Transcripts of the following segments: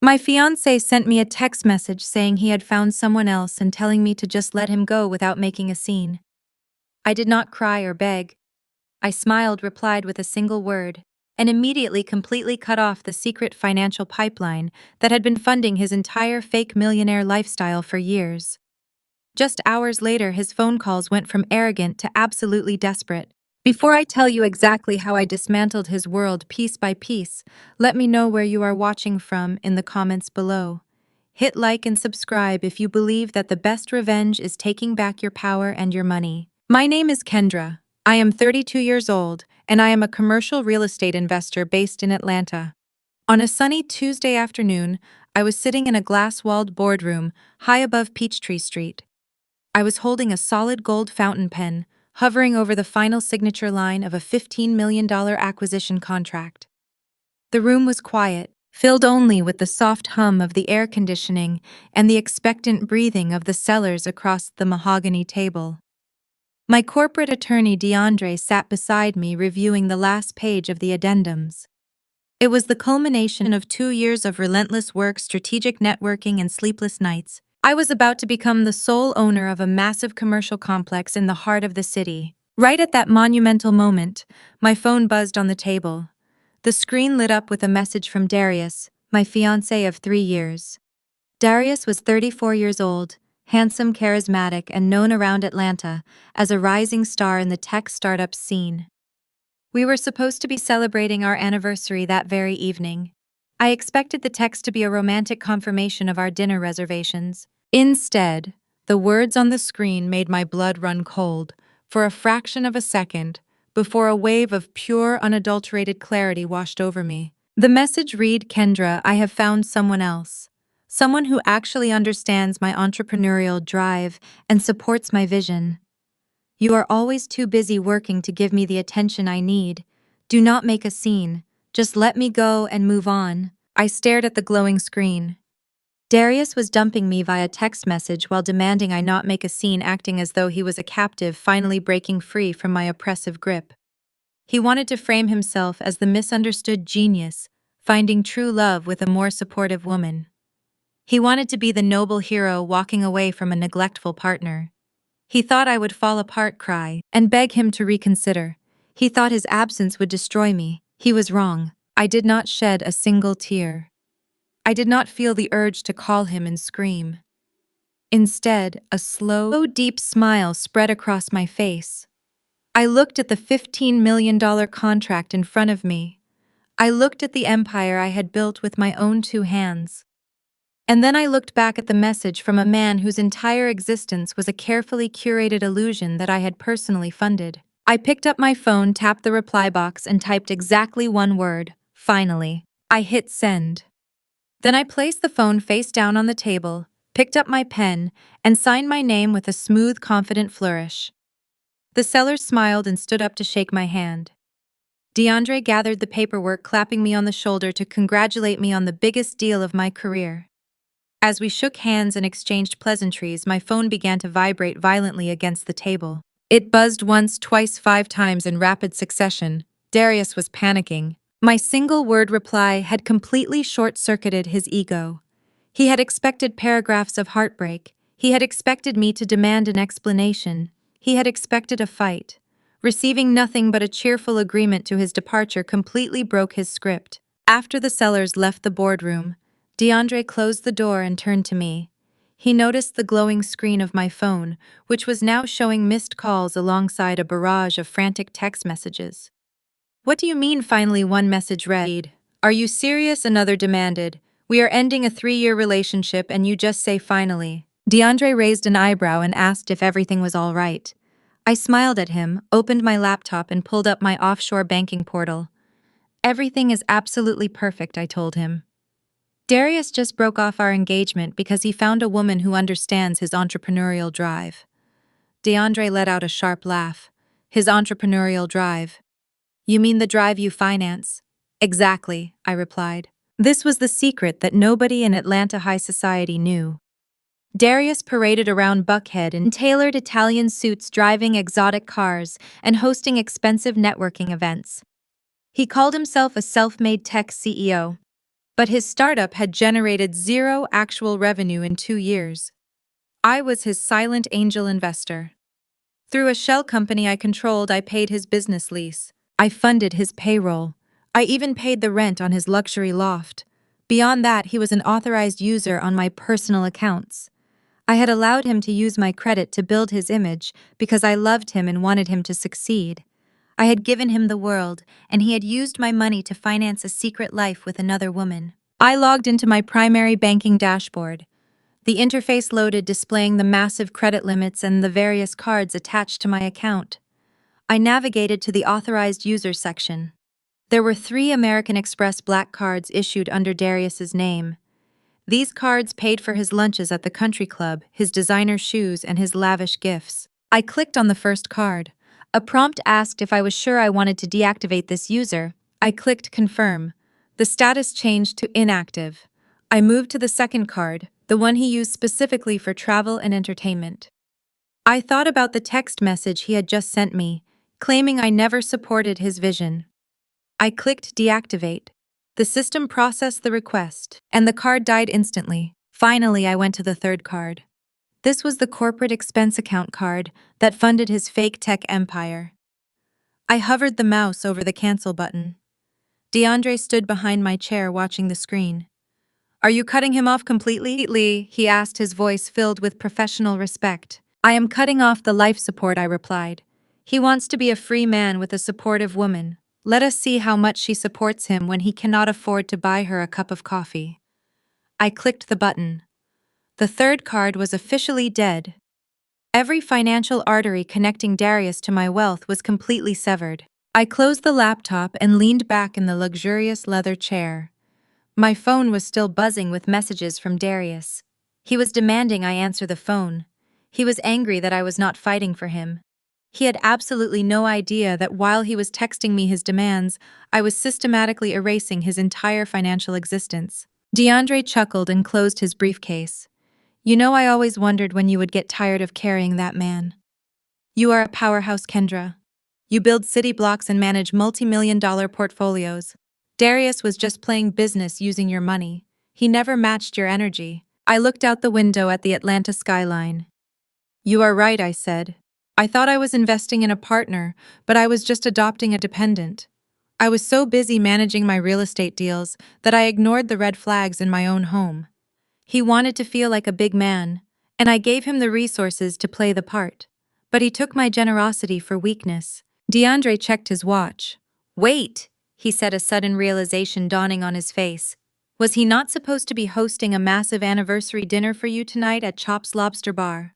My fiancé sent me a text message saying he had found someone else and telling me to just let him go without making a scene. I did not cry or beg. I smiled, replied with a single word, and immediately completely cut off the secret financial pipeline that had been funding his entire fake millionaire lifestyle for years. Just hours later, his phone calls went from arrogant to absolutely desperate. Before I tell you exactly how I dismantled his world piece by piece, let me know where you are watching from in the comments below. Hit like and subscribe if you believe that the best revenge is taking back your power and your money. My name is Kendra. I am 32 years old, and I am a commercial real estate investor based in Atlanta. On a sunny Tuesday afternoon, I was sitting in a glass-walled boardroom high above Peachtree Street. I was holding a solid gold fountain pen, hovering over the final signature line of a $15 million acquisition contract. The room was quiet, filled only with the soft hum of the air conditioning and the expectant breathing of the sellers across the mahogany table. My corporate attorney DeAndre sat beside me reviewing the last page of the addendums. It was the culmination of 2 years of relentless work, strategic networking, and sleepless nights. I was about to become the sole owner of a massive commercial complex in the heart of the city. Right at that monumental moment, my phone buzzed on the table. The screen lit up with a message from Darius, my fiancé of 3 years. Darius was 34 years old, handsome, charismatic, and known around Atlanta as a rising star in the tech startup scene. We were supposed to be celebrating our anniversary that very evening. I expected the text to be a romantic confirmation of our dinner reservations. Instead, the words on the screen made my blood run cold for a fraction of a second before a wave of pure, unadulterated clarity washed over me. The message read, "Kendra, I have found someone else. Someone who actually understands my entrepreneurial drive and supports my vision. You are always too busy working to give me the attention I need. Do not make a scene. Just let me go and move on." I stared at the glowing screen. Darius was dumping me via text message while demanding I not make a scene, acting as though he was a captive finally breaking free from my oppressive grip. He wanted to frame himself as the misunderstood genius, finding true love with a more supportive woman. He wanted to be the noble hero walking away from a neglectful partner. He thought I would fall apart, cry, and beg him to reconsider. He thought his absence would destroy me. He was wrong. I did not shed a single tear. I did not feel the urge to call him and scream. Instead, a slow, deep smile spread across my face. I looked at the $15 million contract in front of me. I looked at the empire I had built with my own 2 hands. And then I looked back at the message from a man whose entire existence was a carefully curated illusion that I had personally funded. I picked up my phone, tapped the reply box, and typed exactly one word: finally. I hit send. Then I placed the phone face down on the table, picked up my pen, and signed my name with a smooth, confident flourish. The seller smiled and stood up to shake my hand. DeAndre gathered the paperwork, clapping me on the shoulder to congratulate me on the biggest deal of my career. As we shook hands and exchanged pleasantries, my phone began to vibrate violently against the table. It buzzed once, twice, 5 times in rapid succession. Darius was panicking. My single-word reply had completely short-circuited his ego. He had expected paragraphs of heartbreak. He had expected me to demand an explanation. He had expected a fight. Receiving nothing but a cheerful agreement to his departure completely broke his script. After the sellers left the boardroom, DeAndre closed the door and turned to me. He noticed the glowing screen of my phone, which was now showing missed calls alongside a barrage of frantic text messages. "What do you mean, finally?" one message read. "Are you serious?" another demanded. "We are ending a 3-year relationship and you just say finally." DeAndre raised an eyebrow and asked if everything was all right. I smiled at him, opened my laptop, and pulled up my offshore banking portal. "Everything is absolutely perfect," I told him. Darius just broke off our engagement because he found a woman who understands his entrepreneurial drive. DeAndre let out a sharp laugh. "His entrepreneurial drive? You mean the drive you finance?" "Exactly," I replied. This was the secret that nobody in Atlanta high society knew. Darius paraded around Buckhead in tailored Italian suits, driving exotic cars and hosting expensive networking events. He called himself a self-made tech CEO. But his startup had generated zero actual revenue in 2 years. I was his silent angel investor. Through a shell company I controlled, I paid his business lease. I funded his payroll. I even paid the rent on his luxury loft. Beyond that, he was an authorized user on my personal accounts. I had allowed him to use my credit to build his image because I loved him and wanted him to succeed. I had given him the world, and he had used my money to finance a secret life with another woman. I logged into my primary banking dashboard. The interface loaded, displaying the massive credit limits and the various cards attached to my account. I navigated to the authorized users section. There were 3 American Express black cards issued under Darius's name. These cards paid for his lunches at the country club, his designer shoes, and his lavish gifts. I clicked on the first card. A prompt asked if I was sure I wanted to deactivate this user. I clicked confirm. The status changed to inactive. I moved to the second card, the one he used specifically for travel and entertainment. I thought about the text message he had just sent me, claiming I never supported his vision. I clicked deactivate. The system processed the request, and the card died instantly. Finally, I went to the third card. This was the corporate expense account card that funded his fake tech empire. I hovered the mouse over the cancel button. DeAndre stood behind my chair watching the screen. "Are you cutting him off completely?" he asked, his voice filled with professional respect. "I am cutting off the life support," I replied. "He wants to be a free man with a supportive woman. Let us see how much she supports him when he cannot afford to buy her a cup of coffee." I clicked the button. The third card was officially dead. Every financial artery connecting Darius to my wealth was completely severed. I closed the laptop and leaned back in the luxurious leather chair. My phone was still buzzing with messages from Darius. He was demanding I answer the phone. He was angry that I was not fighting for him. He had absolutely no idea that while he was texting me his demands, I was systematically erasing his entire financial existence. DeAndre chuckled and closed his briefcase. "You know, I always wondered when you would get tired of carrying that man. You are a powerhouse, Kendra. You build city blocks and manage multi-million-dollar portfolios. Darius was just playing business using your money. He never matched your energy." I looked out the window at the Atlanta skyline. "You are right," I said. "I thought I was investing in a partner, but I was just adopting a dependent. I was so busy managing my real estate deals that I ignored the red flags in my own home." He wanted to feel like a big man, and I gave him the resources to play the part. But he took my generosity for weakness. DeAndre checked his watch. "Wait," he said, a sudden realization dawning on his face. "Was he not supposed to be hosting a massive anniversary dinner for you tonight at Chop's Lobster Bar?"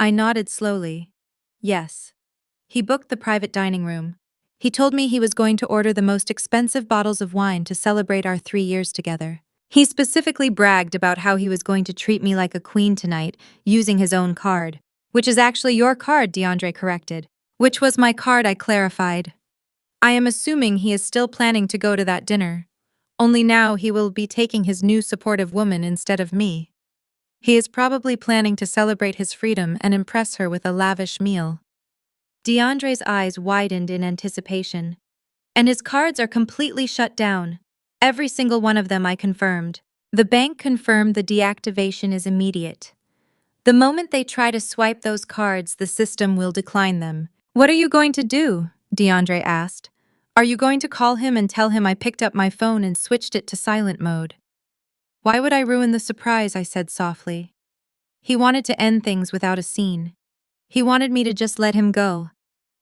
I nodded slowly. Yes. He booked the private dining room. He told me he was going to order the most expensive bottles of wine to celebrate our 3 years together. He specifically bragged about how he was going to treat me like a queen tonight, using his own card. "Which is actually your card," DeAndre corrected. "Which was my card," I clarified. "I am assuming he is still planning to go to that dinner. Only now he will be taking his new supportive woman instead of me. He is probably planning to celebrate his freedom and impress her with a lavish meal." DeAndre's eyes widened in anticipation. "And his cards are completely shut down. Every single one of them," I confirmed. "The bank confirmed the deactivation is immediate. The moment they try to swipe those cards, the system will decline them." "What are you going to do?" DeAndre asked. "Are you going to call him and tell him I picked up my phone and switched it to silent mode?" "Why would I ruin the surprise?" I said softly. He wanted to end things without a scene. He wanted me to just let him go.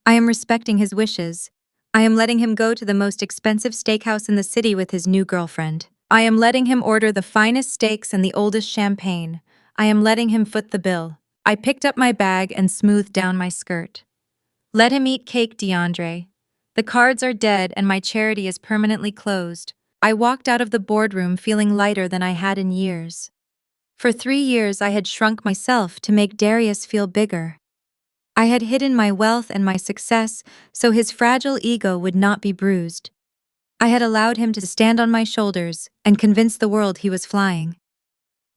I am respecting his wishes. I am letting him go to the most expensive steakhouse in the city with his new girlfriend. I am letting him order the finest steaks and the oldest champagne. I am letting him foot the bill. I picked up my bag and smoothed down my skirt. "Let him eat cake, DeAndre. The cards are dead and my charity is permanently closed." I walked out of the boardroom feeling lighter than I had in years. For 3 years I had shrunk myself to make Darius feel bigger. I had hidden my wealth and my success so his fragile ego would not be bruised. I had allowed him to stand on my shoulders and convince the world he was flying.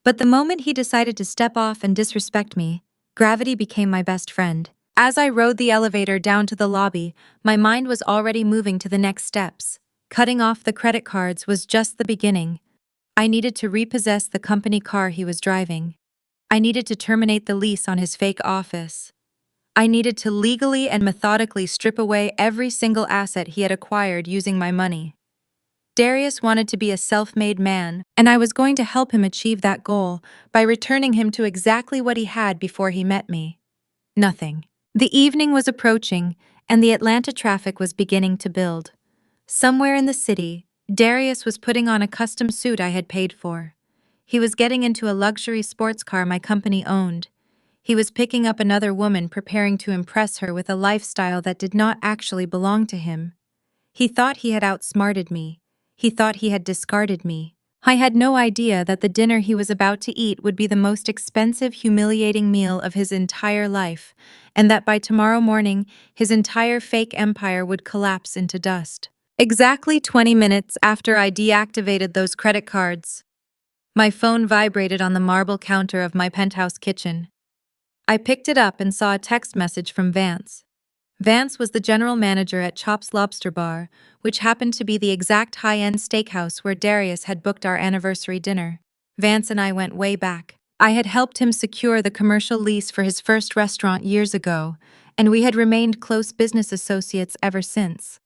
But the moment he decided to step off and disrespect me, gravity became my best friend. As I rode the elevator down to the lobby, my mind was already moving to the next steps. Cutting off the credit cards was just the beginning. I needed to repossess the company car he was driving. I needed to terminate the lease on his fake office. I needed to legally and methodically strip away every single asset he had acquired using my money. Darius wanted to be a self-made man, and I was going to help him achieve that goal by returning him to exactly what he had before he met me. Nothing. The evening was approaching, and the Atlanta traffic was beginning to build. Somewhere in the city, Darius was putting on a custom suit I had paid for. He was getting into a luxury sports car my company owned. He was picking up another woman, preparing to impress her with a lifestyle that did not actually belong to him. He thought he had outsmarted me. He thought he had discarded me. I had no idea that the dinner he was about to eat would be the most expensive, humiliating meal of his entire life, and that by tomorrow morning, his entire fake empire would collapse into dust. Exactly 20 minutes after I deactivated those credit cards, my phone vibrated on the marble counter of my penthouse kitchen. I picked it up and saw a text message from Vance. Vance was the general manager at Chop's Lobster Bar, which happened to be the exact high-end steakhouse where Darius had booked our anniversary dinner. Vance and I went way back. I had helped him secure the commercial lease for his first restaurant years ago, and we had remained close business associates ever since.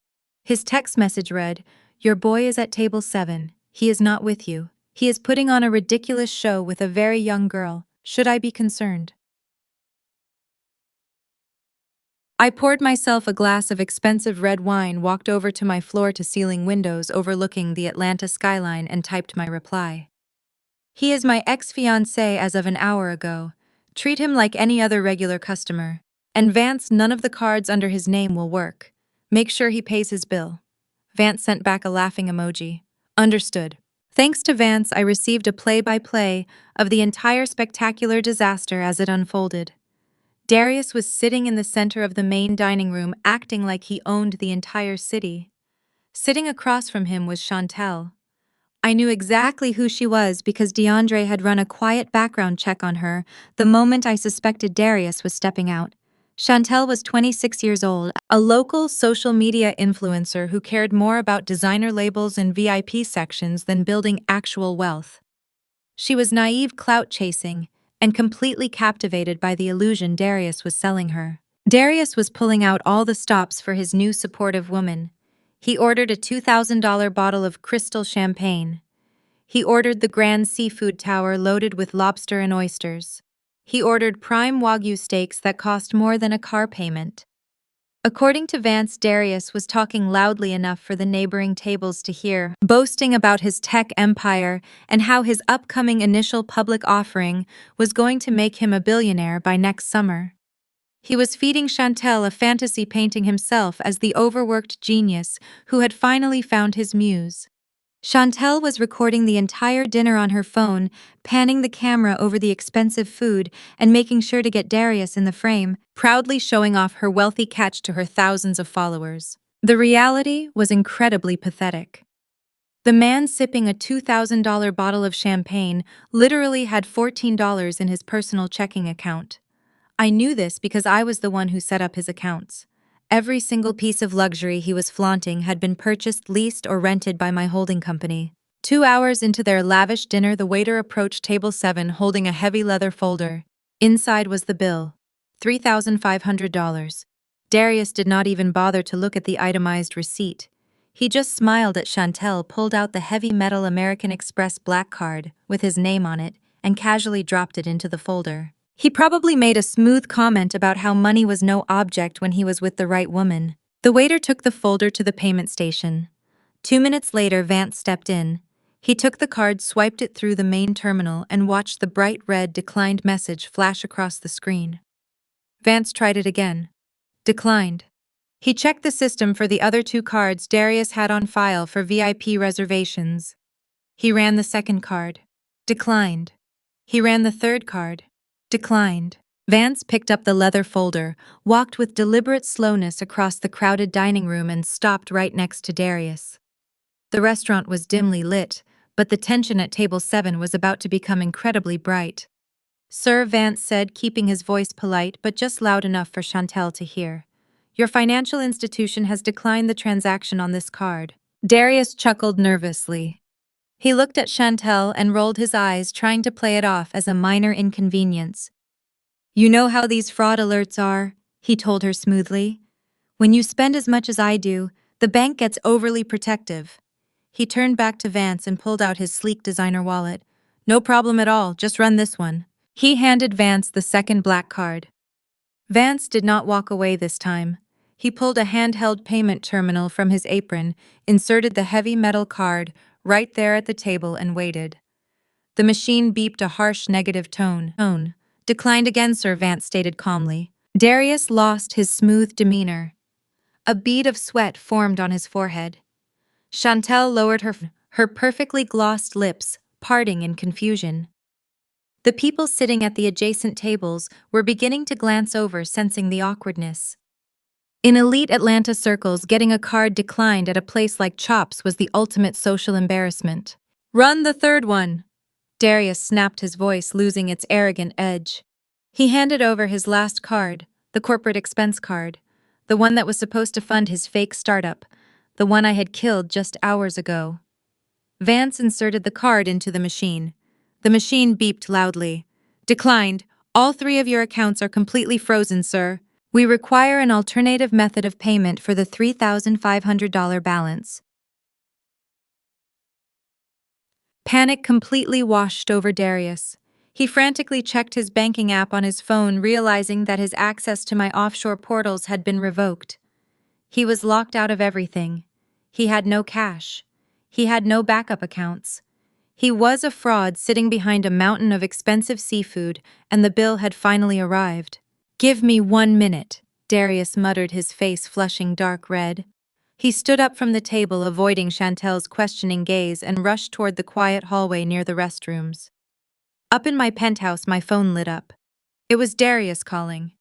His text message read, "Your boy is at table 7. He is not with you. He is putting on a ridiculous show with a very young girl. Should I be concerned?" I poured myself a glass of expensive red wine, walked over to my floor-to-ceiling windows overlooking the Atlanta skyline, and typed my reply. "He is my ex-fiancé as of an hour ago. Treat him like any other regular customer. And Vance, none of the cards under his name will work. Make sure he pays his bill." Vance sent back a laughing emoji. "Understood." Thanks to Vance, I received a play-by-play of the entire spectacular disaster as it unfolded. Darius was sitting in the center of the main dining room, acting like he owned the entire city. Sitting across from him was Chantel. I knew exactly who she was because DeAndre had run a quiet background check on her the moment I suspected Darius was stepping out. Chantel was 26 years old, a local social media influencer who cared more about designer labels and VIP sections than building actual wealth. She was naive clout-chasing and completely captivated by the illusion Darius was selling her. Darius was pulling out all the stops for his new supportive woman. He ordered a $2,000 bottle of crystal champagne. He ordered the grand seafood tower loaded with lobster and oysters. He ordered prime Wagyu steaks that cost more than a car payment. According to Vance, Darius was talking loudly enough for the neighboring tables to hear, boasting about his tech empire and how his upcoming initial public offering was going to make him a billionaire by next summer. He was feeding Chantel a fantasy, painting himself as the overworked genius who had finally found his muse. Chantel was recording the entire dinner on her phone, panning the camera over the expensive food and making sure to get Darius in the frame, proudly showing off her wealthy catch to her thousands of followers. The reality was incredibly pathetic. The man sipping a $2,000 bottle of champagne literally had $14 in his personal checking account. I knew this because I was the one who set up his accounts. Every single piece of luxury he was flaunting had been purchased, leased, or rented by my holding company. 2 hours into their lavish dinner, the waiter approached table 7 holding a heavy leather folder. Inside was the bill, $3,500. Darius did not even bother to look at the itemized receipt. He just smiled at Chantel, pulled out the heavy metal American Express black card with his name on it, and casually dropped it into the folder. He probably made a smooth comment about how money was no object when he was with the right woman. The waiter took the folder to the payment station. 2 minutes later, Vance stepped in. He took the card, swiped it through the main terminal, and watched the bright red declined message flash across the screen. Vance tried it again. Declined. He checked the system for the other 2 cards Darius had on file for VIP reservations. He ran the second card. Declined. He ran the third card. Declined. Vance picked up the leather folder, walked with deliberate slowness across the crowded dining room, and stopped right next to Darius. The restaurant was dimly lit, but the tension at table 7 was about to become incredibly bright. "Sir," Vance said, keeping his voice polite but just loud enough for Chantel to hear, "your financial institution has declined the transaction on this card." Darius chuckled nervously. He looked at Chantel and rolled his eyes, trying to play it off as a minor inconvenience. You know how these fraud alerts are, he told her smoothly. When you spend as much as I do, the bank gets overly protective. He turned back to Vance and pulled out his sleek designer wallet. No problem at all, just run this one. He handed Vance the second black card. Vance did not walk away this time. He pulled a handheld payment terminal from his apron, inserted the heavy metal card right there at the table, and waited. The machine beeped a harsh negative tone. Declined again, sir, Vance stated calmly. Darius lost his smooth demeanor. A bead of sweat formed on his forehead. Chantel lowered her perfectly glossed lips, parting in confusion. The people sitting at the adjacent tables were beginning to glance over, sensing the awkwardness. In elite Atlanta circles, getting a card declined at a place like Chops was the ultimate social embarrassment. Run the third one! Darius snapped, his voice losing its arrogant edge. He handed over his last card, the corporate expense card, the one that was supposed to fund his fake startup, the one I had killed just hours ago. Vance inserted the card into the machine. The machine beeped loudly. Declined. All 3 of your accounts are completely frozen, sir. We require an alternative method of payment for the $3,500 balance. Panic completely washed over Darius. He frantically checked his banking app on his phone, realizing that his access to my offshore portals had been revoked. He was locked out of everything. He had no cash. He had no backup accounts. He was a fraud sitting behind a mountain of expensive seafood, and the bill had finally arrived. Give me 1 minute, Darius muttered, his face flushing dark red. He stood up from the table, avoiding Chantel's questioning gaze, and rushed toward the quiet hallway near the restrooms. Up in my penthouse, my phone lit up. It was Darius calling.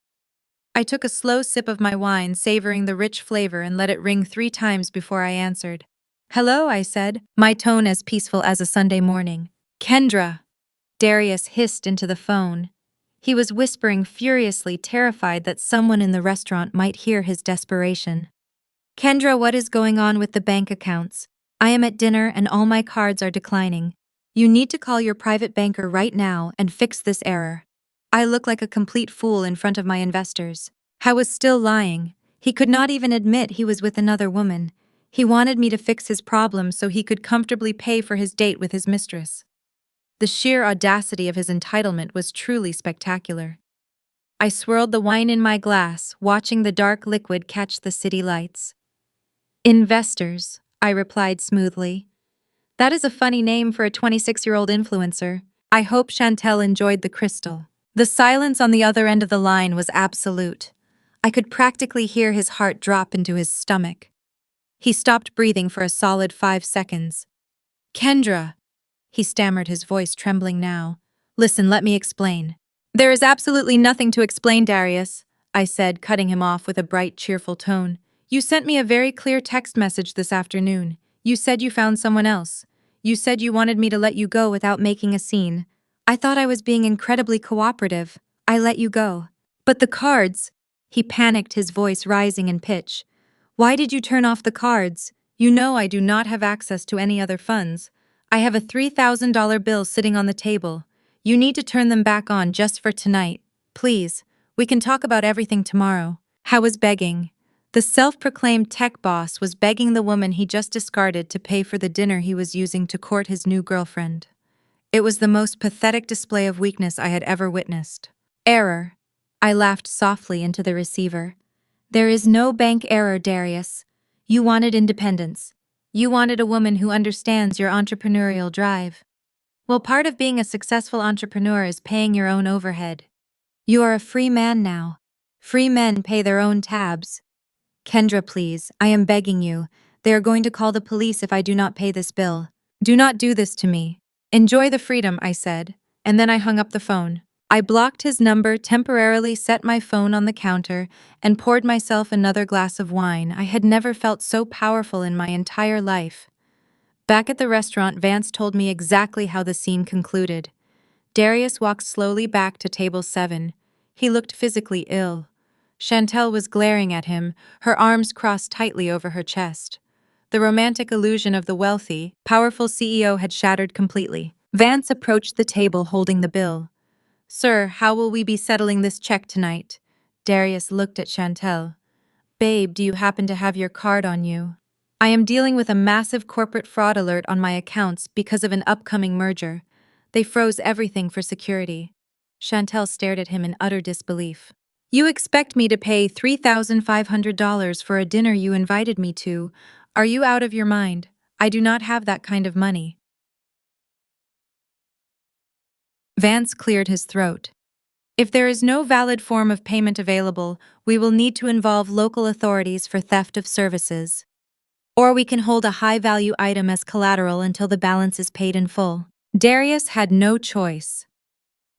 I took a slow sip of my wine, savoring the rich flavor, and let it ring 3 times before I answered. Hello, I said, my tone as peaceful as a Sunday morning. Kendra! Darius hissed into the phone. He was whispering furiously, terrified that someone in the restaurant might hear his desperation. Kendra, what is going on with the bank accounts? I am at dinner and all my cards are declining. You need to call your private banker right now and fix this error. I look like a complete fool in front of my investors. I was still lying. He could not even admit he was with another woman. He wanted me to fix his problem so he could comfortably pay for his date with his mistress. The sheer audacity of his entitlement was truly spectacular. I swirled the wine in my glass, watching the dark liquid catch the city lights. Investors, I replied smoothly. That is a funny name for a 26-year-old influencer. I hope Chantel enjoyed the crystal. The silence on the other end of the line was absolute. I could practically hear his heart drop into his stomach. He stopped breathing for a solid 5 seconds. Kendra, he stammered, his voice trembling now. Listen, let me explain. There is absolutely nothing to explain, Darius, I said, cutting him off with a bright, cheerful tone. You sent me a very clear text message this afternoon. You said you found someone else. You said you wanted me to let you go without making a scene. I thought I was being incredibly cooperative. I let you go. But the cards, he panicked, his voice rising in pitch. Why did you turn off the cards? You know I do not have access to any other funds. I have a $3,000 bill sitting on the table. You need to turn them back on just for tonight. Please, we can talk about everything tomorrow. I was begging. The self-proclaimed tech boss was begging the woman he just discarded to pay for the dinner he was using to court his new girlfriend. It was the most pathetic display of weakness I had ever witnessed. Error. I laughed softly into the receiver. There is no bank error, Darius. You wanted independence. You wanted a woman who understands your entrepreneurial drive. Well, part of being a successful entrepreneur is paying your own overhead. You are a free man now. Free men pay their own tabs. Kendra, please, I am begging you. They are going to call the police if I do not pay this bill. Do not do this to me. Enjoy the freedom, I said, and then I hung up the phone. I blocked his number, temporarily set my phone on the counter, and poured myself another glass of wine. I had never felt so powerful in my entire life. Back at the restaurant, Vance told me exactly how the scene concluded. Darius walked slowly back to table 7. He looked physically ill. Chantel was glaring at him, her arms crossed tightly over her chest. The romantic illusion of the wealthy, powerful CEO had shattered completely. Vance approached the table holding the bill. "Sir, how will we be settling this check tonight?" Darius looked at Chantel. "Babe, do you happen to have your card on you? I am dealing with a massive corporate fraud alert on my accounts because of an upcoming merger. They froze everything for security." Chantel stared at him in utter disbelief. "You expect me to pay $3,500 for a dinner you invited me to? Are you out of your mind? I do not have that kind of money." Vance cleared his throat. "If there is no valid form of payment available, we will need to involve local authorities for theft of services. Or we can hold a high-value item as collateral until the balance is paid in full." Darius had no choice.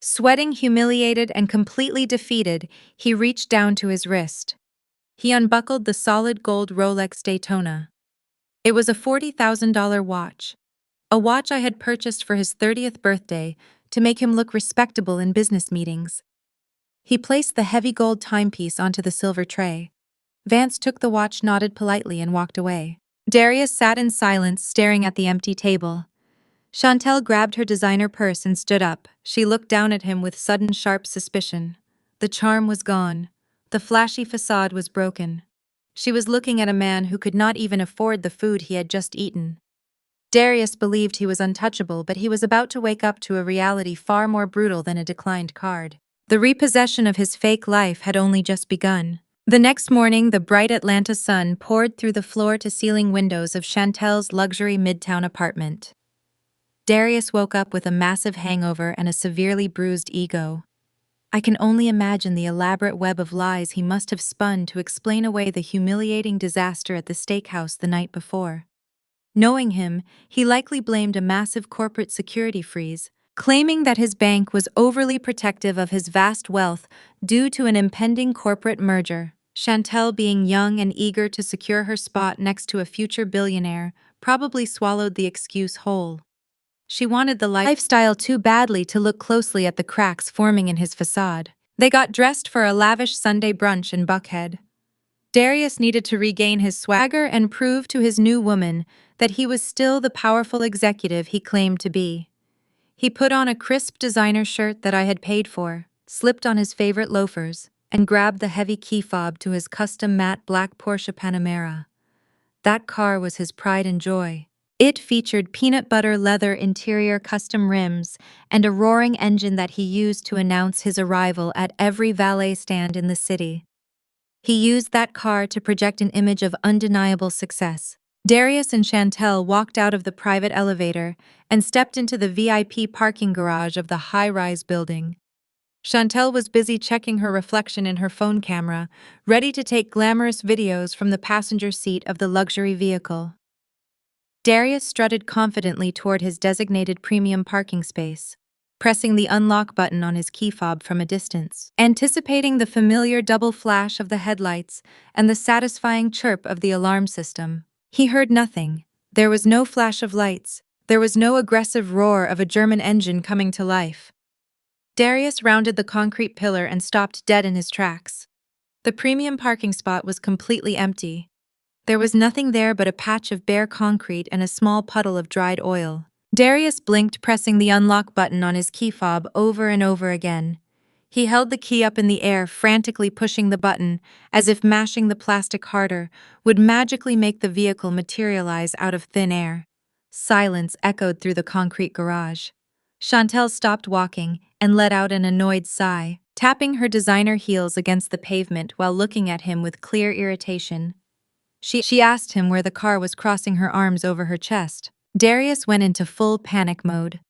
Sweating, humiliated, and completely defeated, he reached down to his wrist. He unbuckled the solid gold Rolex Daytona. It was a $40,000 watch. A watch I had purchased for his 30th birthday to make him look respectable in business meetings. He placed the heavy gold timepiece onto the silver tray. Vance took the watch, nodded politely, and walked away. Darius sat in silence, staring at the empty table. Chantel grabbed her designer purse and stood up. She looked down at him with sudden, sharp suspicion. The charm was gone. The flashy facade was broken. She was looking at a man who could not even afford the food he had just eaten. Darius believed he was untouchable, but he was about to wake up to a reality far more brutal than a declined card. The repossession of his fake life had only just begun. The next morning, the bright Atlanta sun poured through the floor-to-ceiling windows of Chantel's luxury midtown apartment. Darius woke up with a massive hangover and a severely bruised ego. I can only imagine the elaborate web of lies he must have spun to explain away the humiliating disaster at the steakhouse the night before. Knowing him, he likely blamed a massive corporate security freeze, claiming that his bank was overly protective of his vast wealth due to an impending corporate merger. Chantel, being young and eager to secure her spot next to a future billionaire, probably swallowed the excuse whole. She wanted the lifestyle too badly to look closely at the cracks forming in his facade. They got dressed for a lavish Sunday brunch in Buckhead. Darius needed to regain his swagger and prove to his new woman that he was still the powerful executive he claimed to be. He put on a crisp designer shirt that I had paid for, slipped on his favorite loafers, and grabbed the heavy key fob to his custom matte black Porsche Panamera. That car was his pride and joy. It featured peanut butter leather interior, custom rims, and a roaring engine that he used to announce his arrival at every valet stand in the city. He used that car to project an image of undeniable success. Darius and Chantel walked out of the private elevator and stepped into the VIP parking garage of the high-rise building. Chantel was busy checking her reflection in her phone camera, ready to take glamorous videos from the passenger seat of the luxury vehicle. Darius strutted confidently toward his designated premium parking space, pressing the unlock button on his key fob from a distance, anticipating the familiar double flash of the headlights and the satisfying chirp of the alarm system. He heard nothing. There was no flash of lights. There was no aggressive roar of a German engine coming to life. Darius rounded the concrete pillar and stopped dead in his tracks. The premium parking spot was completely empty. There was nothing there but a patch of bare concrete and a small puddle of dried oil. Darius blinked, pressing the unlock button on his key fob over and over again. He held the key up in the air, frantically pushing the button, as if mashing the plastic harder would magically make the vehicle materialize out of thin air. Silence echoed through the concrete garage. Chantel stopped walking and let out an annoyed sigh, tapping her designer heels against the pavement while looking at him with clear irritation. She asked him where the car was, crossing her arms over her chest. Darius went into full panic mode.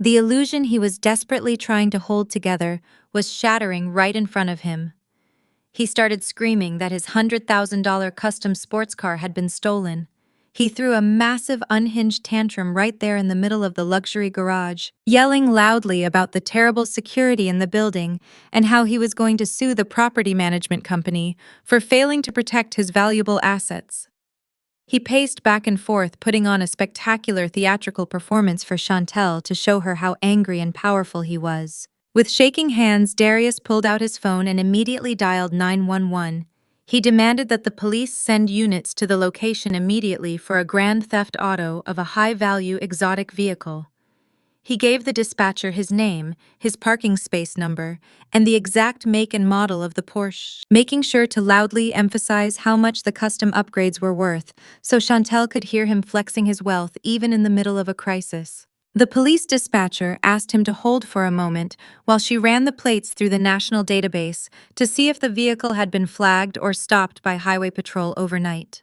The illusion he was desperately trying to hold together was shattering right in front of him. He started screaming that his $100,000 custom sports car had been stolen. He threw a massive unhinged tantrum right there in the middle of the luxury garage, yelling loudly about the terrible security in the building and how he was going to sue the property management company for failing to protect his valuable assets. He paced back and forth, putting on a spectacular theatrical performance for Chantel to show her how angry and powerful he was. With shaking hands, Darius pulled out his phone and immediately dialed 911. He demanded that the police send units to the location immediately for a grand theft auto of a high-value exotic vehicle. He gave the dispatcher his name, his parking space number, and the exact make and model of the Porsche, making sure to loudly emphasize how much the custom upgrades were worth, so Chantel could hear him flexing his wealth even in the middle of a crisis. The police dispatcher asked him to hold for a moment while she ran the plates through the national database to see if the vehicle had been flagged or stopped by highway patrol overnight.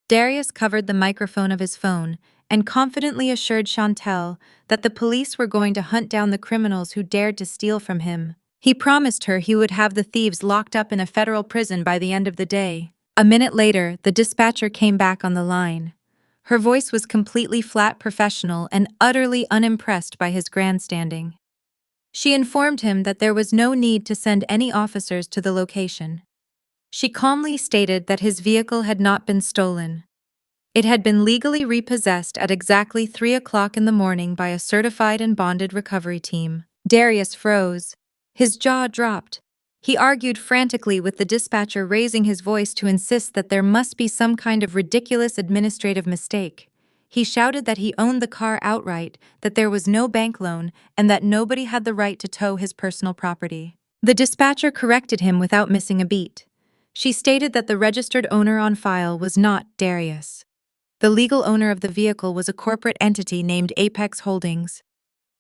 Darius covered the microphone of his phone and confidently assured Chantel that the police were going to hunt down the criminals who dared to steal from him. He promised her he would have the thieves locked up in a federal prison by the end of the day. A minute later, the dispatcher came back on the line. Her voice was completely flat professional and utterly unimpressed by his grandstanding. She informed him that there was no need to send any officers to the location. She calmly stated that his vehicle had not been stolen. It had been legally repossessed at exactly 3 o'clock in the morning by a certified and bonded recovery team. Darius froze. His jaw dropped. He argued frantically with the dispatcher, raising his voice to insist that there must be some kind of ridiculous administrative mistake. He shouted that he owned the car outright, that there was no bank loan, and that nobody had the right to tow his personal property. The dispatcher corrected him without missing a beat. She stated that the registered owner on file was not Darius. The legal owner of the vehicle was a corporate entity named Apex Holdings.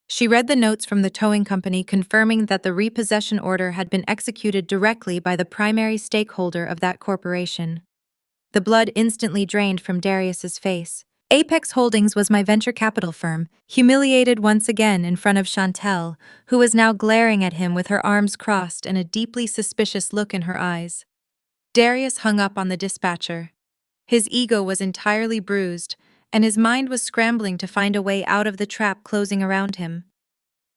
She read the notes from the towing company confirming that the repossession order had been executed directly by the primary stakeholder of that corporation. The blood instantly drained from Darius's face. Apex Holdings was my venture capital firm, humiliated once again in front of Chantel, who was now glaring at him with her arms crossed and a deeply suspicious look in her eyes. Darius hung up on the dispatcher. His ego was entirely bruised, and his mind was scrambling to find a way out of the trap closing around him.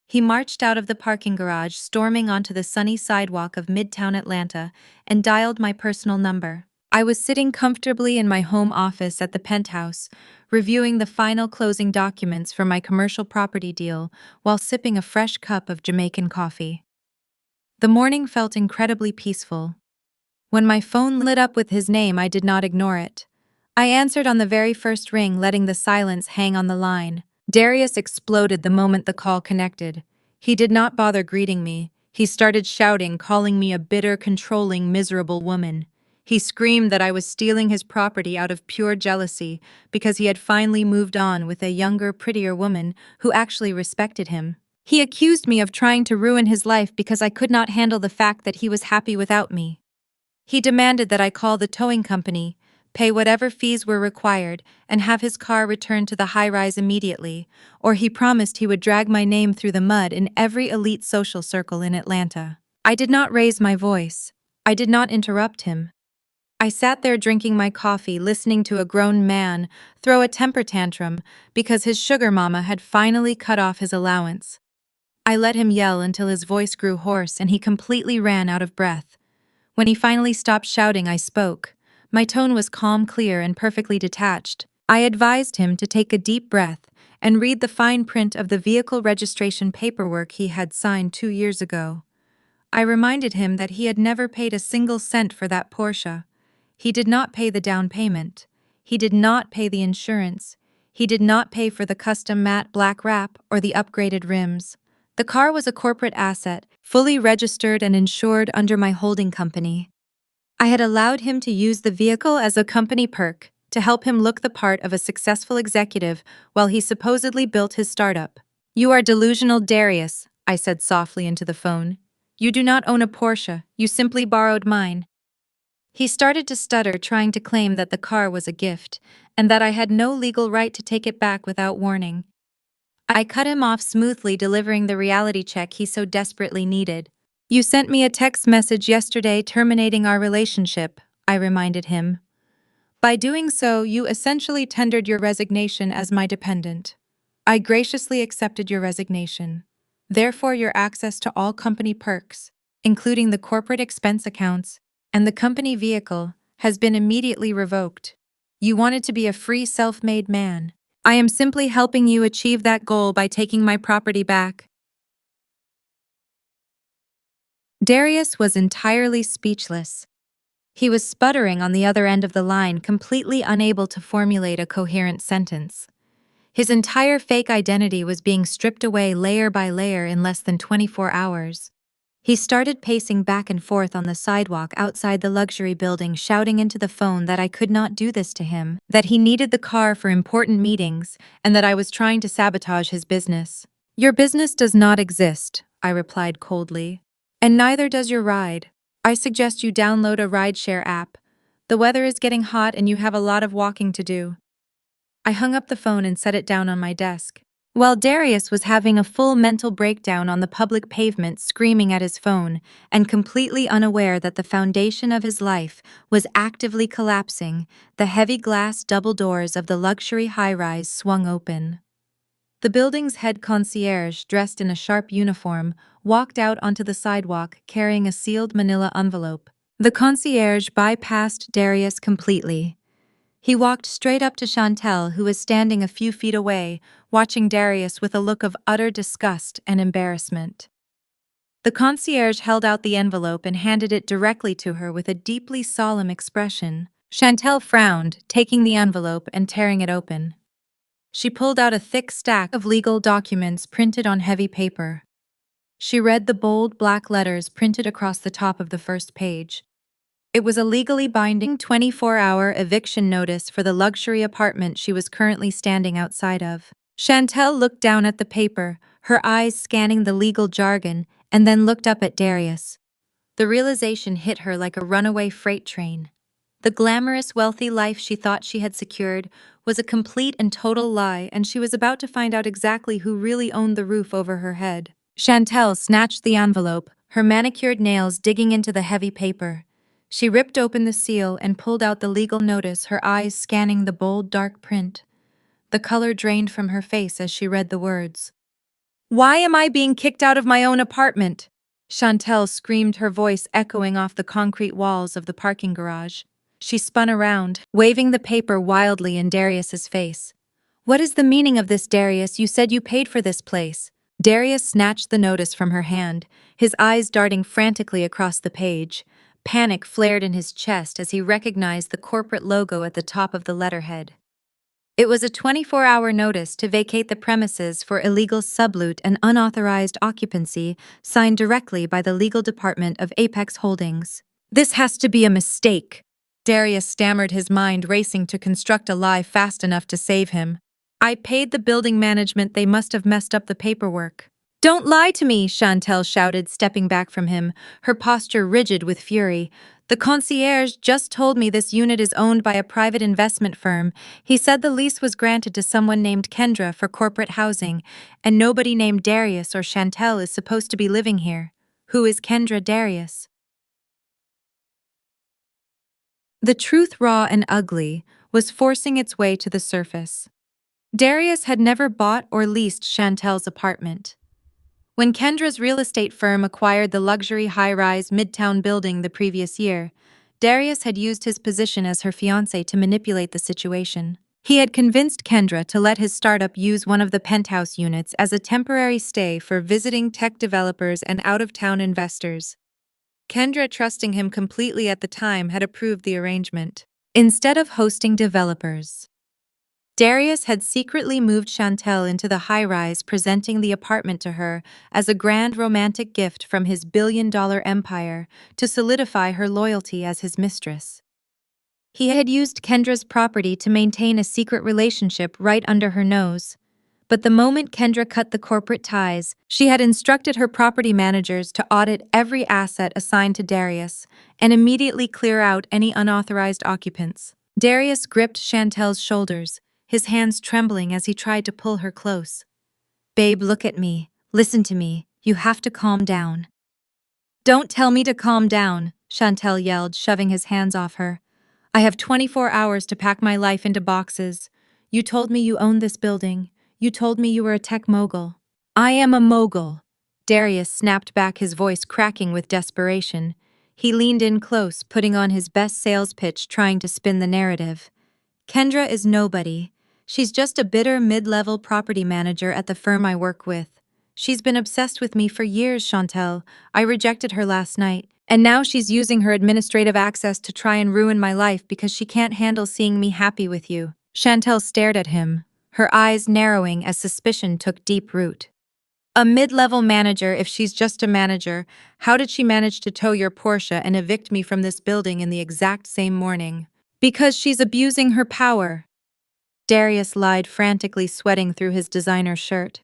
He marched out of the parking garage, storming onto the sunny sidewalk of Midtown Atlanta, and dialed my personal number. I was sitting comfortably in my home office at the penthouse, reviewing the final closing documents for my commercial property deal while sipping a fresh cup of Jamaican coffee. The morning felt incredibly peaceful. When my phone lit up with his name, I did not ignore it. I answered on the very first ring, letting the silence hang on the line. Darius exploded the moment the call connected. He did not bother greeting me. He started shouting, calling me a bitter, controlling, miserable woman. He screamed that I was stealing his property out of pure jealousy because he had finally moved on with a younger, prettier woman who actually respected him. He accused me of trying to ruin his life because I could not handle the fact that he was happy without me. He demanded that I call the towing company, pay whatever fees were required, and have his car returned to the high-rise immediately, or he promised he would drag my name through the mud in every elite social circle in Atlanta. I did not raise my voice. I did not interrupt him. I sat there drinking my coffee, listening to a grown man throw a temper tantrum because his sugar mama had finally cut off his allowance. I let him yell until his voice grew hoarse and he completely ran out of breath. When he finally stopped shouting, I spoke. My tone was calm, clear, and perfectly detached. I advised him to take a deep breath and read the fine print of the vehicle registration paperwork he had signed 2 years ago. I reminded him that he had never paid a single cent for that Porsche. He did not pay the down payment. He did not pay the insurance. He did not pay for the custom matte black wrap or the upgraded rims. The car was a corporate asset, fully registered and insured under my holding company. I had allowed him to use the vehicle as a company perk to help him look the part of a successful executive while he supposedly built his startup. "You are delusional, Darius," I said softly into the phone. "You do not own a Porsche, you simply borrowed mine." He started to stutter, trying to claim that the car was a gift, and that I had no legal right to take it back without warning. I cut him off smoothly, delivering the reality check he so desperately needed. "You sent me a text message yesterday terminating our relationship," I reminded him. "By doing so, you essentially tendered your resignation as my dependent. I graciously accepted your resignation. Therefore, your access to all company perks, including the corporate expense accounts and the company vehicle, has been immediately revoked. You wanted to be a free, self-made man. I am simply helping you achieve that goal by taking my property back." Darius was entirely speechless. He was sputtering on the other end of the line, completely unable to formulate a coherent sentence. His entire fake identity was being stripped away layer by layer in less than 24 hours. He started pacing back and forth on the sidewalk outside the luxury building, shouting into the phone that I could not do this to him, that he needed the car for important meetings, and that I was trying to sabotage his business. "Your business does not exist," I replied coldly. "And neither does your ride. I suggest you download a rideshare app. The weather is getting hot and you have a lot of walking to do." I hung up the phone and set it down on my desk. While Darius was having a full mental breakdown on the public pavement, screaming at his phone, and completely unaware that the foundation of his life was actively collapsing, the heavy glass double doors of the luxury high-rise swung open. The building's head concierge, dressed in a sharp uniform, walked out onto the sidewalk carrying a sealed manila envelope. The concierge bypassed Darius completely. He walked straight up to Chantel, who was standing a few feet away, watching Darius with a look of utter disgust and embarrassment. The concierge held out the envelope and handed it directly to her with a deeply solemn expression. Chantel frowned, taking the envelope and tearing it open. She pulled out a thick stack of legal documents printed on heavy paper. She read the bold black letters printed across the top of the first page. It was a legally binding 24-hour eviction notice for the luxury apartment she was currently standing outside of. Chantel looked down at the paper, her eyes scanning the legal jargon, and then looked up at Darius. The realization hit her like a runaway freight train. The glamorous, wealthy life she thought she had secured was a complete and total lie, and she was about to find out exactly who really owned the roof over her head. Chantel snatched the envelope, her manicured nails digging into the heavy paper. She ripped open the seal and pulled out the legal notice, her eyes scanning the bold, dark print. The color drained from her face as she read the words. "Why am I being kicked out of my own apartment?" Chantel screamed, her voice echoing off the concrete walls of the parking garage. She spun around, waving the paper wildly in Darius's face. "What is the meaning of this, Darius? You said you paid for this place." Darius snatched the notice from her hand, his eyes darting frantically across the page. Panic flared in his chest as he recognized the corporate logo at the top of the letterhead. It was a 24-hour notice to vacate the premises for illegal subloot and unauthorized occupancy, signed directly by the legal department of Apex Holdings. "This has to be a mistake," Darius stammered, his mind racing to construct a lie fast enough to save him. "I paid the building management, they must have messed up the paperwork." "Don't lie to me," Chantel shouted, stepping back from him, her posture rigid with fury. "The concierge just told me this unit is owned by a private investment firm. He said the lease was granted to someone named Kendra for corporate housing, and nobody named Darius or Chantel is supposed to be living here. Who is Kendra Darius?" The truth, raw and ugly, was forcing its way to the surface. Darius had never bought or leased Chantel's apartment. When Kendra's real estate firm acquired the luxury high-rise Midtown building the previous year, Darius had used his position as her fiancé to manipulate the situation. He had convinced Kendra to let his startup use one of the penthouse units as a temporary stay for visiting tech developers and out-of-town investors. Kendra, trusting him completely at the time, had approved the arrangement. Instead of hosting developers, Darius had secretly moved Chantel into the high-rise, presenting the apartment to her as a grand romantic gift from his billion-dollar empire to solidify her loyalty as his mistress. He had used Kendra's property to maintain a secret relationship right under her nose. But the moment Kendra cut the corporate ties, she had instructed her property managers to audit every asset assigned to Darius and immediately clear out any unauthorized occupants. Darius gripped Chantel's shoulders, his hands trembling as he tried to pull her close. "Babe, look at me. Listen to me. You have to calm down." "Don't tell me to calm down," Chantel yelled, shoving his hands off her. "I have 24 hours to pack my life into boxes. You told me you owned this building. You told me you were a tech mogul." "I am a mogul," Darius snapped back, his voice cracking with desperation. He leaned in close, putting on his best sales pitch, trying to spin the narrative. "Kendra is nobody. She's just a bitter mid-level property manager at the firm I work with. She's been obsessed with me for years, Chantel. I rejected her last night, And now she's using her administrative access to try and ruin my life because she can't handle seeing me happy with you. Chantel stared at him, her eyes narrowing as suspicion took deep root. A mid-level manager, if she's just a manager, how did she manage to tow your Porsche and evict me from this building in the exact same morning? Because she's abusing her power. Darius lied, frantically sweating through his designer shirt.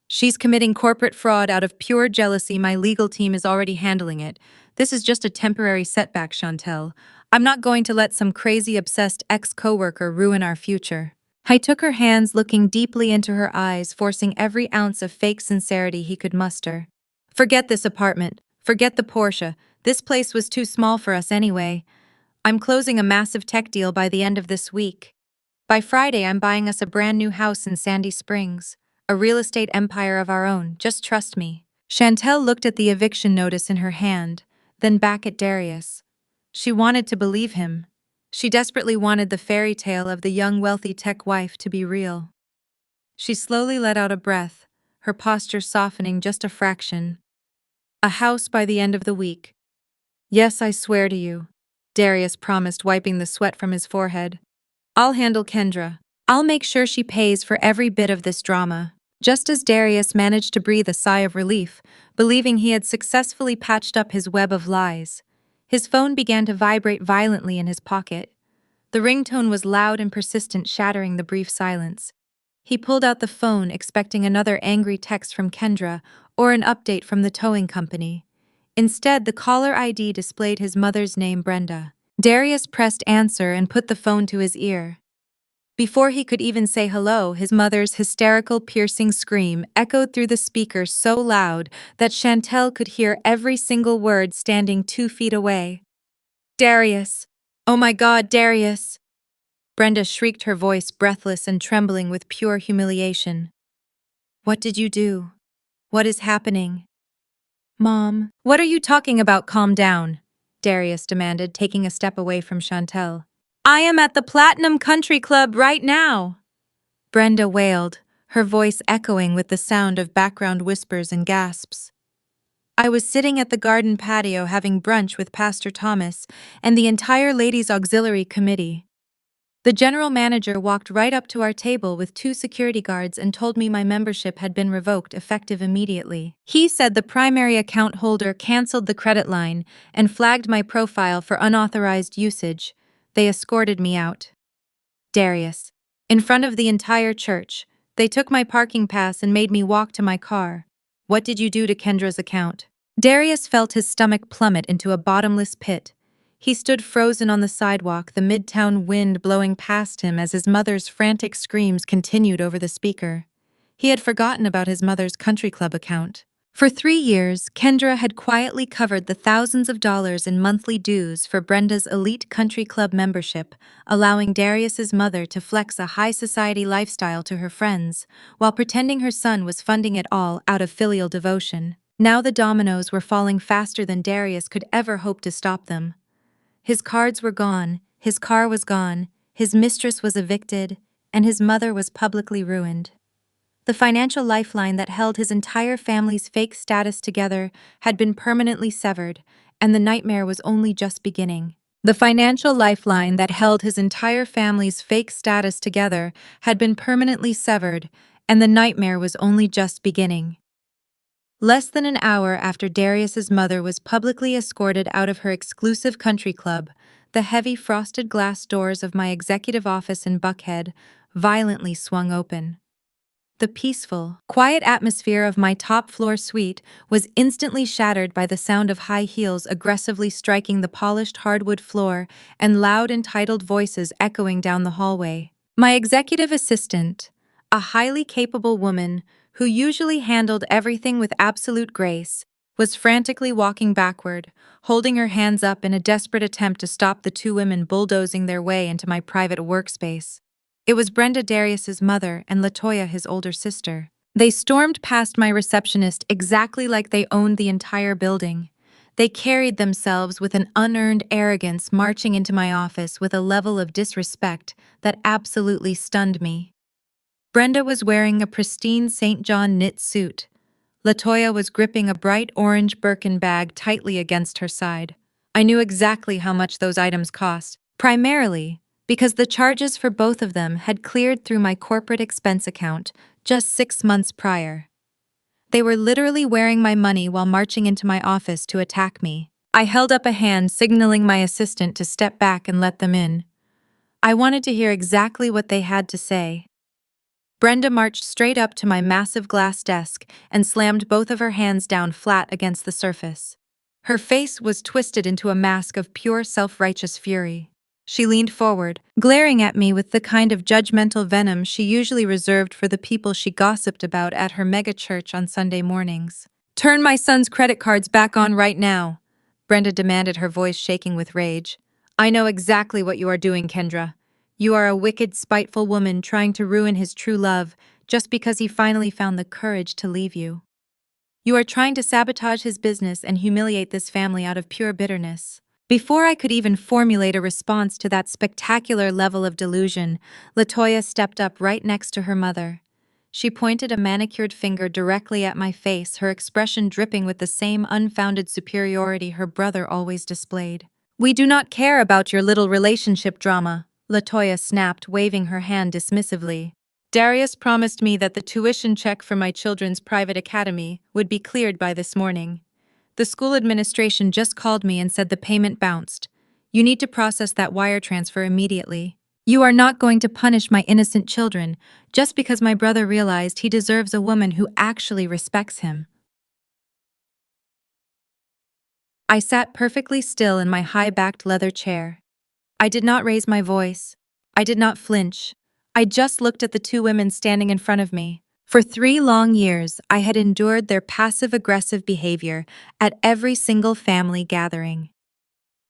She's committing corporate fraud out of pure jealousy. My legal team is already handling it. This is just a temporary setback, Chantel. I'm not going to let some crazy obsessed ex-coworker ruin our future. I took her hands, looking deeply into her eyes, forcing every ounce of fake sincerity he could muster. Forget this apartment. Forget the Porsche. This place was too small for us anyway. I'm closing a massive tech deal by the end of this week. By Friday, I'm buying us a brand new house in Sandy Springs. A real estate empire of our own, just trust me. Chantel looked at the eviction notice in her hand, then back at Darius. She wanted to believe him. She desperately wanted the fairy tale of the young wealthy tech wife to be real. She slowly let out a breath, her posture softening just a fraction. A house by the end of the week. Yes, I swear to you, Darius promised, wiping the sweat from his forehead. I'll handle Kendra. I'll make sure she pays for every bit of this drama. Just as Darius managed to breathe a sigh of relief, believing he had successfully patched up his web of lies, his phone began to vibrate violently in his pocket. The ringtone was loud and persistent, shattering the brief silence. He pulled out the phone, expecting another angry text from Kendra or an update from the towing company. Instead, the caller ID displayed his mother's name, Brenda. Darius pressed answer and put the phone to his ear. Before he could even say hello, his mother's hysterical, piercing scream echoed through the speaker so loud that Chantel could hear every single word standing 2 feet away. Darius! Oh my God, Darius! Brenda shrieked, her voice breathless and trembling with pure humiliation. What did you do? What is happening? Mom, what are you talking about? Calm down, Darius demanded, taking a step away from Chantel. I am at the Platinum Country Club right now, Brenda wailed, her voice echoing with the sound of background whispers and gasps. I was sitting at the garden patio having brunch with Pastor Thomas and the entire Ladies' Auxiliary Committee. The general manager walked right up to our table with 2 security guards and told me my membership had been revoked, effective immediately. He said the primary account holder canceled the credit line and flagged my profile for unauthorized usage. They escorted me out. Darius. In front of the entire church, they took my parking pass and made me walk to my car. What did you do to Kendra's account? Darius felt his stomach plummet into a bottomless pit. He stood frozen on the sidewalk, the midtown wind blowing past him as his mother's frantic screams continued over the speaker. He had forgotten about his mother's country club account. For 3 years, Kendra had quietly covered the thousands of dollars in monthly dues for Brenda's elite country club membership, allowing Darius's mother to flex a high society lifestyle to her friends, while pretending her son was funding it all out of filial devotion. Now the dominoes were falling faster than Darius could ever hope to stop them. His cards were gone, his car was gone, his mistress was evicted, and his mother was publicly ruined. The financial lifeline that held his entire family's fake status together had been permanently severed, and the nightmare was only just beginning. The financial lifeline that held his entire family's fake status together had been permanently severed, and the nightmare was only just beginning. Less than an hour after Darius's mother was publicly escorted out of her exclusive country club, the heavy frosted glass doors of my executive office in Buckhead violently swung open. The peaceful, quiet atmosphere of my top-floor suite was instantly shattered by the sound of high heels aggressively striking the polished hardwood floor and loud, entitled voices echoing down the hallway. My executive assistant, a highly capable woman who usually handled everything with absolute grace, was frantically walking backward, holding her hands up in a desperate attempt to stop the 2 women bulldozing their way into my private workspace. It was Brenda, Darius's mother, and Latoya, his older sister. They stormed past my receptionist exactly like they owned the entire building. They carried themselves with an unearned arrogance, marching into my office with a level of disrespect that absolutely stunned me. Brenda was wearing a pristine St. John knit suit, Latoya was gripping a bright orange Birkin bag tightly against her side. I knew exactly how much those items cost, primarily because the charges for both of them had cleared through my corporate expense account just 6 months prior. They were literally wearing my money while marching into my office to attack me. I held up a hand, signaling my assistant to step back and let them in. I wanted to hear exactly what they had to say. Brenda marched straight up to my massive glass desk and slammed both of her hands down flat against the surface. Her face was twisted into a mask of pure self-righteous fury. She leaned forward, glaring at me with the kind of judgmental venom she usually reserved for the people she gossiped about at her megachurch on Sunday mornings. "Turn my son's credit cards back on right now," Brenda demanded, her voice shaking with rage. "I know exactly what you are doing, Kendra. You are a wicked, spiteful woman trying to ruin his true love just because he finally found the courage to leave you. You are trying to sabotage his business and humiliate this family out of pure bitterness." Before I could even formulate a response to that spectacular level of delusion, Latoya stepped up right next to her mother. She pointed a manicured finger directly at my face, her expression dripping with the same unfounded superiority her brother always displayed. "We do not care about your little relationship drama," Latoya snapped, waving her hand dismissively. "Darius promised me that the tuition check for my children's private academy would be cleared by this morning. The school administration just called me and said the payment bounced. You need to process that wire transfer immediately. You are not going to punish my innocent children just because my brother realized he deserves a woman who actually respects him." I sat perfectly still in my high-backed leather chair. I did not raise my voice. I did not flinch. I just looked at the two women standing in front of me. For 3 long years, I had endured their passive-aggressive behavior at every single family gathering.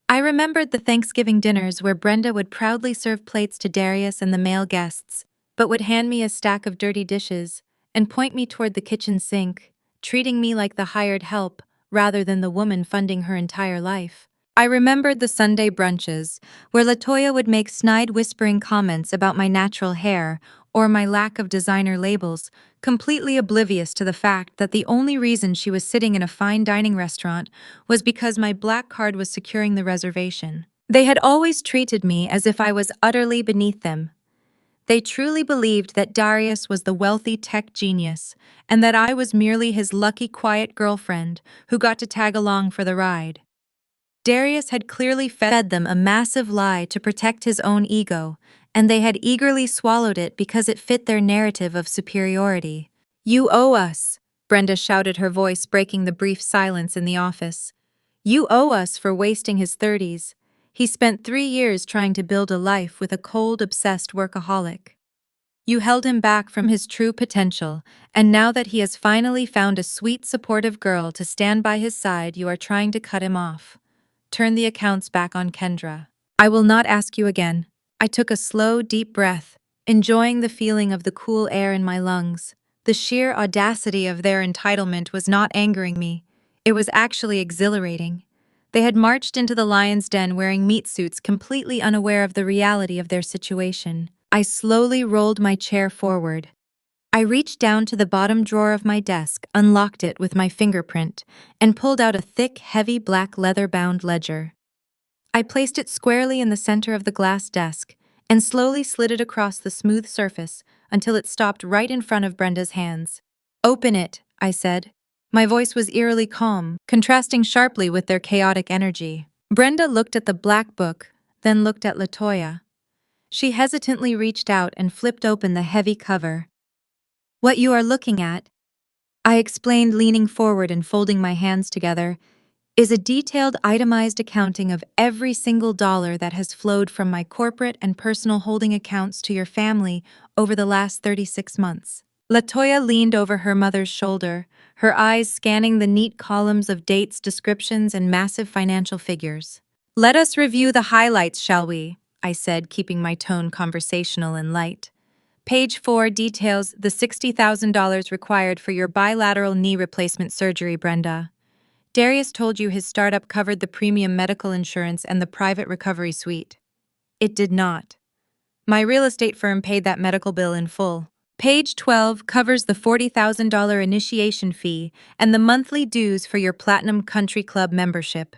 I remembered the Thanksgiving dinners where Brenda would proudly serve plates to Darius and the male guests, but would hand me a stack of dirty dishes and point me toward the kitchen sink, treating me like the hired help rather than the woman funding her entire life. I remembered the Sunday brunches, where Latoya would make snide whispering comments about my natural hair or my lack of designer labels, completely oblivious to the fact that the only reason she was sitting in a fine dining restaurant was because my black card was securing the reservation. They had always treated me as if I was utterly beneath them. They truly believed that Darius was the wealthy tech genius, and that I was merely his lucky quiet girlfriend who got to tag along for the ride. Darius had clearly fed them a massive lie to protect his own ego, and they had eagerly swallowed it because it fit their narrative of superiority. "You owe us," Brenda shouted, her voice breaking the brief silence in the office. "You owe us for wasting his 30s. He spent 3 years trying to build a life with a cold, obsessed workaholic. You held him back from his true potential, and now that he has finally found a sweet, supportive girl to stand by his side, you are trying to cut him off. Turn the accounts back on Kendra. I will not ask you again." I took a slow, deep breath, enjoying the feeling of the cool air in my lungs. The sheer audacity of their entitlement was not angering me. It was actually exhilarating. They had marched into the lion's den wearing meat suits, completely unaware of the reality of their situation. I slowly rolled my chair forward. I reached down to the bottom drawer of my desk, unlocked it with my fingerprint, and pulled out a thick, heavy black leather-bound ledger. I placed it squarely in the center of the glass desk and slowly slid it across the smooth surface until it stopped right in front of Brenda's hands. "Open it," I said. My voice was eerily calm, contrasting sharply with their chaotic energy. Brenda looked at the black book, then looked at Latoya. She hesitantly reached out and flipped open the heavy cover. "What you are looking at," I explained, leaning forward and folding my hands together, "is a detailed, itemized accounting of every single dollar that has flowed from my corporate and personal holding accounts to your family over the last 36 months. Latoya leaned over her mother's shoulder, her eyes scanning the neat columns of dates, descriptions, and massive financial figures. "Let us review the highlights, shall we?" I said, keeping my tone conversational and light. "Page 4 details the $60,000 required for your bilateral knee replacement surgery, Brenda. Darius told you his startup covered the premium medical insurance and the private recovery suite. It did not. My real estate firm paid that medical bill in full." Page 12 covers the $40,000 initiation fee and the monthly dues for your Platinum Country Club membership.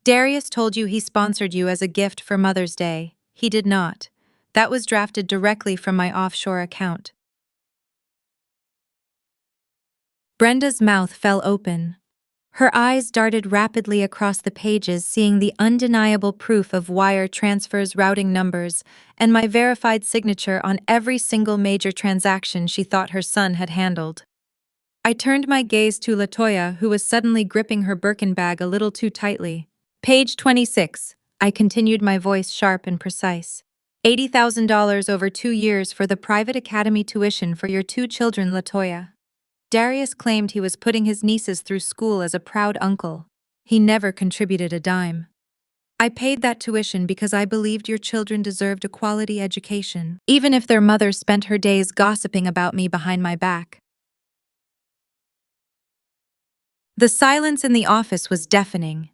Darius told you he sponsored you as a gift for Mother's Day. He did not. That was drafted directly from my offshore account. Brenda's mouth fell open. Her eyes darted rapidly across the pages, seeing the undeniable proof of wire transfers, routing numbers, and my verified signature on every single major transaction she thought her son had handled. I turned my gaze to Latoya, who was suddenly gripping her Birkin bag a little too tightly. Page 26. I continued, my voice sharp and precise. $80,000 over 2 years for the private academy tuition for your 2 children, Latoya. Darius claimed he was putting his nieces through school as a proud uncle. He never contributed a dime. I paid that tuition because I believed your children deserved a quality education, even if their mother spent her days gossiping about me behind my back. The silence in the office was deafening.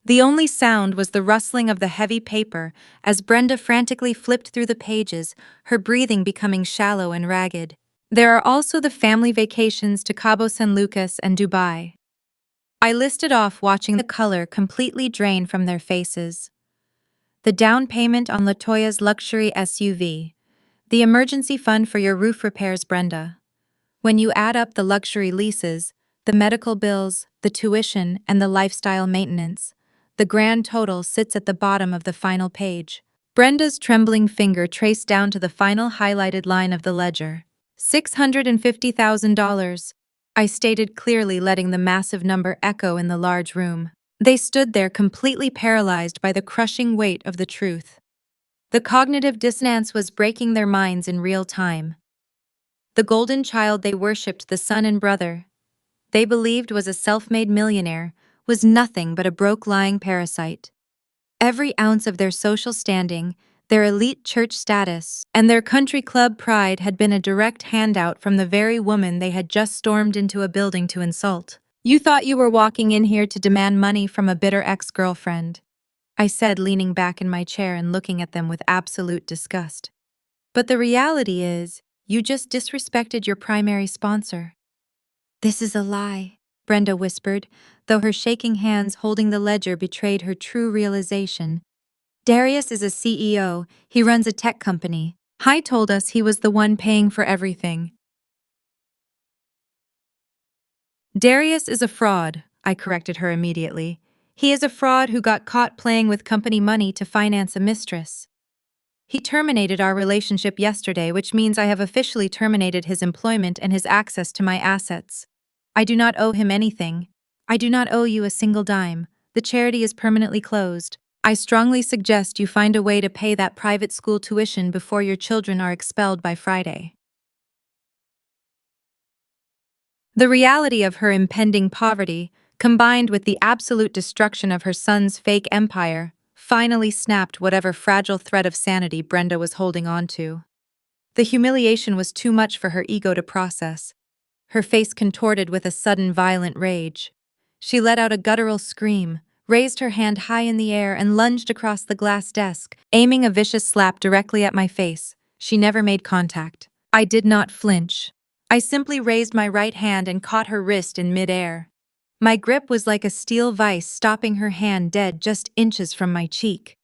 The only sound was the rustling of the heavy paper as Brenda frantically flipped through the pages, her breathing becoming shallow and ragged. There are also the family vacations to Cabo San Lucas and Dubai. I listed off, watching the color completely drain from their faces. The down payment on Latoya's luxury SUV. The emergency fund for your roof repairs, Brenda. When you add up the luxury leases, the medical bills, the tuition, and the lifestyle maintenance, the grand total sits at the bottom of the final page. Brenda's trembling finger traced down to the final highlighted line of the ledger. $650,000, I stated clearly, letting the massive number echo in the large room. They stood there completely paralyzed by the crushing weight of the truth. The cognitive dissonance was breaking their minds in real time. The golden child they worshipped, the son and brother they believed was a self-made millionaire, was nothing but a broke, lying parasite. Every ounce of their social standing, their elite church status, and their country club pride had been a direct handout from the very woman they had just stormed into a building to insult. You thought you were walking in here to demand money from a bitter ex-girlfriend, I said, leaning back in my chair and looking at them with absolute disgust. But the reality is, you just disrespected your primary sponsor. This is a lie, Brenda whispered, though her shaking hands holding the ledger betrayed her true realization. Darius is a CEO, he runs a tech company. Hy told us he was the one paying for everything. Darius is a fraud, I corrected her immediately. He is a fraud who got caught playing with company money to finance a mistress. He terminated our relationship yesterday, which means I have officially terminated his employment and his access to my assets. I do not owe him anything. I do not owe you a single dime. The charity is permanently closed. I strongly suggest you find a way to pay that private school tuition before your children are expelled by Friday. The reality of her impending poverty, combined with the absolute destruction of her son's fake empire, finally snapped whatever fragile thread of sanity Brenda was holding on to. The humiliation was too much for her ego to process. Her face contorted with a sudden violent rage. She let out a guttural scream, raised her hand high in the air, and lunged across the glass desk, aiming a vicious slap directly at my face. She never made contact. I did not flinch. I simply raised my right hand and caught her wrist in midair. My grip was like a steel vise, stopping her hand dead just inches from my cheek.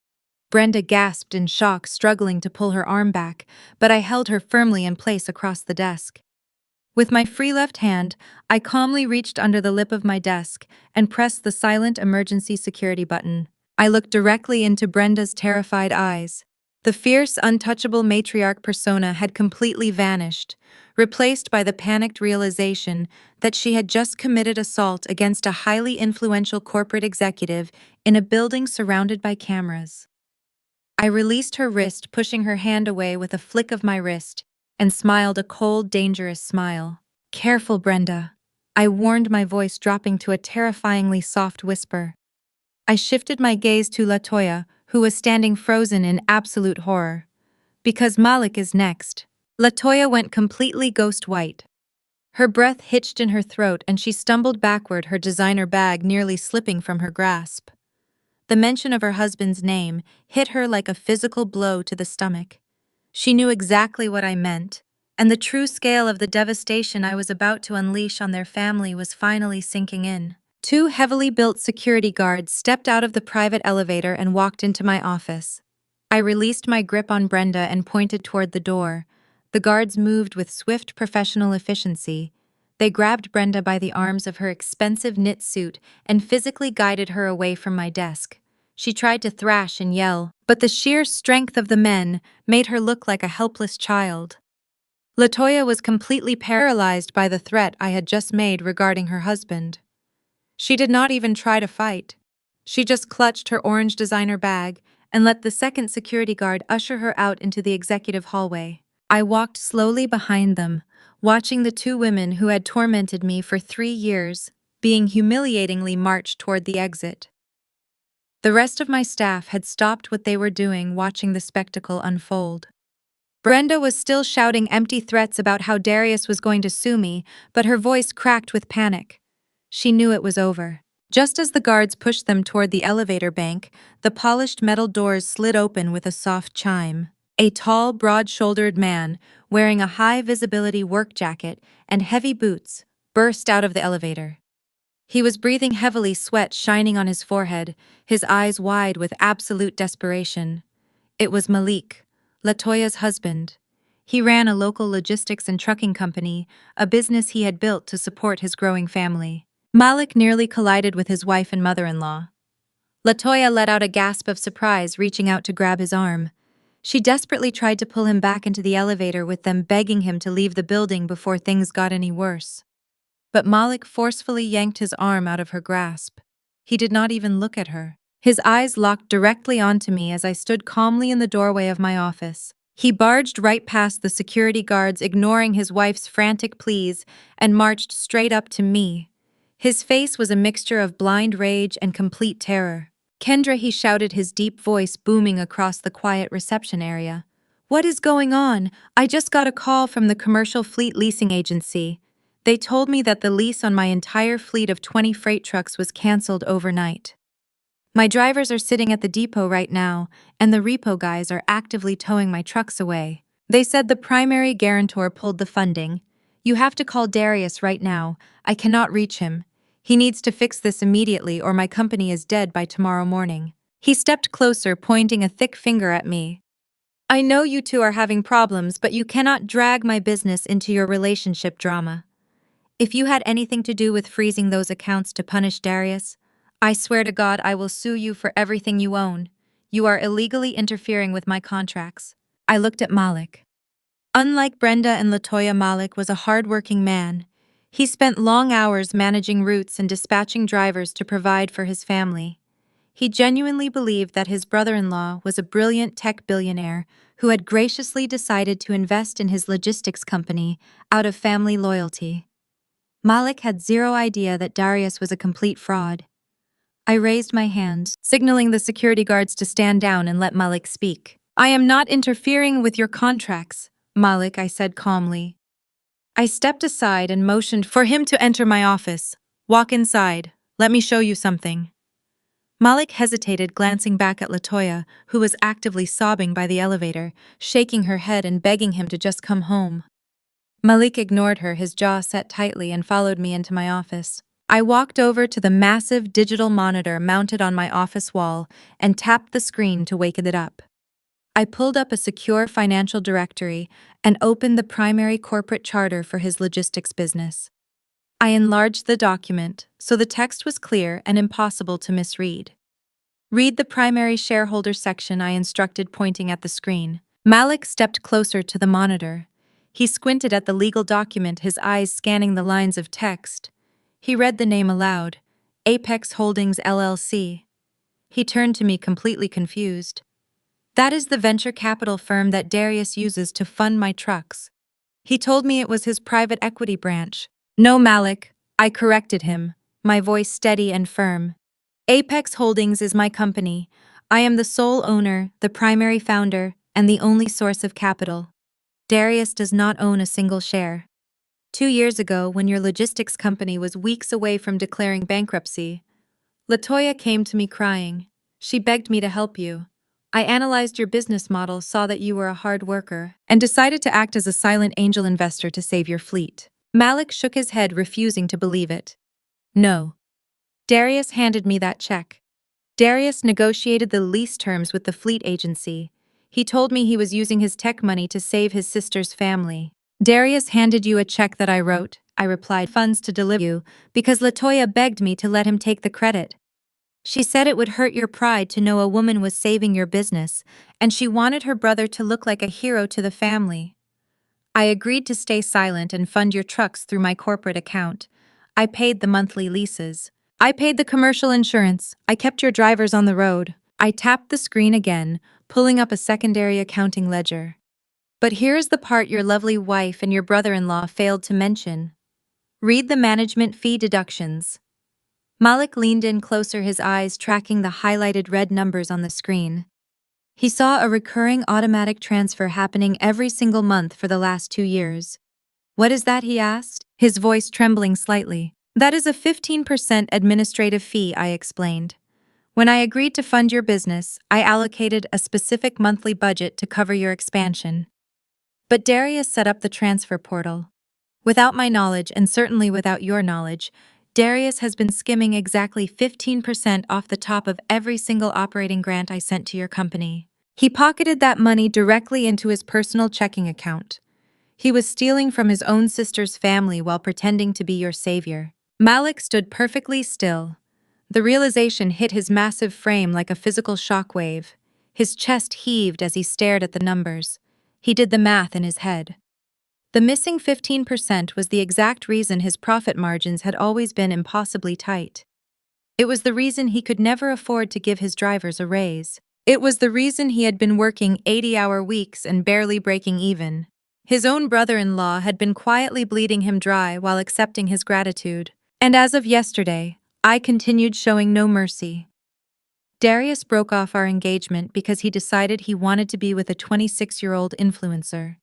Brenda gasped in shock, struggling to pull her arm back, but I held her firmly in place across the desk. With my free left hand, I calmly reached under the lip of my desk and pressed the silent emergency security button. I looked directly into Brenda's terrified eyes. The fierce, untouchable matriarch persona had completely vanished, replaced by the panicked realization that she had just committed assault against a highly influential corporate executive in a building surrounded by cameras. I released her wrist, pushing her hand away with a flick of my wrist, and smiled a cold, dangerous smile. Careful, Brenda, I warned, my voice dropping to a terrifyingly soft whisper. I shifted my gaze to Latoya, who was standing frozen in absolute horror. Because Malik is next. Latoya went completely ghost white. Her breath hitched in her throat and she stumbled backward, her designer bag nearly slipping from her grasp. The mention of her husband's name hit her like a physical blow to the stomach. She knew exactly what I meant. and the true scale of the devastation I was about to unleash on their family was finally sinking in. Two heavily built security guards stepped out of the private elevator and walked into my office. I released my grip on Brenda and pointed toward the door. The guards moved with swift professional efficiency. They grabbed Brenda by the arms of her expensive knit suit and physically guided her away from my desk. She tried to thrash and yell, but the sheer strength of the men made her look like a helpless child. Latoya was completely paralyzed by the threat I had just made regarding her husband. She did not even try to fight. She just clutched her orange designer bag and let the second security guard usher her out into the executive hallway. I walked slowly behind them, watching the two women who had tormented me for 3 years being humiliatingly marched toward the exit. The rest of my staff had stopped what they were doing, watching the spectacle unfold. Brenda was still shouting empty threats about how Darius was going to sue me, but her voice cracked with panic. She knew it was over. Just as the guards pushed them toward the elevator bank, the polished metal doors slid open with a soft chime. A tall, broad-shouldered man, wearing a high-visibility work jacket and heavy boots, burst out of the elevator. He was breathing heavily, sweat shining on his forehead, his eyes wide with absolute desperation. It was Malik, Latoya's husband. He ran a local logistics and trucking company, a business he had built to support his growing family. Malik nearly collided with his wife and mother-in-law. Latoya let out a gasp of surprise, reaching out to grab his arm. She desperately tried to pull him back into the elevator, with them begging him to leave the building before things got any worse. But Malik forcefully yanked his arm out of her grasp. He did not even look at her. His eyes locked directly onto me as I stood calmly in the doorway of my office. He barged right past the security guards, ignoring his wife's frantic pleas, and marched straight up to me. His face was a mixture of blind rage and complete terror. "Kendra," he shouted, his deep voice booming across the quiet reception area. "What is going on? I just got a call from the commercial fleet leasing agency. They told me that the lease on my entire fleet of 20 freight trucks was canceled overnight. My drivers are sitting at the depot right now, and the repo guys are actively towing my trucks away. They said the primary guarantor pulled the funding. You have to call Darius right now. I cannot reach him. He needs to fix this immediately, or my company is dead by tomorrow morning." He stepped closer, pointing a thick finger at me. "I know you two are having problems, but you cannot drag my business into your relationship drama. If you had anything to do with freezing those accounts to punish Darius, I swear to God I will sue you for everything you own. You are illegally interfering with my contracts." I looked at Malik. Unlike Brenda and Latoya, Malik was a hard-working man. He spent long hours managing routes and dispatching drivers to provide for his family. He genuinely believed that his brother-in-law was a brilliant tech billionaire who had graciously decided to invest in his logistics company out of family loyalty. Malik had zero idea that Darius was a complete fraud. I raised my hand, signaling the security guards to stand down and let Malik speak. "I am not interfering with your contracts, Malik," I said calmly. I stepped aside and motioned for him to enter my office. "Walk inside. Let me show you something." Malik hesitated, glancing back at Latoya, who was actively sobbing by the elevator, shaking her head and begging him to just come home. Malik ignored her, his jaw set tightly, and followed me into my office. I walked over to the massive digital monitor mounted on my office wall and tapped the screen to wake it up. I pulled up a secure financial directory and opened the primary corporate charter for his logistics business. I enlarged the document so the text was clear and impossible to misread. "Read the primary shareholder section," I instructed, pointing at the screen. Malik stepped closer to the monitor. He squinted at the legal document, his eyes scanning the lines of text. He read the name aloud, Apex Holdings LLC. He turned to me, completely confused. "That is the venture capital firm that Darius uses to fund my trucks." He told me it was his private equity branch. "No, Malik," I corrected him, my voice steady and firm. "Apex Holdings is my company. I am the sole owner, the primary founder, and the only source of capital. Darius does not own a single share. 2 years ago, when your logistics company was weeks away from declaring bankruptcy, Latoya came to me crying. She begged me to help you. I analyzed your business model, saw that you were a hard worker, and decided to act as a silent angel investor to save your fleet. Malik shook his head, refusing to believe it. No. Darius handed me that check. Darius negotiated the lease terms with the fleet agency. He told me he was using his tech money to save his sister's family. Darius handed you a check that I wrote, I replied, funds to deliver you, because Latoya begged me to let him take the credit. She said it would hurt your pride to know a woman was saving your business, and she wanted her brother to look like a hero to the family. I agreed to stay silent and fund your trucks through my corporate account. I paid the monthly leases. I paid the commercial insurance. I kept your drivers on the road. I tapped the screen again, pulling up a secondary accounting ledger. But here's the part your lovely wife and your brother-in-law failed to mention. Read the management fee deductions. Malik leaned in closer, his eyes tracking the highlighted red numbers on the screen. He saw a recurring automatic transfer happening every single month for the last 2 years. What is that, he asked, his voice trembling slightly. That is a 15% administrative fee, I explained. When I agreed to fund your business, I allocated a specific monthly budget to cover your expansion. But Darius set up the transfer portal. Without my knowledge, and certainly without your knowledge, Darius has been skimming exactly 15% off the top of every single operating grant I sent to your company. He pocketed that money directly into his personal checking account. He was stealing from his own sister's family while pretending to be your savior. Malik stood perfectly still. The realization hit his massive frame like a physical shockwave. His chest heaved as he stared at the numbers. He did the math in his head. The missing 15% was the exact reason his profit margins had always been impossibly tight. It was the reason he could never afford to give his drivers a raise. It was the reason he had been working 80-hour weeks and barely breaking even. His own brother-in-law had been quietly bleeding him dry while accepting his gratitude. And as of yesterday, I continued showing no mercy. Darius broke off our engagement because he decided he wanted to be with a 26-year-old influencer.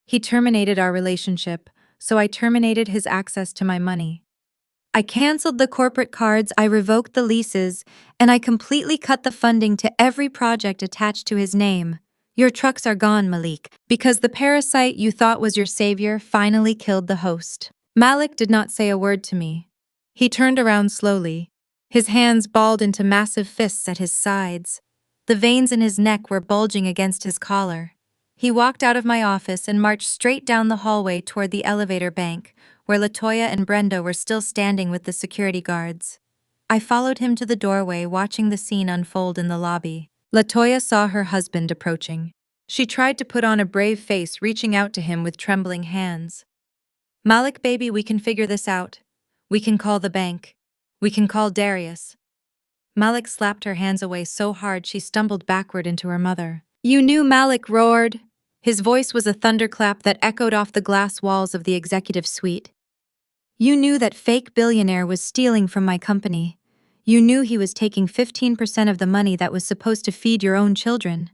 He terminated our relationship, so I terminated his access to my money. I canceled the corporate cards, I revoked the leases, and I completely cut the funding to every project attached to his name. Your trucks are gone, Malik, because the parasite you thought was your savior finally killed the host. Malik did not say a word to me. He turned around slowly. His hands balled into massive fists at his sides. The veins in his neck were bulging against his collar. He walked out of my office and marched straight down the hallway toward the elevator bank, where Latoya and Brenda were still standing with the security guards. I followed him to the doorway, watching the scene unfold in the lobby. Latoya saw her husband approaching. She tried to put on a brave face, reaching out to him with trembling hands. Malik, baby, we can figure this out. We can call the bank. We can call Darius. Malik slapped her hands away so hard she stumbled backward into her mother. You knew, Malik roared. His voice was a thunderclap that echoed off the glass walls of the executive suite. You knew that fake billionaire was stealing from my company. You knew he was taking 15% of the money that was supposed to feed your own children.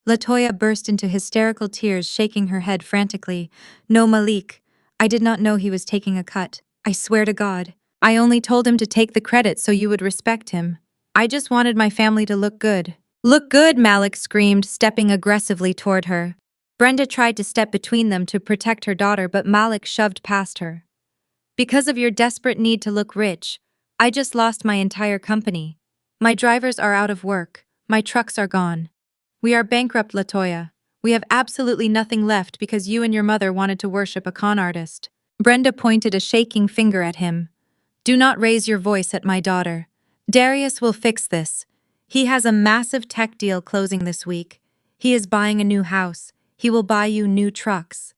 Latoya burst into hysterical tears, shaking her head frantically. No, Malik, I did not know he was taking a cut. I swear to God. I only told him to take the credit so you would respect him. I just wanted my family to look good. Look good, Malik screamed, stepping aggressively toward her. Brenda tried to step between them to protect her daughter, but Malik shoved past her. Because of your desperate need to look rich, I just lost my entire company. My drivers are out of work. My trucks are gone. We are bankrupt, Latoya. We have absolutely nothing left because you and your mother wanted to worship a con artist. Brenda pointed a shaking finger at him. Do not raise your voice at my daughter. Darius will fix this. He has a massive tech deal closing this week. He is buying a new house. He will buy you new trucks.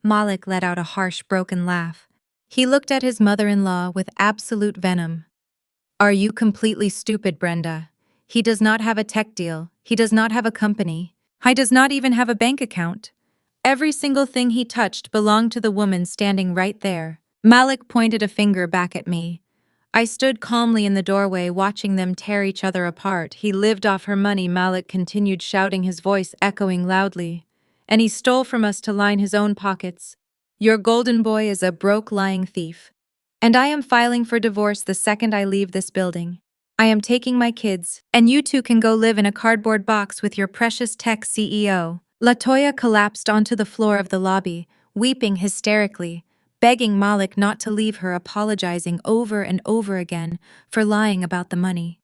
Malik let out a harsh, broken laugh. He looked at his mother-in-law with absolute venom. Are you completely stupid, Brenda? He does not have a tech deal. He does not have a company. He does not even have a bank account. Every single thing he touched belonged to the woman standing right there. Malik pointed a finger back at me. I stood calmly in the doorway, watching them tear each other apart. He lived off her money, Malik continued, shouting, his voice echoing loudly. And he stole from us to line his own pockets. Your golden boy is a broke, lying thief. And I am filing for divorce the second I leave this building. I am taking my kids, and you two can go live in a cardboard box with your precious tech CEO. Latoya collapsed onto the floor of the lobby, weeping hysterically, begging Malik not to leave her, apologizing over and over again for lying about the money.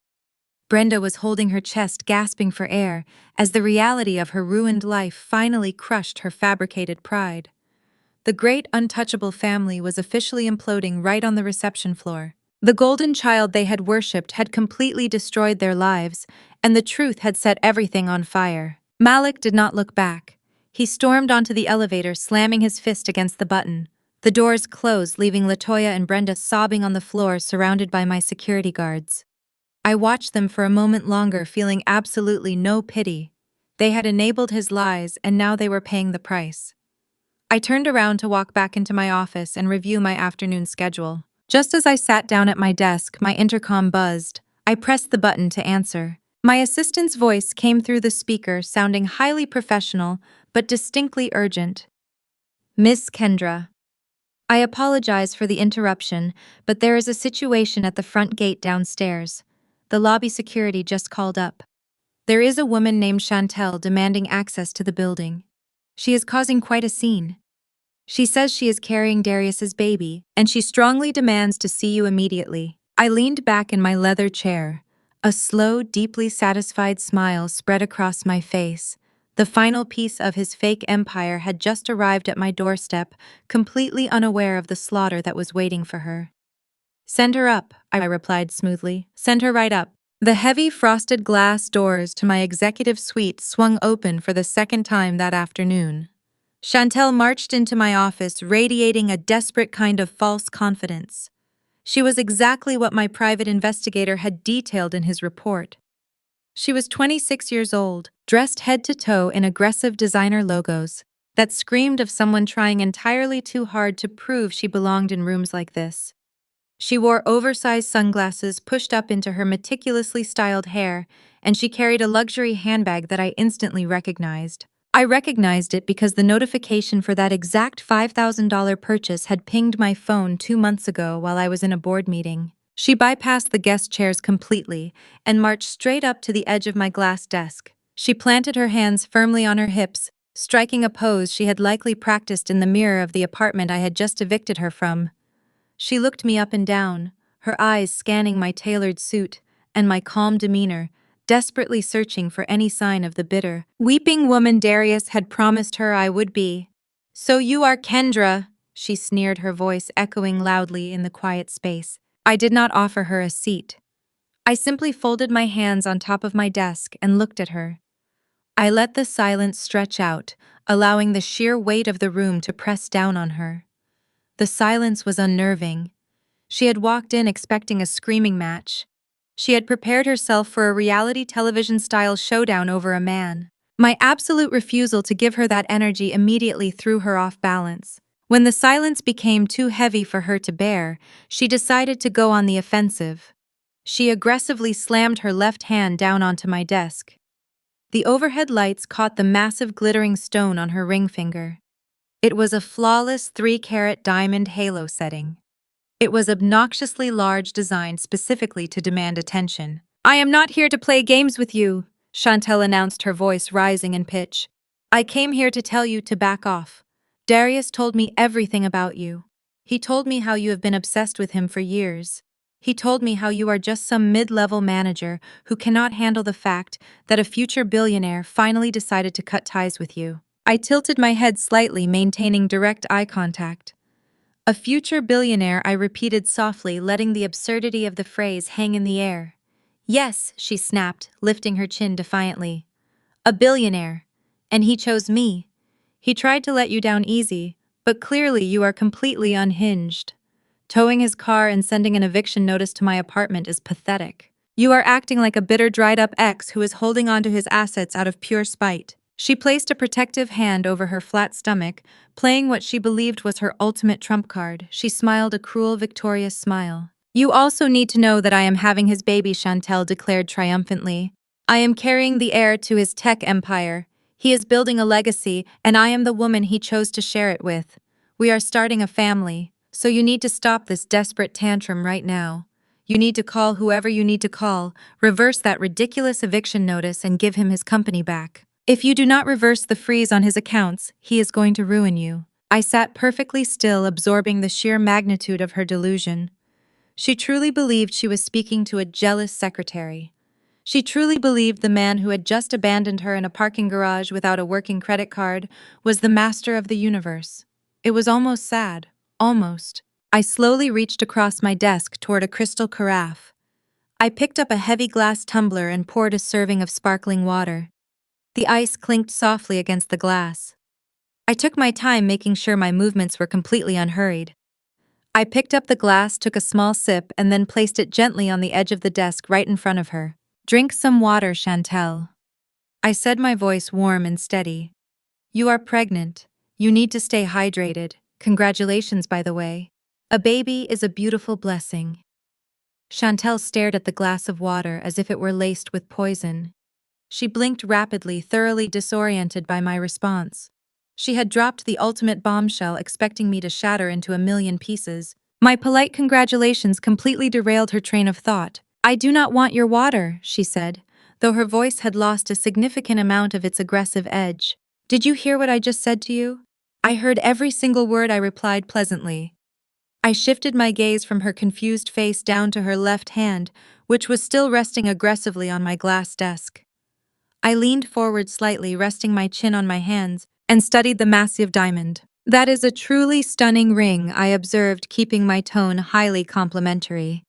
Brenda was holding her chest, gasping for air, as the reality of her ruined life finally crushed her fabricated pride. The great untouchable family was officially imploding right on the reception floor. The golden child they had worshipped had completely destroyed their lives, and the truth had set everything on fire. Malik did not look back. He stormed onto the elevator, slamming his fist against the button. The doors closed, leaving Latoya and Brenda sobbing on the floor, surrounded by my security guards. I watched them for a moment longer, feeling absolutely no pity. They had enabled his lies, and now they were paying the price. I turned around to walk back into my office and review my afternoon schedule. Just as I sat down at my desk, my intercom buzzed. I pressed the button to answer. My assistant's voice came through the speaker, sounding highly professional, but distinctly urgent. Miss Kendra. I apologize for the interruption, but there is a situation at the front gate downstairs. The lobby security just called up. There is a woman named Chantel demanding access to the building. She is causing quite a scene. She says she is carrying Darius's baby, and she strongly demands to see you immediately. I leaned back in my leather chair. A slow, deeply satisfied smile spread across my face. The final piece of his fake empire had just arrived at my doorstep, completely unaware of the slaughter that was waiting for her. Send her up, I replied smoothly. Send her right up. The heavy frosted glass doors to my executive suite swung open for the second time that afternoon. Chantel marched into my office, radiating a desperate kind of false confidence. She was exactly what my private investigator had detailed in his report. She was 26 years old, dressed head to toe in aggressive designer logos that screamed of someone trying entirely too hard to prove she belonged in rooms like this. She wore oversized sunglasses pushed up into her meticulously styled hair, and she carried a luxury handbag that I instantly recognized. I recognized it because the notification for that exact $5,000 purchase had pinged my phone 2 months ago while I was in a board meeting. She bypassed the guest chairs completely and marched straight up to the edge of my glass desk. She planted her hands firmly on her hips, striking a pose she had likely practiced in the mirror of the apartment I had just evicted her from. She looked me up and down, her eyes scanning my tailored suit and my calm demeanor, desperately searching for any sign of the bitter, weeping woman Darius had promised her I would be. So you are Kendra, she sneered, her voice echoing loudly in the quiet space. I did not offer her a seat. I simply folded my hands on top of my desk and looked at her. I let the silence stretch out, allowing the sheer weight of the room to press down on her. The silence was unnerving. She had walked in expecting a screaming match. She had prepared herself for a reality television-style showdown over a man. My absolute refusal to give her that energy immediately threw her off balance. When the silence became too heavy for her to bear, she decided to go on the offensive. She aggressively slammed her left hand down onto my desk. The overhead lights caught the massive glittering stone on her ring finger. It was a flawless 3-carat diamond halo setting. It was obnoxiously large, designed specifically to demand attention. I am not here to play games with you, Chantel announced, her voice rising in pitch. I came here to tell you to back off. Darius told me everything about you. He told me how you have been obsessed with him for years. He told me how you are just some mid-level manager who cannot handle the fact that a future billionaire finally decided to cut ties with you. I tilted my head slightly, maintaining direct eye contact. A future billionaire, I repeated softly, letting the absurdity of the phrase hang in the air. Yes, she snapped, lifting her chin defiantly. A billionaire. And he chose me. He tried to let you down easy, but clearly you are completely unhinged. Towing his car and sending an eviction notice to my apartment is pathetic. You are acting like a bitter, dried-up ex who is holding on to his assets out of pure spite. She placed a protective hand over her flat stomach, playing what she believed was her ultimate trump card. She smiled a cruel, victorious smile. You also need to know that I am having his baby, Chantel declared triumphantly. I am carrying the heir to his tech empire. He is building a legacy, and I am the woman he chose to share it with. We are starting a family, so you need to stop this desperate tantrum right now. You need to call whoever you need to call, reverse that ridiculous eviction notice, and give him his company back. If you do not reverse the freeze on his accounts, he is going to ruin you." I sat perfectly still, absorbing the sheer magnitude of her delusion. She truly believed she was speaking to a jealous secretary. She truly believed the man who had just abandoned her in a parking garage without a working credit card was the master of the universe. It was almost sad. Almost. I slowly reached across my desk toward a crystal carafe. I picked up a heavy glass tumbler and poured a serving of sparkling water. The ice clinked softly against the glass. I took my time, making sure my movements were completely unhurried. I picked up the glass, took a small sip, and then placed it gently on the edge of the desk right in front of her. "Drink some water, Chantel," I said, my voice warm and steady. "You are pregnant. You need to stay hydrated. Congratulations, by the way. A baby is a beautiful blessing." Chantel stared at the glass of water as if it were laced with poison. She blinked rapidly, thoroughly disoriented by my response. She had dropped the ultimate bombshell, expecting me to shatter into a million pieces. My polite congratulations completely derailed her train of thought. "I do not want your water," she said, though her voice had lost a significant amount of its aggressive edge. "Did you hear what I just said to you?" "I heard every single word," I replied pleasantly. I shifted my gaze from her confused face down to her left hand, which was still resting aggressively on my glass desk. I leaned forward slightly, resting my chin on my hands, and studied the massive diamond. "That is a truly stunning ring," I observed, keeping my tone highly complimentary.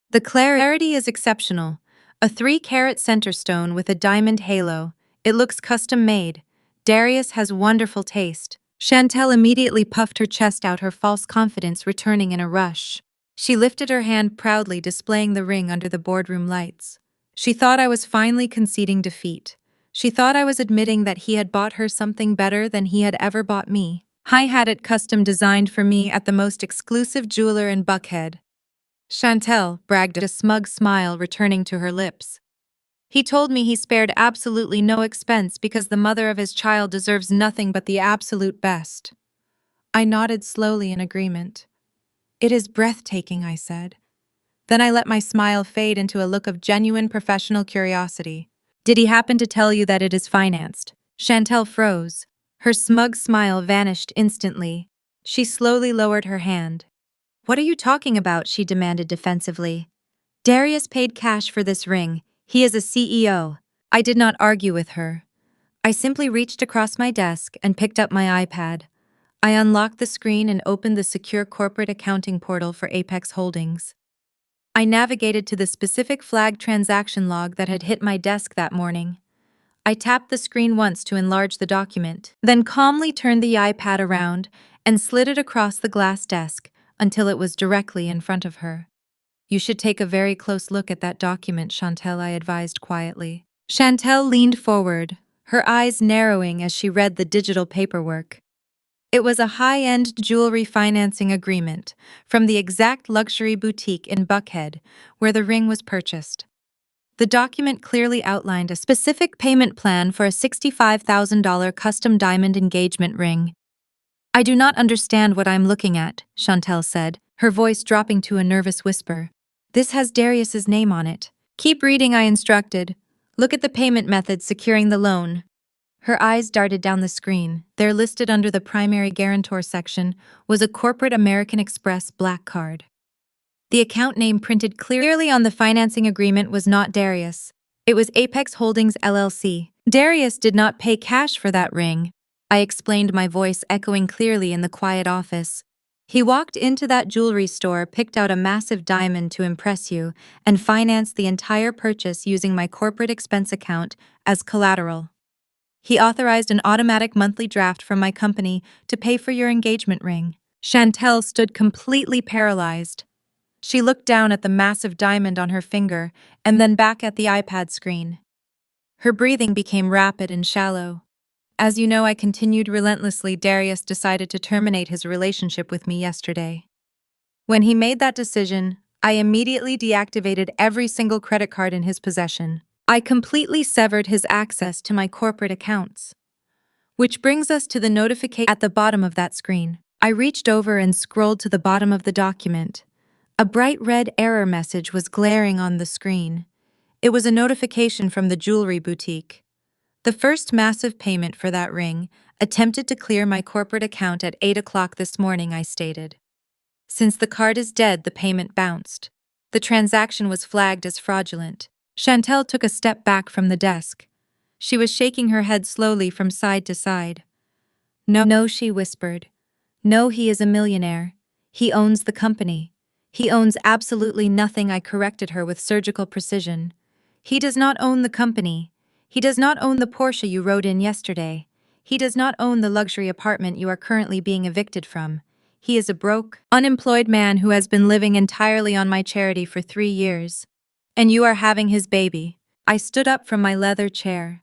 "The clarity is exceptional. A 3-carat center stone with a diamond halo. It looks custom-made. Darius has wonderful taste." Chantel immediately puffed her chest out, her false confidence returning in a rush. She lifted her hand proudly, displaying the ring under the boardroom lights. She thought I was finally conceding defeat. She thought I was admitting that he had bought her something better than he had ever bought me. I had it custom designed for me at the most exclusive jeweler in Buckhead. Chantel bragged, a smug smile returning to her lips. "He told me he spared absolutely no expense because the mother of his child deserves nothing but the absolute best." I nodded slowly in agreement. "It is breathtaking," I said. Then I let my smile fade into a look of genuine professional curiosity. "Did he happen to tell you that it is financed?" Chantel froze. Her smug smile vanished instantly. She slowly lowered her hand. "What are you talking about?" she demanded defensively. "Darius paid cash for this ring. He is a CEO." I did not argue with her. I simply reached across my desk and picked up my iPad. I unlocked the screen and opened the secure corporate accounting portal for Apex Holdings. I navigated to the specific flagged transaction log that had hit my desk that morning. I tapped the screen once to enlarge the document, then calmly turned the iPad around and slid it across the glass desk until it was directly in front of her. "You should take a very close look at that document, Chantel," I advised quietly. Chantel leaned forward, her eyes narrowing as she read the digital paperwork. It was a high-end jewelry financing agreement from the exact luxury boutique in Buckhead where the ring was purchased. The document clearly outlined a specific payment plan for a $65,000 custom diamond engagement ring. "I do not understand what I'm looking at," Chantel said, her voice dropping to a nervous whisper. "This has Darius's name on it." "Keep reading," I instructed. "Look at the payment method securing the loan." Her eyes darted down the screen. There, listed under the primary guarantor section, was a corporate American Express black card. The account name printed clearly on the financing agreement was not Darius. It was Apex Holdings LLC. "Darius did not pay cash for that ring," I explained, my voice echoing clearly in the quiet office. "He walked into that jewelry store, picked out a massive diamond to impress you, and financed the entire purchase using my corporate expense account as collateral. He authorized an automatic monthly draft from my company to pay for your engagement ring." Chantel stood completely paralyzed. She looked down at the massive diamond on her finger and then back at the iPad screen. Her breathing became rapid and shallow. "As you know," I continued relentlessly, "Darius decided to terminate his relationship with me yesterday. When he made that decision, I immediately deactivated every single credit card in his possession. I completely severed his access to my corporate accounts." Which brings us to the notification at the bottom of that screen. I reached over and scrolled to the bottom of the document. A bright red error message was glaring on the screen. It was a notification from the jewelry boutique. The first massive payment for that ring, attempted to clear my corporate account at 8 o'clock this morning, I stated. Since the card is dead, the payment bounced. The transaction was flagged as fraudulent. Chantel took a step back from the desk. She was shaking her head slowly from side to side. No, she whispered. No, he is a millionaire. He owns the company. He owns absolutely nothing, I corrected her with surgical precision. He does not own the company. He does not own the Porsche you rode in yesterday. He does not own the luxury apartment you are currently being evicted from. He is a broke, unemployed man who has been living entirely on my charity for 3 years. And you are having his baby. I stood up from my leather chair.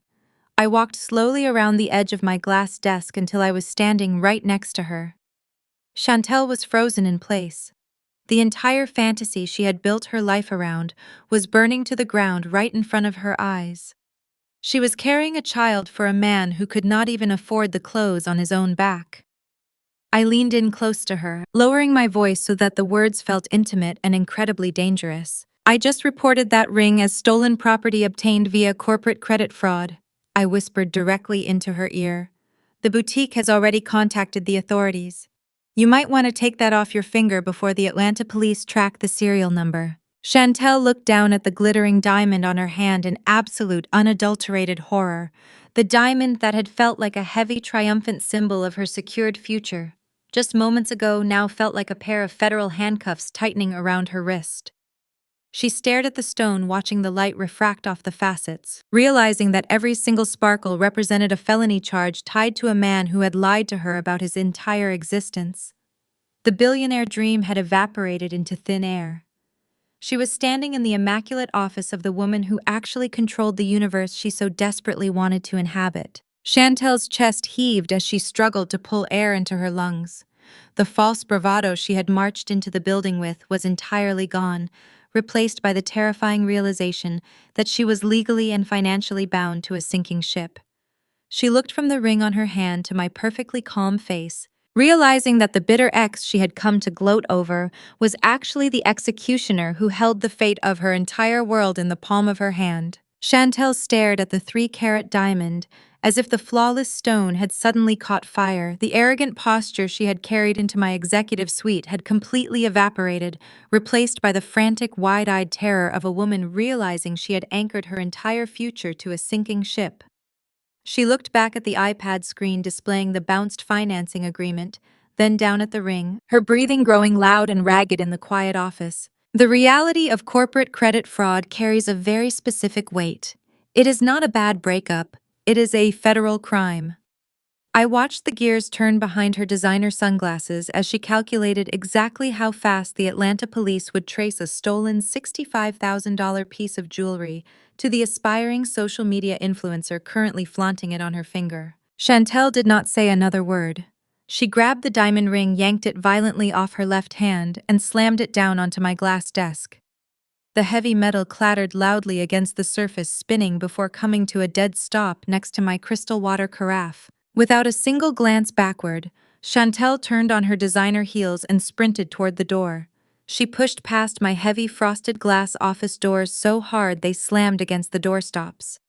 I walked slowly around the edge of my glass desk until I was standing right next to her. Chantel was frozen in place. The entire fantasy she had built her life around was burning to the ground right in front of her eyes. She was carrying a child for a man who could not even afford the clothes on his own back. I leaned in close to her, lowering my voice so that the words felt intimate and incredibly dangerous. I just reported that ring as stolen property obtained via corporate credit fraud, I whispered directly into her ear. The boutique has already contacted the authorities. You might want to take that off your finger before the Atlanta police track the serial number. Chantel looked down at the glittering diamond on her hand in absolute, unadulterated horror. The diamond that had felt like a heavy, triumphant symbol of her secured future, just moments ago now felt like a pair of federal handcuffs tightening around her wrist. She stared at the stone, watching the light refract off the facets, realizing that every single sparkle represented a felony charge tied to a man who had lied to her about his entire existence. The billionaire dream had evaporated into thin air. She was standing in the immaculate office of the woman who actually controlled the universe she so desperately wanted to inhabit. Chantel's chest heaved as she struggled to pull air into her lungs. The false bravado she had marched into the building with was entirely gone, replaced by the terrifying realization that she was legally and financially bound to a sinking ship. She looked from the ring on her hand to my perfectly calm face, realizing that the bitter ex she had come to gloat over was actually the executioner who held the fate of her entire world in the palm of her hand. Chantel stared at the 3-carat diamond, as if the flawless stone had suddenly caught fire. The arrogant posture she had carried into my executive suite had completely evaporated, replaced by the frantic, wide-eyed terror of a woman realizing she had anchored her entire future to a sinking ship. She looked back at the iPad screen displaying the bounced financing agreement, then down at the ring, her breathing growing loud and ragged in the quiet office. The reality of corporate credit fraud carries a very specific weight. It is not a bad breakup, it is a federal crime. I watched the gears turn behind her designer sunglasses as she calculated exactly how fast the Atlanta police would trace a stolen $65,000 piece of jewelry to the aspiring social media influencer currently flaunting it on her finger. Chantel did not say another word. She grabbed the diamond ring, yanked it violently off her left hand, and slammed it down onto my glass desk. The heavy metal clattered loudly against the surface, spinning before coming to a dead stop next to my crystal water carafe. Without a single glance backward, Chantel turned on her designer heels and sprinted toward the door. She pushed past my heavy frosted glass office doors so hard they slammed against the doorstops.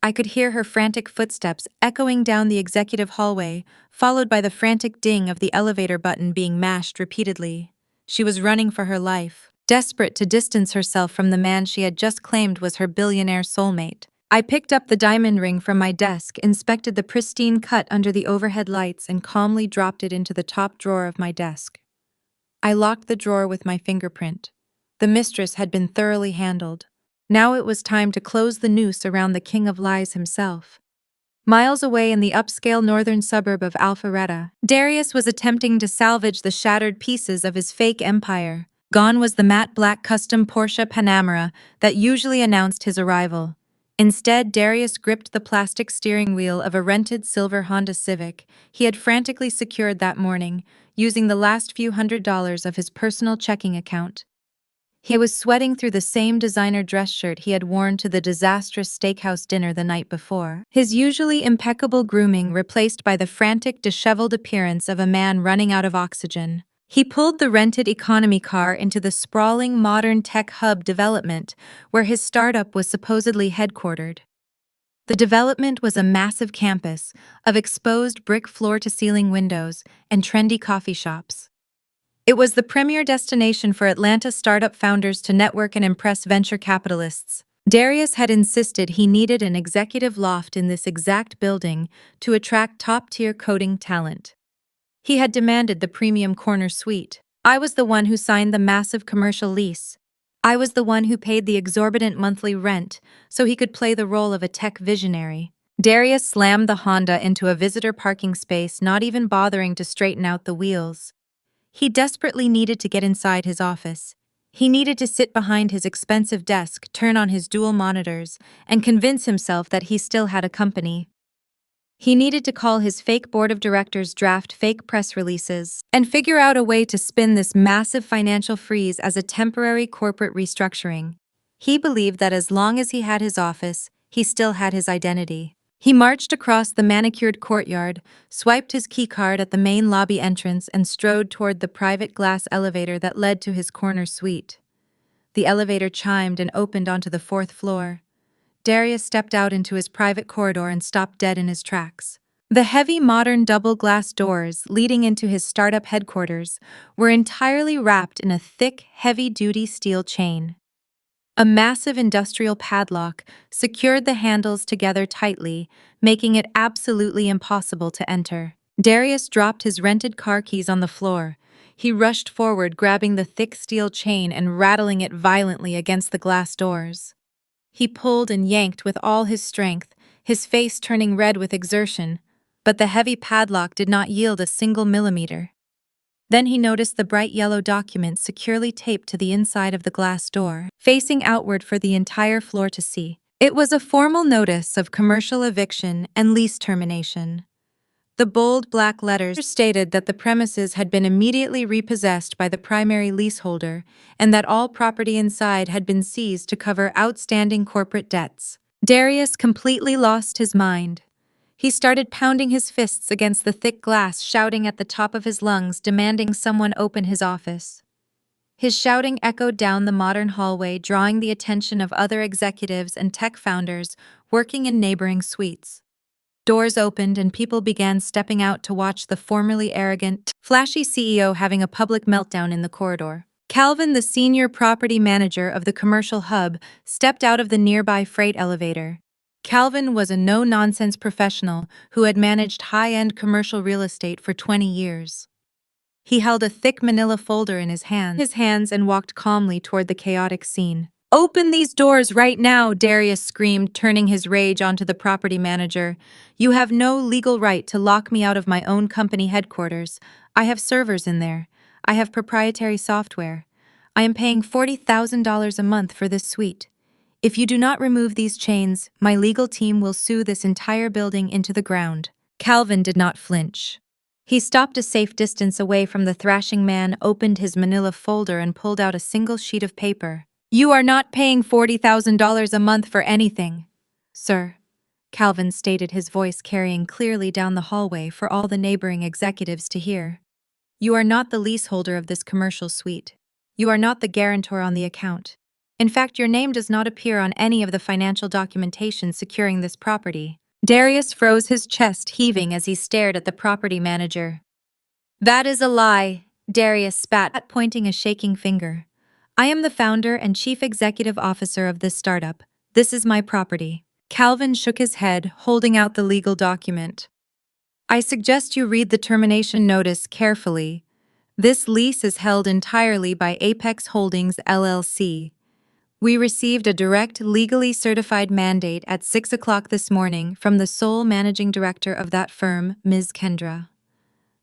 I could hear her frantic footsteps echoing down the executive hallway, followed by the frantic ding of the elevator button being mashed repeatedly. She was running for her life, desperate to distance herself from the man she had just claimed was her billionaire soulmate. I picked up the diamond ring from my desk, inspected the pristine cut under the overhead lights, and calmly dropped it into the top drawer of my desk. I locked the drawer with my fingerprint. The mistress had been thoroughly handled. Now it was time to close the noose around the king of lies himself. Miles away in the upscale northern suburb of Alpharetta, Darius was attempting to salvage the shattered pieces of his fake empire. Gone was the matte black custom Porsche Panamera that usually announced his arrival. Instead, Darius gripped the plastic steering wheel of a rented silver Honda Civic he had frantically secured that morning, using the last few $100s of his personal checking account. He was sweating through the same designer dress shirt he had worn to the disastrous steakhouse dinner the night before, his usually impeccable grooming replaced by the frantic, disheveled appearance of a man running out of oxygen. He pulled the rented economy car into the sprawling modern tech hub development where his startup was supposedly headquartered. The development was a massive campus of exposed brick floor-to-ceiling windows and trendy coffee shops. It was the premier destination for Atlanta startup founders to network and impress venture capitalists. Darius had insisted he needed an executive loft in this exact building to attract top-tier coding talent. He had demanded the premium corner suite. I was the one who signed the massive commercial lease. I was the one who paid the exorbitant monthly rent so he could play the role of a tech visionary. Darius slammed the Honda into a visitor parking space, not even bothering to straighten out the wheels. He desperately needed to get inside his office. He needed to sit behind his expensive desk, turn on his dual monitors, and convince himself that he still had a company. He needed to call his fake board of directors, draft fake press releases, and figure out a way to spin this massive financial freeze as a temporary corporate restructuring. He believed that as long as he had his office, he still had his identity. He marched across the manicured courtyard, swiped his keycard at the main lobby entrance, and strode toward the private glass elevator that led to his corner suite. The elevator chimed and opened onto the 4th floor. Darius stepped out into his private corridor and stopped dead in his tracks. The heavy modern double-glass doors leading into his startup headquarters were entirely wrapped in a thick, heavy-duty steel chain. A massive industrial padlock secured the handles together tightly, making it absolutely impossible to enter. Darius dropped his rented car keys on the floor. He rushed forward, grabbing the thick steel chain and rattling it violently against the glass doors. He pulled and yanked with all his strength, his face turning red with exertion, but the heavy padlock did not yield a single millimeter. Then he noticed the bright yellow document securely taped to the inside of the glass door, facing outward for the entire floor to see. It was a formal notice of commercial eviction and lease termination. The bold black letters stated that the premises had been immediately repossessed by the primary leaseholder and that all property inside had been seized to cover outstanding corporate debts. Darius completely lost his mind. He started pounding his fists against the thick glass, shouting at the top of his lungs, demanding someone open his office. His shouting echoed down the modern hallway, drawing the attention of other executives and tech founders working in neighboring suites. Doors opened and people began stepping out to watch the formerly arrogant, flashy CEO having a public meltdown in the corridor. Calvin, the senior property manager of the commercial hub, stepped out of the nearby freight elevator. Calvin was a no-nonsense professional who had managed high-end commercial real estate for 20 years. He held a thick manila folder in his hands and walked calmly toward the chaotic scene. "Open these doors right now," Darius screamed, turning his rage onto the property manager. "You have no legal right to lock me out of my own company headquarters. I have servers in there. I have proprietary software. I am paying $40,000 a month for this suite. If you do not remove these chains, my legal team will sue this entire building into the ground." Calvin did not flinch. He stopped a safe distance away from the thrashing man, opened his manila folder, and pulled out a single sheet of paper. "You are not paying $40,000 a month for anything, sir," Calvin stated, his voice carrying clearly down the hallway for all the neighboring executives to hear. "You are not the leaseholder of this commercial suite. You are not the guarantor on the account. In fact, your name does not appear on any of the financial documentation securing this property." Darius froze, his chest heaving as he stared at the property manager. "That is a lie," Darius spat, pointing a shaking finger. "I am the founder and chief executive officer of this startup. This is my property." Calvin shook his head, holding out the legal document. "I suggest you read the termination notice carefully. This lease is held entirely by Apex Holdings LLC. We received a direct, legally certified mandate at 6 o'clock this morning from the sole managing director of that firm, Ms. Kendra.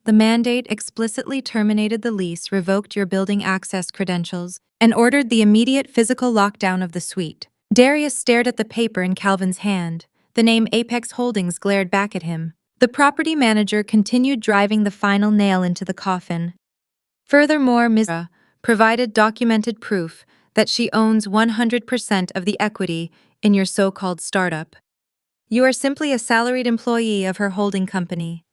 The mandate explicitly terminated the lease, revoked your building access credentials, and ordered the immediate physical lockdown of the suite." Darius stared at the paper in Calvin's hand. The name Apex Holdings glared back at him. The property manager continued driving the final nail into the coffin. "Furthermore, Ms. provided documented proof that she owns 100% of the equity in your so-called startup. You are simply a salaried employee of her holding company.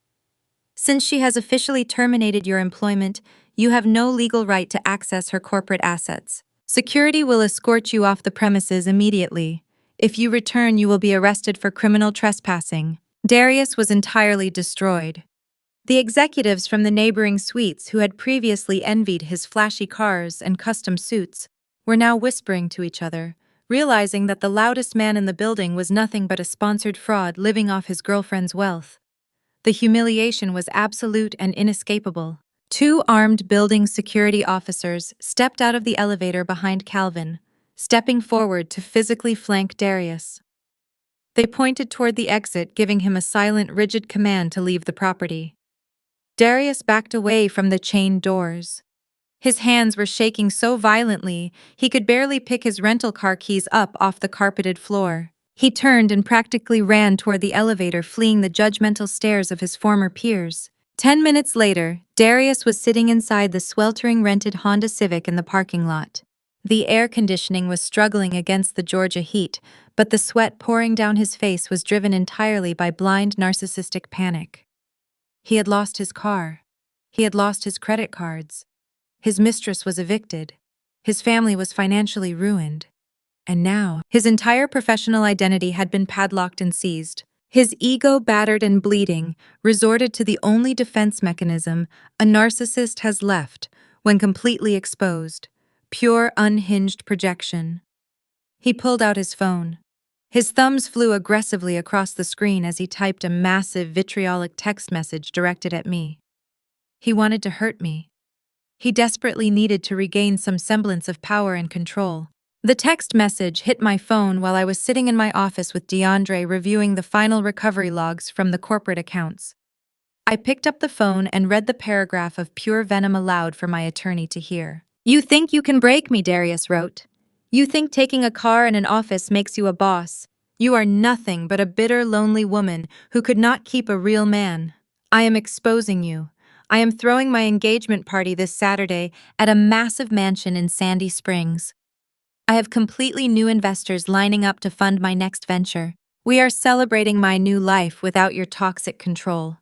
Since she has officially terminated your employment, You have no legal right to access her corporate assets. Security will escort you off the premises immediately. If you return, you will be arrested for criminal trespassing. Darius was entirely destroyed. The executives from the neighboring suites, who had previously envied his flashy cars and custom suits, were now whispering to each other, realizing that the loudest man in the building was nothing but a sponsored fraud living off his girlfriend's wealth. The humiliation was absolute and inescapable. Two armed building security officers stepped out of the elevator behind Calvin, stepping forward to physically flank Darius. They pointed toward the exit, giving him a silent, rigid command to leave the property. Darius backed away from the chained doors. His hands were shaking so violently he could barely pick his rental car keys up off the carpeted floor. He turned and practically ran toward the elevator, fleeing the judgmental stares of his former peers. 10 minutes later, Darius was sitting inside the sweltering rented Honda Civic in the parking lot. The air conditioning was struggling against the Georgia heat, but the sweat pouring down his face was driven entirely by blind narcissistic panic. He had lost his car. He had lost his credit cards. His mistress was evicted. His family was financially ruined. And now, his entire professional identity had been padlocked and seized. His ego, battered and bleeding, resorted to the only defense mechanism a narcissist has left when completely exposed: pure, unhinged projection. He pulled out his phone. His thumbs flew aggressively across the screen as he typed a massive, vitriolic text message directed at me. He wanted to hurt me. He desperately needed to regain some semblance of power and control. The text message hit my phone while I was sitting in my office with DeAndre reviewing the final recovery logs from the corporate accounts. I picked up the phone and read the paragraph of pure venom aloud for my attorney to hear. "You think you can break me," Darius wrote. "You think taking a car and an office makes you a boss. You are nothing but a bitter, lonely woman who could not keep a real man. I am exposing you. I am throwing my engagement party this Saturday at a massive mansion in Sandy Springs. I have completely new investors lining up to fund my next venture. We are celebrating my new life without your toxic control.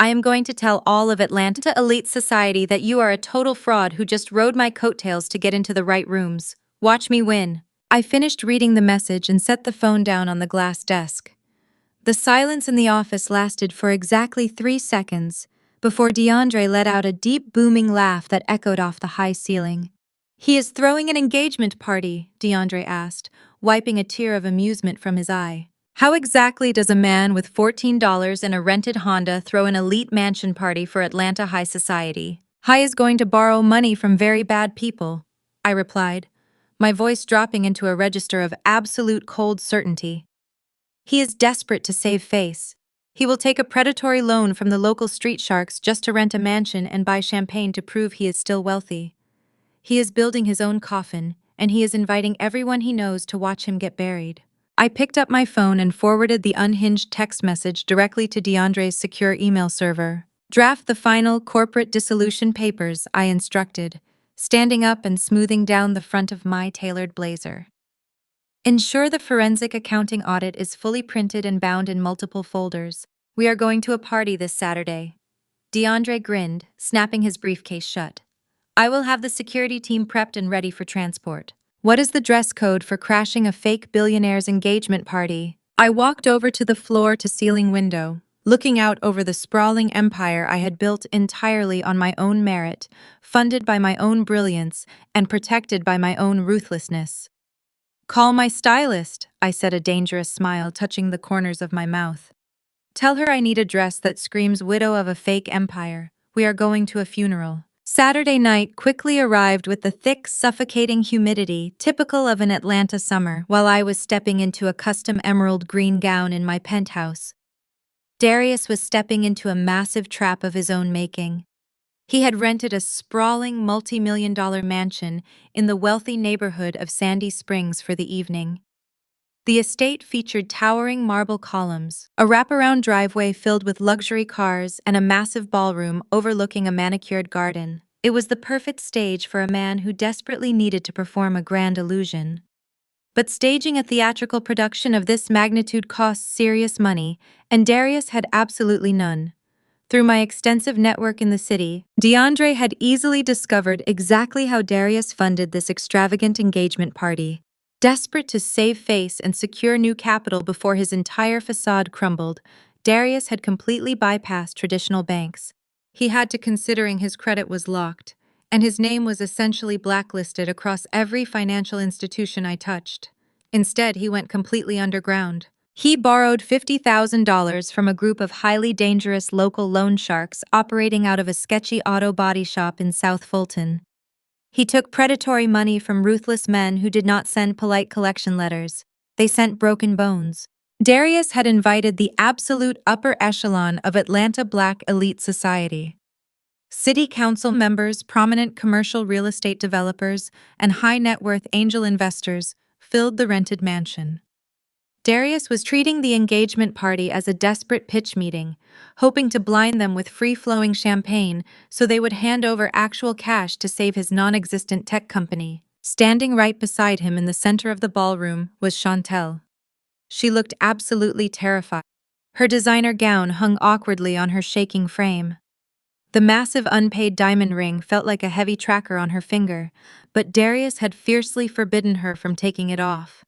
I am going to tell all of Atlanta elite society that you are a total fraud who just rode my coattails to get into the right rooms. Watch me win." I finished reading the message and set the phone down on the glass desk. The silence in the office lasted for exactly 3 seconds before DeAndre let out a deep, booming laugh that echoed off the high ceiling. "He is throwing an engagement party?" DeAndre asked, wiping a tear of amusement from his eye. "How exactly does a man with $14 and a rented Honda throw an elite mansion party for Atlanta high society? High is going to borrow money from very bad people," I replied, my voice dropping into a register of absolute cold certainty. "He is desperate to save face. He will take a predatory loan from the local street sharks just to rent a mansion and buy champagne to prove he is still wealthy. He is building his own coffin, and he is inviting everyone he knows to watch him get buried." I picked up my phone and forwarded the unhinged text message directly to DeAndre's secure email server. "Draft the final corporate dissolution papers," I instructed, standing up and smoothing down the front of my tailored blazer. "Ensure the forensic accounting audit is fully printed and bound in multiple folders. We are going to a party this Saturday." DeAndre grinned, snapping his briefcase shut. "I will have the security team prepped and ready for transport." "What is the dress code for crashing a fake billionaire's engagement party?" I walked over to the floor-to-ceiling window, looking out over the sprawling empire I had built entirely on my own merit, funded by my own brilliance, and protected by my own ruthlessness. "Call my stylist," I said, a dangerous smile touching the corners of my mouth. "Tell her I need a dress that screams widow of a fake empire. We are going to a funeral." Saturday night quickly arrived with the thick, suffocating humidity typical of an Atlanta summer while I was stepping into a custom emerald green gown in my penthouse. Darius was stepping into a massive trap of his own making. He had rented a sprawling multi-million-dollar mansion in the wealthy neighborhood of Sandy Springs for the evening. The estate featured towering marble columns, a wraparound driveway filled with luxury cars, and a massive ballroom overlooking a manicured garden. It was the perfect stage for a man who desperately needed to perform a grand illusion. But staging a theatrical production of this magnitude costs serious money, and Darius had absolutely none. Through my extensive network in the city, DeAndre had easily discovered exactly how Darius funded this extravagant engagement party. Desperate to save face and secure new capital before his entire facade crumbled, Darius had completely bypassed traditional banks. He had to considering his credit was locked, and his name was essentially blacklisted across every financial institution I touched. Instead, he went completely underground. He borrowed $50,000 from a group of highly dangerous local loan sharks operating out of a sketchy auto body shop in South Fulton. He took predatory money from ruthless men who did not send polite collection letters. They sent broken bones. Darius had invited the absolute upper echelon of Atlanta Black elite society. City council members, prominent commercial real estate developers, and high-net-worth angel investors filled the rented mansion. Darius was treating the engagement party as a desperate pitch meeting, hoping to blind them with free-flowing champagne so they would hand over actual cash to save his non-existent tech company. Standing right beside him in the center of the ballroom was Chantel. She looked absolutely terrified. Her designer gown hung awkwardly on her shaking frame. The massive unpaid diamond ring felt like a heavy tracker on her finger, but Darius had fiercely forbidden her from taking it off.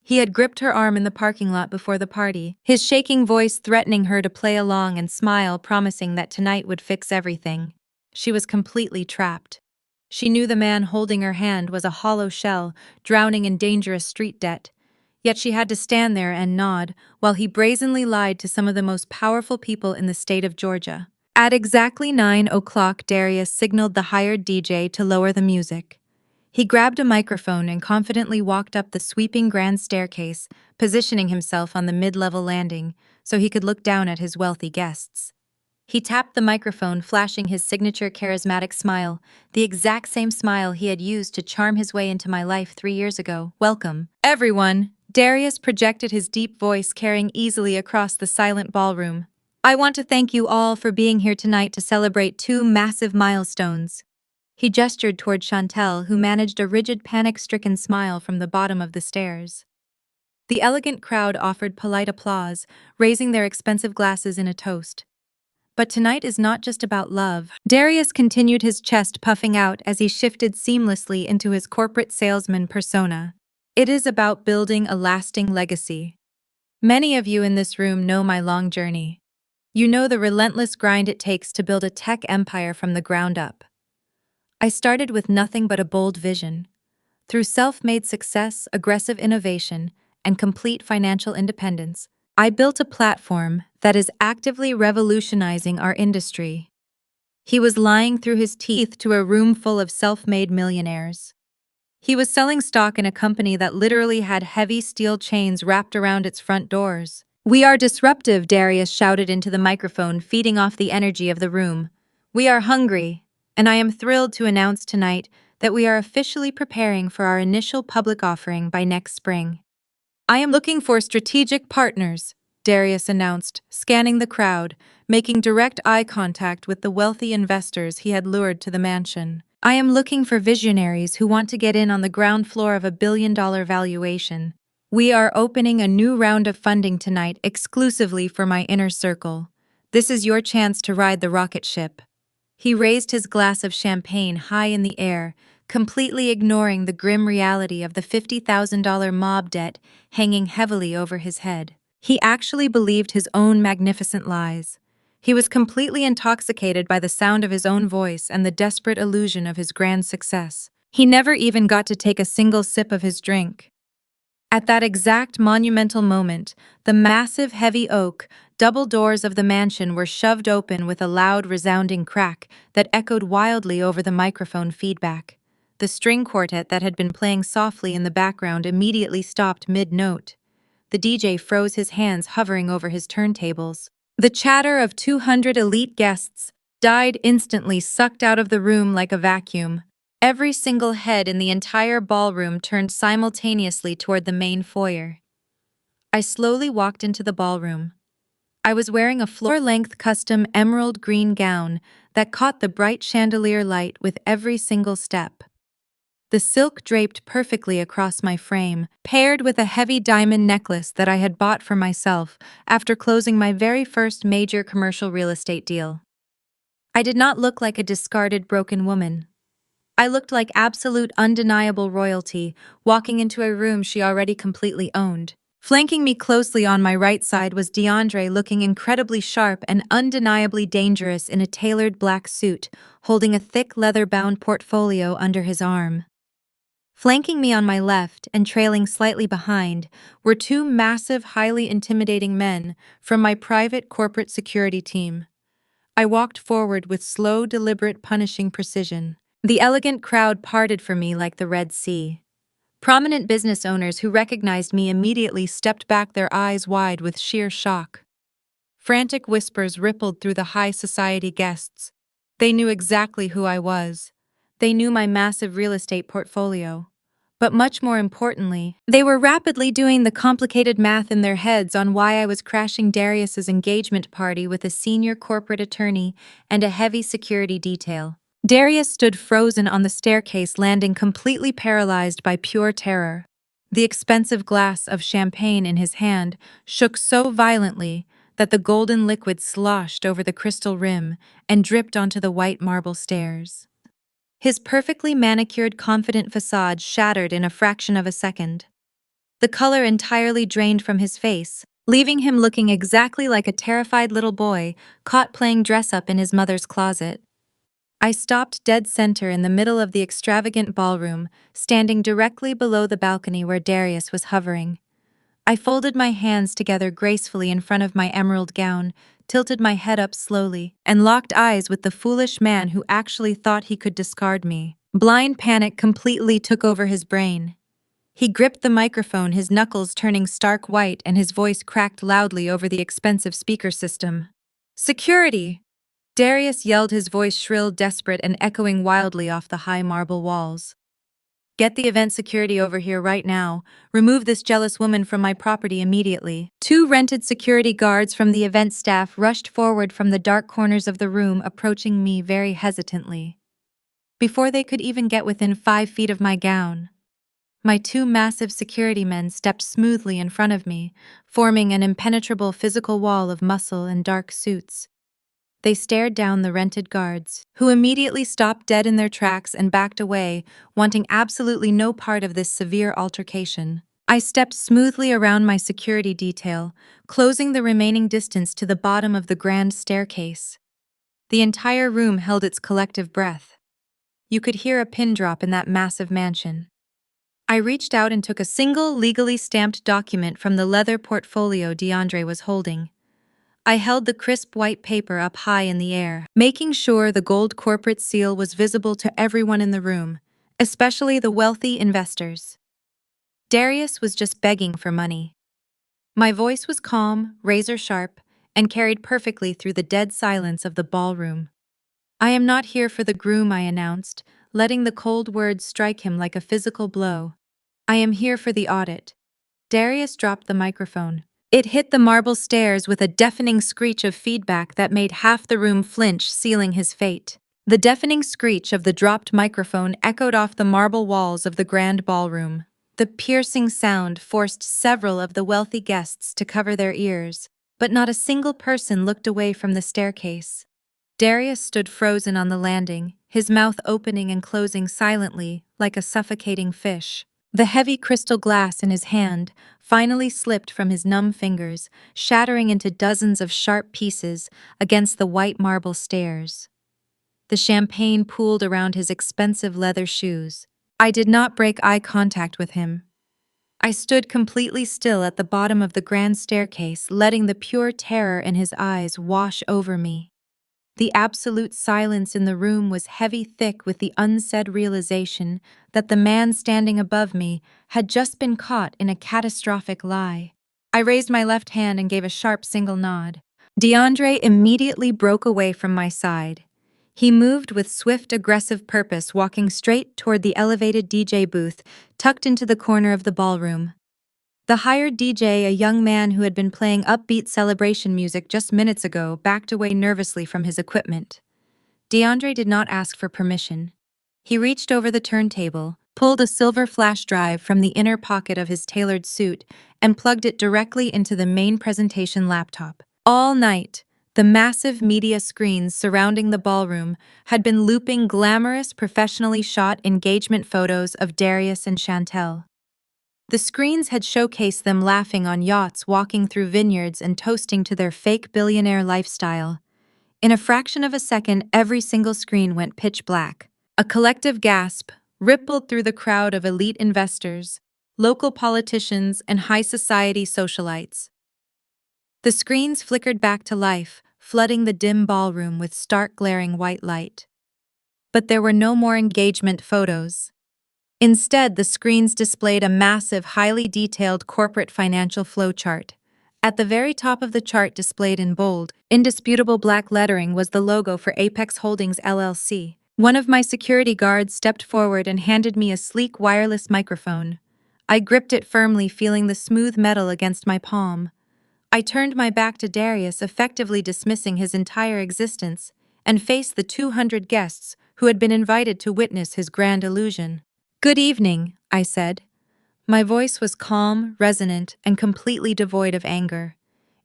He had gripped her arm in the parking lot before the party, his shaking voice threatening her to play along and smile, promising that tonight would fix everything. She was completely trapped. She knew the man holding her hand was a hollow shell, drowning in dangerous street debt. Yet she had to stand there and nod, while he brazenly lied to some of the most powerful people in the state of Georgia. At exactly 9 o'clock, Darius signaled the hired DJ to lower the music. He grabbed a microphone and confidently walked up the sweeping grand staircase, positioning himself on the mid-level landing so he could look down at his wealthy guests. He tapped the microphone, flashing his signature charismatic smile, the exact same smile he had used to charm his way into my life 3 years ago. "Welcome, everyone," Darius projected, his deep voice carrying easily across the silent ballroom. "I want to thank you all for being here tonight to celebrate two massive milestones." He gestured toward Chantel, who managed a rigid, panic-stricken smile from the bottom of the stairs. The elegant crowd offered polite applause, raising their expensive glasses in a toast. But tonight is not just about love. Darius continued, his chest puffing out as he shifted seamlessly into his corporate salesman persona. It is about building a lasting legacy. Many of you in this room know my long journey. You know the relentless grind it takes to build a tech empire from the ground up. I started with nothing but a bold vision. Through self-made success, aggressive innovation, and complete financial independence, I built a platform that is actively revolutionizing our industry. He was lying through his teeth to a room full of self-made millionaires. He was selling stock in a company that literally had heavy steel chains wrapped around its front doors. "We are disruptive," Darius shouted into the microphone, feeding off the energy of the room. "We are hungry. And I am thrilled to announce tonight that we are officially preparing for our initial public offering by next spring. I am looking for strategic partners," Darius announced, scanning the crowd, making direct eye contact with the wealthy investors he had lured to the mansion. "I am looking for visionaries who want to get in on the ground floor of a billion-dollar valuation. We are opening a new round of funding tonight exclusively for my inner circle. This is your chance to ride the rocket ship." He raised his glass of champagne high in the air, completely ignoring the grim reality of the $50,000 mob debt hanging heavily over his head. He actually believed his own magnificent lies. He was completely intoxicated by the sound of his own voice and the desperate illusion of his grand success. He never even got to take a single sip of his drink. At that exact monumental moment, the massive, heavy oak, double doors of the mansion were shoved open with a loud, resounding crack that echoed wildly over the microphone feedback. The string quartet that had been playing softly in the background immediately stopped mid-note. The DJ froze, his hands hovering over his turntables. The chatter of 200 elite guests died instantly, sucked out of the room like a vacuum. Every single head in the entire ballroom turned simultaneously toward the main foyer. I slowly walked into the ballroom. I was wearing a floor-length custom emerald green gown that caught the bright chandelier light with every single step. The silk draped perfectly across my frame, paired with a heavy diamond necklace that I had bought for myself after closing my very first major commercial real estate deal. I did not look like a discarded broken woman. I looked like absolute undeniable royalty, walking into a room she already completely owned. Flanking me closely on my right side was DeAndre, looking incredibly sharp and undeniably dangerous in a tailored black suit, holding a thick leather-bound portfolio under his arm. Flanking me on my left and trailing slightly behind were two massive, highly intimidating men from my private corporate security team. I walked forward with slow, deliberate, punishing precision. The elegant crowd parted for me like the Red Sea. Prominent business owners who recognized me immediately stepped back, their eyes wide with sheer shock. Frantic whispers rippled through the high society guests. They knew exactly who I was. They knew my massive real estate portfolio. But much more importantly, they were rapidly doing the complicated math in their heads on why I was crashing Darius's engagement party with a senior corporate attorney and a heavy security detail. Darius stood frozen on the staircase, landing completely paralyzed by pure terror. The expensive glass of champagne in his hand shook so violently that the golden liquid sloshed over the crystal rim and dripped onto the white marble stairs. His perfectly manicured, confident facade shattered in a fraction of a second. The color entirely drained from his face, leaving him looking exactly like a terrified little boy caught playing dress-up in his mother's closet. I stopped dead center in the middle of the extravagant ballroom, standing directly below the balcony where Darius was hovering. I folded my hands together gracefully in front of my emerald gown, tilted my head up slowly, and locked eyes with the foolish man who actually thought he could discard me. Blind panic completely took over his brain. He gripped the microphone, his knuckles turning stark white, and his voice cracked loudly over the expensive speaker system. "Security!" Darius yelled, his voice shrill, desperate, and echoing wildly off the high marble walls. "Get the event security over here right now. Remove this jealous woman from my property immediately." Two rented security guards from the event staff rushed forward from the dark corners of the room, approaching me very hesitantly. Before they could even get within 5 feet of my gown, my two massive security men stepped smoothly in front of me, forming an impenetrable physical wall of muscle and dark suits. They stared down the rented guards, who immediately stopped dead in their tracks and backed away, wanting absolutely no part of this severe altercation. I stepped smoothly around my security detail, closing the remaining distance to the bottom of the grand staircase. The entire room held its collective breath. You could hear a pin drop in that massive mansion. I reached out and took a single legally stamped document from the leather portfolio DeAndre was holding. I held the crisp white paper up high in the air, making sure the gold corporate seal was visible to everyone in the room, especially the wealthy investors. Darius was just begging for money. My voice was calm, razor sharp, and carried perfectly through the dead silence of the ballroom. "I am not here for the groom," I announced, letting the cold words strike him like a physical blow. "I am here for the audit." Darius dropped the microphone. It hit the marble stairs with a deafening screech of feedback that made half the room flinch, sealing his fate. The deafening screech of the dropped microphone echoed off the marble walls of the grand ballroom. The piercing sound forced several of the wealthy guests to cover their ears, but not a single person looked away from the staircase. Darius stood frozen on the landing, his mouth opening and closing silently, like a suffocating fish. The heavy crystal glass in his hand finally slipped from his numb fingers, shattering into dozens of sharp pieces against the white marble stairs. The champagne pooled around his expensive leather shoes. I did not break eye contact with him. I stood completely still at the bottom of the grand staircase, letting the pure terror in his eyes wash over me. The absolute silence in the room was heavy, thick with the unsaid realization that the man standing above me had just been caught in a catastrophic lie. I raised my left hand and gave a sharp single nod. DeAndre immediately broke away from my side. He moved with swift, aggressive purpose, walking straight toward the elevated DJ booth tucked into the corner of the ballroom. The hired DJ, a young man who had been playing upbeat celebration music just minutes ago, backed away nervously from his equipment. DeAndre did not ask for permission. He reached over the turntable, pulled a silver flash drive from the inner pocket of his tailored suit and plugged it directly into the main presentation laptop. All night, the massive media screens surrounding the ballroom had been looping glamorous, professionally shot engagement photos of Darius and Chantel. The screens had showcased them laughing on yachts, walking through vineyards, and toasting to their fake billionaire lifestyle. In a fraction of a second, every single screen went pitch black. A collective gasp rippled through the crowd of elite investors, local politicians, and high society socialites. The screens flickered back to life, flooding the dim ballroom with stark, glaring white light. But there were no more engagement photos. Instead, the screens displayed a massive, highly detailed corporate financial flowchart. At the very top of the chart, displayed in bold, indisputable black lettering, was the logo for Apex Holdings LLC. One of my security guards stepped forward and handed me a sleek wireless microphone. I gripped it firmly, feeling the smooth metal against my palm. I turned my back to Darius, effectively dismissing his entire existence, and faced the 200 guests who had been invited to witness his grand illusion. "Good evening," I said. My voice was calm, resonant, and completely devoid of anger.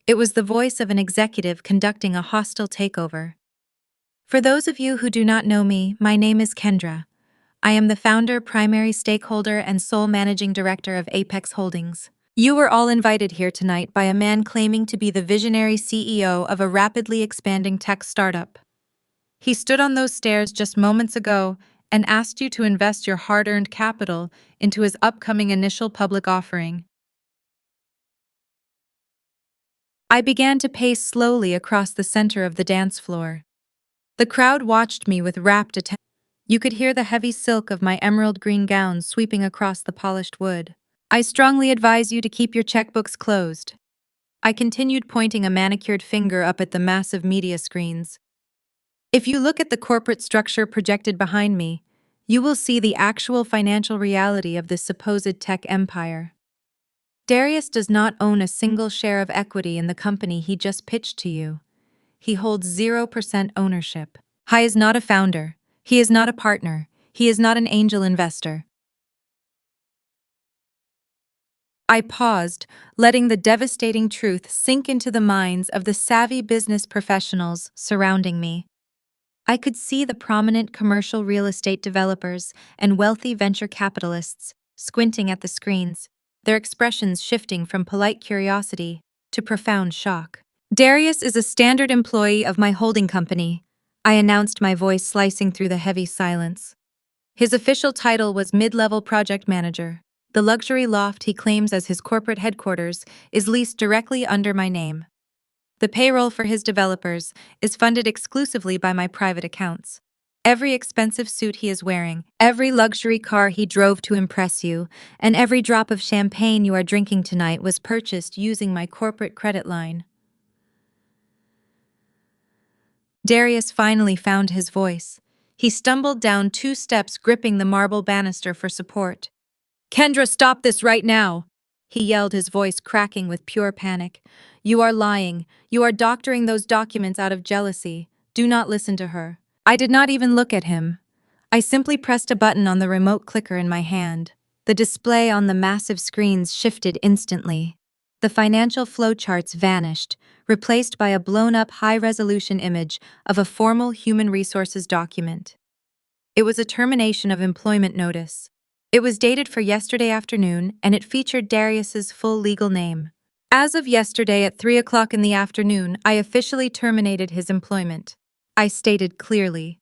It was the voice of an executive conducting a hostile takeover. For those of you who do not know me, my name is Kendra. I am the founder, primary stakeholder, and sole managing director of Apex Holdings. You were all invited here tonight by a man claiming to be the visionary CEO of a rapidly expanding tech startup. He stood on those stairs just moments ago and asked you to invest your hard-earned capital into his upcoming initial public offering. I began to pace slowly across the center of the dance floor. The crowd watched me with rapt attention. You could hear the heavy silk of my emerald green gown sweeping across the polished wood. "I strongly advise you to keep your checkbooks closed." I continued, pointing a manicured finger up at the massive media screens. "If you look at the corporate structure projected behind me, you will see the actual financial reality of this supposed tech empire. Darius does not own a single share of equity in the company he just pitched to you. He holds 0% ownership. He is not a founder. He is not a partner. He is not an angel investor." I paused, letting the devastating truth sink into the minds of the savvy business professionals surrounding me. I could see the prominent commercial real estate developers and wealthy venture capitalists squinting at the screens, their expressions shifting from polite curiosity to profound shock. "Darius is a standard employee of my holding company," I announced, my voice slicing through the heavy silence. "His official title was mid-level project manager. The luxury loft he claims as his corporate headquarters is leased directly under my name. The payroll for his developers is funded exclusively by my private accounts. Every expensive suit he is wearing, every luxury car he drove to impress you, and every drop of champagne you are drinking tonight was purchased using my corporate credit line." Darius finally found his voice. He stumbled down 2 steps, gripping the marble banister for support. "Kendra, stop this right now!" he yelled, his voice cracking with pure panic. "You are lying. You are doctoring those documents out of jealousy. Do not listen to her." I did not even look at him. I simply pressed a button on the remote clicker in my hand. The display on the massive screens shifted instantly. The financial flowcharts vanished, replaced by a blown-up high-resolution image of a formal human resources document. It was a termination of employment notice. It was dated for yesterday afternoon, and it featured Darius's full legal name. "As of yesterday at 3 o'clock in the afternoon, I officially terminated his employment," I stated clearly.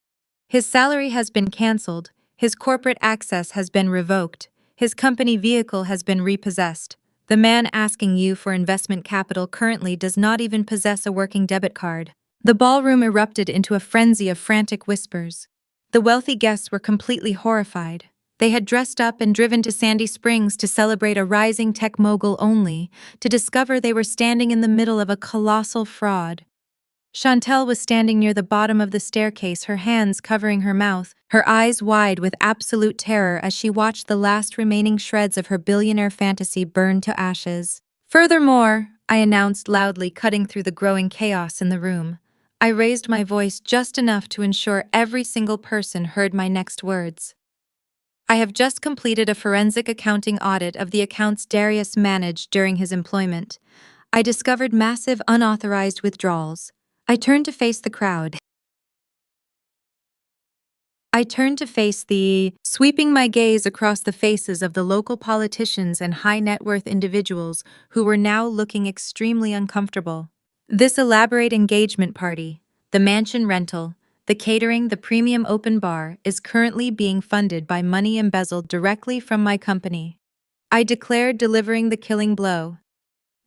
"His salary has been canceled, his corporate access has been revoked, his company vehicle has been repossessed. The man asking you for investment capital currently does not even possess a working debit card." The ballroom erupted into a frenzy of frantic whispers. The wealthy guests were completely horrified. They had dressed up and driven to Sandy Springs to celebrate a rising tech mogul, only to discover they were standing in the middle of a colossal fraud. Chantel was standing near the bottom of the staircase, her hands covering her mouth, her eyes wide with absolute terror as she watched the last remaining shreds of her billionaire fantasy burn to ashes. "Furthermore," I announced loudly, cutting through the growing chaos in the room. I raised my voice just enough to ensure every single person heard my next words. I have just completed a forensic accounting audit of the accounts Darius managed during his employment. I discovered massive unauthorized withdrawals. I turned to face the crowd. I turned to face the, sweeping my gaze across the faces of the local politicians and high net worth individuals who were now looking extremely uncomfortable. This elaborate engagement party, the mansion rental, the catering, the premium open bar, is currently being funded by money embezzled directly from my company. I declared, delivering the killing blow.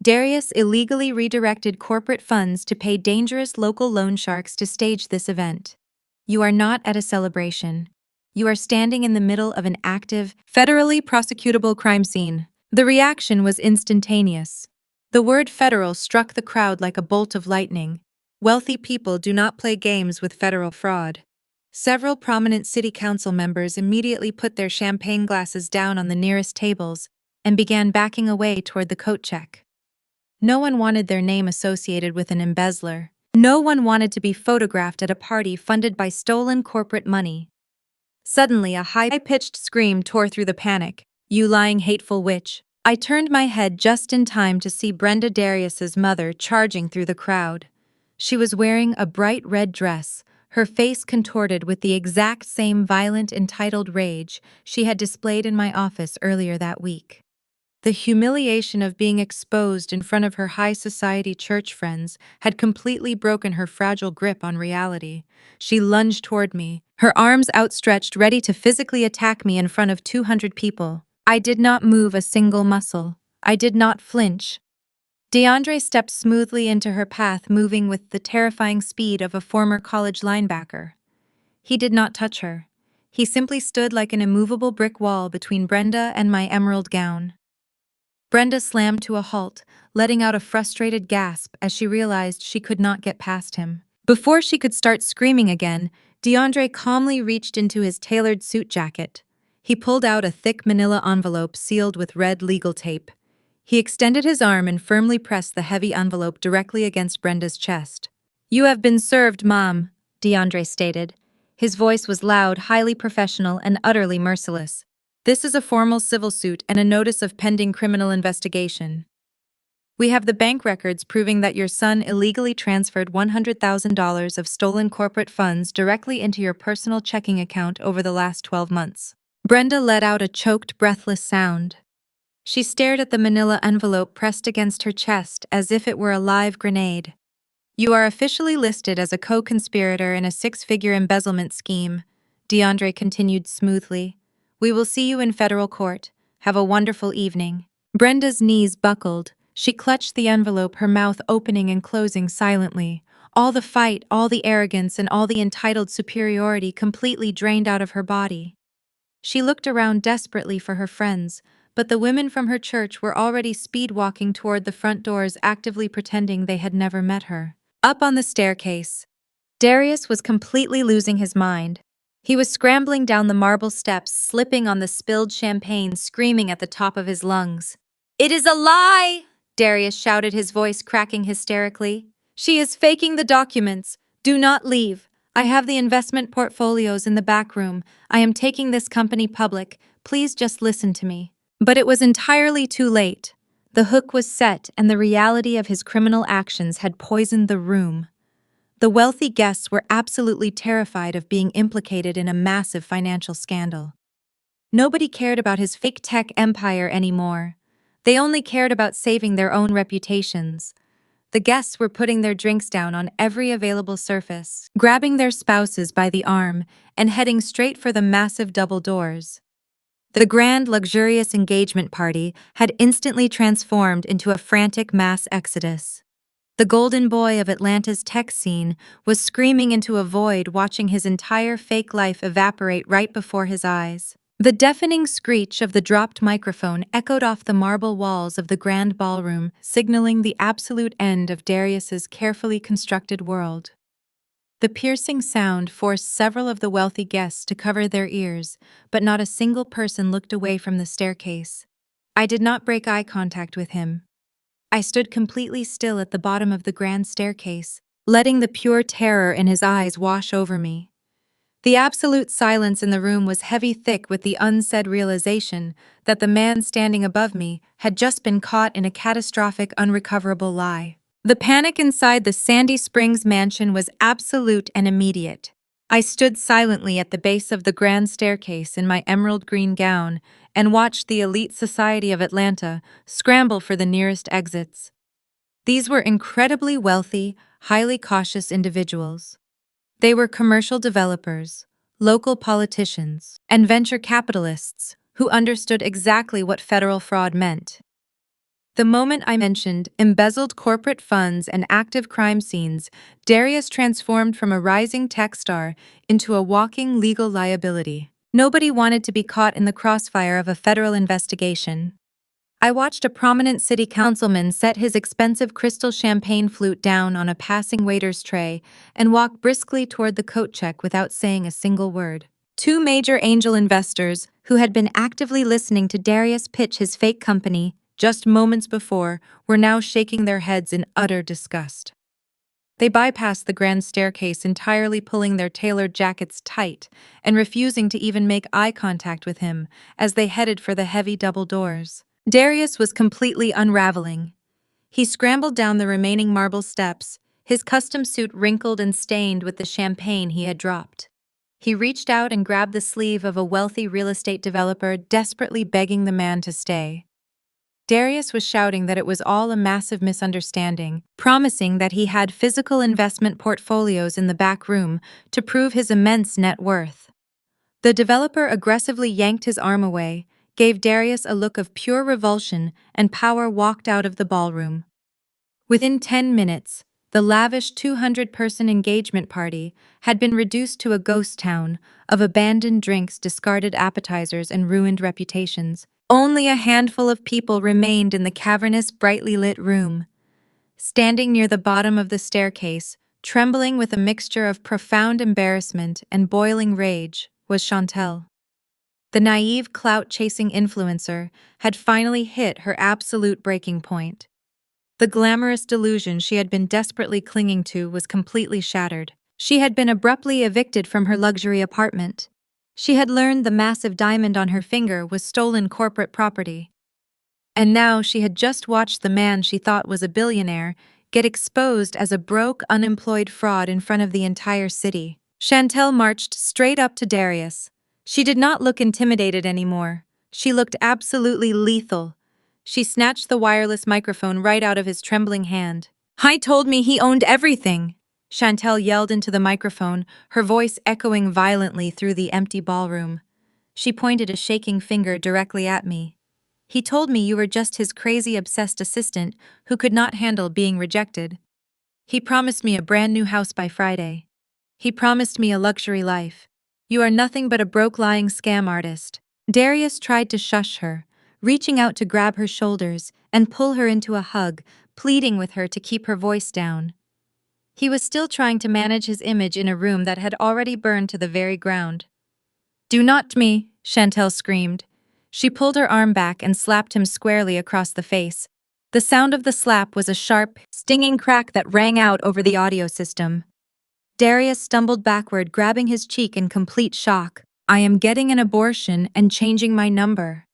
Darius illegally redirected corporate funds to pay dangerous local loan sharks to stage this event. You are not at a celebration. You are standing in the middle of an active, federally prosecutable crime scene. The reaction was instantaneous. The word federal struck the crowd like a bolt of lightning. Wealthy people do not play games with federal fraud. Several prominent city council members immediately put their champagne glasses down on the nearest tables and began backing away toward the coat check. No one wanted their name associated with an embezzler. No one wanted to be photographed at a party funded by stolen corporate money. Suddenly, a high-pitched scream tore through the panic. "You lying, hateful witch." I turned my head just in time to see Brenda Darius's mother charging through the crowd. She was wearing a bright red dress, her face contorted with the exact same violent, entitled rage she had displayed in my office earlier that week. The humiliation of being exposed in front of her high society church friends had completely broken her fragile grip on reality. She lunged toward me, her arms outstretched, ready to physically attack me in front of 200 people. I did not move a single muscle. I did not flinch. DeAndre stepped smoothly into her path, moving with the terrifying speed of a former college linebacker. He did not touch her. He simply stood like an immovable brick wall between Brenda and my emerald gown. Brenda slammed to a halt, letting out a frustrated gasp as she realized she could not get past him. Before she could start screaming again, DeAndre calmly reached into his tailored suit jacket. He pulled out a thick manila envelope sealed with red legal tape. He extended his arm and firmly pressed the heavy envelope directly against Brenda's chest. "You have been served, Mom," DeAndre stated. His voice was loud, highly professional, and utterly merciless. "This is a formal civil suit and a notice of pending criminal investigation. We have the bank records proving that your son illegally transferred $100,000 of stolen corporate funds directly into your personal checking account over the last 12 months. Brenda let out a choked, breathless sound. She stared at the manila envelope pressed against her chest as if it were a live grenade. "You are officially listed as a co-conspirator in a six-figure embezzlement scheme," DeAndre continued smoothly. "We will see you in federal court. Have a wonderful evening." Brenda's knees buckled. She clutched the envelope, her mouth opening and closing silently. All the fight, all the arrogance, and all the entitled superiority completely drained out of her body. She looked around desperately for her friends, but the women from her church were already speed-walking toward the front doors, actively pretending they had never met her. Up on the staircase, Darius was completely losing his mind. He was scrambling down the marble steps, slipping on the spilled champagne, screaming at the top of his lungs. "It is a lie!" Darius shouted, his voice cracking hysterically. "She is faking the documents. Do not leave. I have the investment portfolios in the back room. I am taking this company public. Please just listen to me." But it was entirely too late. The hook was set, and the reality of his criminal actions had poisoned the room. The wealthy guests were absolutely terrified of being implicated in a massive financial scandal. Nobody cared about his fake tech empire anymore. They only cared about saving their own reputations. The guests were putting their drinks down on every available surface, grabbing their spouses by the arm, and heading straight for the massive double doors. The grand, luxurious engagement party had instantly transformed into a frantic mass exodus. The golden boy of Atlanta's tech scene was screaming into a void, watching his entire fake life evaporate right before his eyes. The deafening screech of the dropped microphone echoed off the marble walls of the grand ballroom, signaling the absolute end of Darius's carefully constructed world. The piercing sound forced several of the wealthy guests to cover their ears, but not a single person looked away from the staircase. I did not break eye contact with him. I stood completely still at the bottom of the grand staircase, letting the pure terror in his eyes wash over me. The absolute silence in the room was heavy thick with the unsaid realization that the man standing above me had just been caught in a catastrophic, unrecoverable lie. The panic inside the Sandy Springs mansion was absolute and immediate. I stood silently at the base of the grand staircase in my emerald green gown and watched the elite society of Atlanta scramble for the nearest exits. These were incredibly wealthy, highly cautious individuals. They were commercial developers, local politicians, and venture capitalists who understood exactly what federal fraud meant. The moment I mentioned embezzled corporate funds and active crime scenes, Darius transformed from a rising tech star into a walking legal liability. Nobody wanted to be caught in the crossfire of a federal investigation. I watched a prominent city councilman set his expensive crystal champagne flute down on a passing waiter's tray and walk briskly toward the coat check without saying a single word. Two major angel investors, who had been actively listening to Darius pitch his fake company just moments before, were now shaking their heads in utter disgust. They bypassed the grand staircase entirely, pulling their tailored jackets tight and refusing to even make eye contact with him as they headed for the heavy double doors. Darius was completely unraveling. He scrambled down the remaining marble steps, his custom suit wrinkled and stained with the champagne he had dropped. He reached out and grabbed the sleeve of a wealthy real estate developer, desperately begging the man to stay. Darius was shouting that it was all a massive misunderstanding, promising that he had physical investment portfolios in the back room to prove his immense net worth. The developer aggressively yanked his arm away, gave Darius a look of pure revulsion, and walked out of the ballroom. Within 10 minutes, the lavish 200-person engagement party had been reduced to a ghost town of abandoned drinks, discarded appetizers, and ruined reputations. Only a handful of people remained in the cavernous, brightly lit room. Standing near the bottom of the staircase, trembling with a mixture of profound embarrassment and boiling rage, was Chantel. The naive, clout-chasing influencer had finally hit her absolute breaking point. The glamorous delusion she had been desperately clinging to was completely shattered. She had been abruptly evicted from her luxury apartment. She had learned the massive diamond on her finger was stolen corporate property. And now she had just watched the man she thought was a billionaire get exposed as a broke, unemployed fraud in front of the entire city. Chantel marched straight up to Darius. She did not look intimidated anymore. She looked absolutely lethal. She snatched the wireless microphone right out of his trembling hand. "I told me he owned everything!" Chantel yelled into the microphone, her voice echoing violently through the empty ballroom. She pointed a shaking finger directly at me. "He told me you were just his crazy, obsessed assistant who could not handle being rejected. He promised me a brand new house by Friday. He promised me a luxury life. You are nothing but a broke, lying scam artist." Darius tried to shush her, reaching out to grab her shoulders and pull her into a hug, pleading with her to keep her voice down. He was still trying to manage his image in a room that had already burned to the very ground. "Do not me," Chantel screamed. She pulled her arm back and slapped him squarely across the face. The sound of the slap was a sharp, stinging crack that rang out over the audio system. Darius stumbled backward, grabbing his cheek in complete shock. "I am getting an abortion and changing my number,"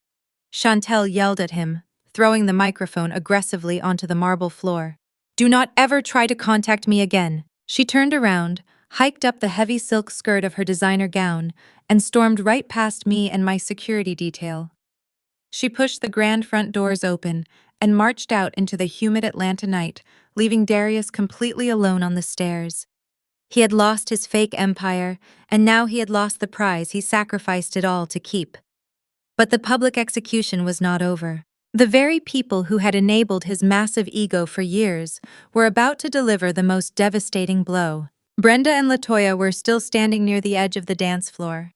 Chantel yelled at him, throwing the microphone aggressively onto the marble floor. "Do not ever try to contact me again." She turned around, hiked up the heavy silk skirt of her designer gown, and stormed right past me and my security detail. She pushed the grand front doors open and marched out into the humid Atlanta night, leaving Darius completely alone on the stairs. He had lost his fake empire, and now he had lost the prize he sacrificed it all to keep. But the public execution was not over. The very people who had enabled his massive ego for years were about to deliver the most devastating blow. Brenda and Latoya were still standing near the edge of the dance floor.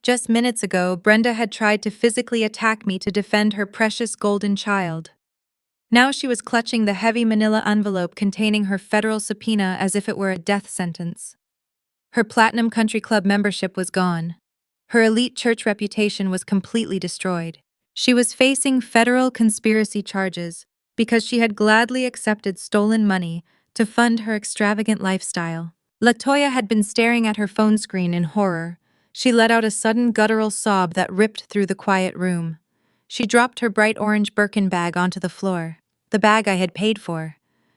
Just minutes ago, Brenda had tried to physically attack me to defend her precious golden child. Now she was clutching the heavy manila envelope containing her federal subpoena as if it were a death sentence. Her Platinum Country Club membership was gone. Her elite church reputation was completely destroyed. She was facing federal conspiracy charges because she had gladly accepted stolen money to fund her extravagant lifestyle. Latoya had been staring at her phone screen in horror. She let out a sudden guttural sob that ripped through the quiet room. She dropped her bright orange Birkin bag onto the floor, the bag I had paid for.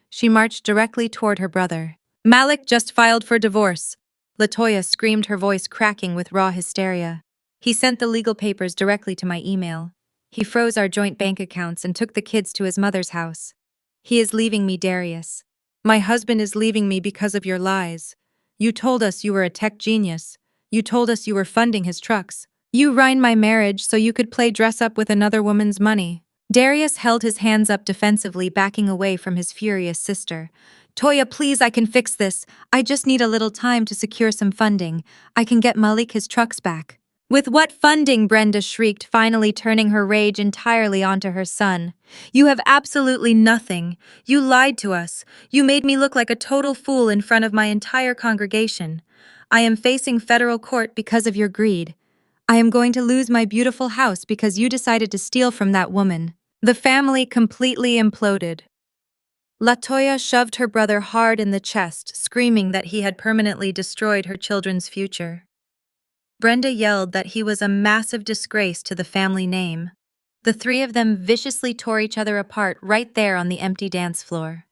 She marched directly toward her brother. Malik just filed for divorce. Latoya screamed, her voice cracking with raw hysteria. He sent the legal papers directly to my email. He froze our joint bank accounts and took the kids to his mother's house. He is leaving me, Darius. My husband is leaving me because of your lies. You told us you were a tech genius. You told us you were funding his trucks. You ruined my marriage so you could play dress up with another woman's money. Darius held his hands up defensively, backing away from his furious sister. Toya, please, I can fix this. I just need a little time to secure some funding. I can get Malik his trucks back. With what funding? Brenda shrieked, finally turning her rage entirely onto her son. You have absolutely nothing. You lied to us. You made me look like a total fool in front of my entire congregation. I am facing federal court because of your greed. I am going to lose my beautiful house because you decided to steal from that woman. The family completely imploded. Latoya shoved her brother hard in the chest, screaming that he had permanently destroyed her children's future. Brenda yelled that he was a massive disgrace to the family name. The three of them viciously tore each other apart right there on the empty dance floor.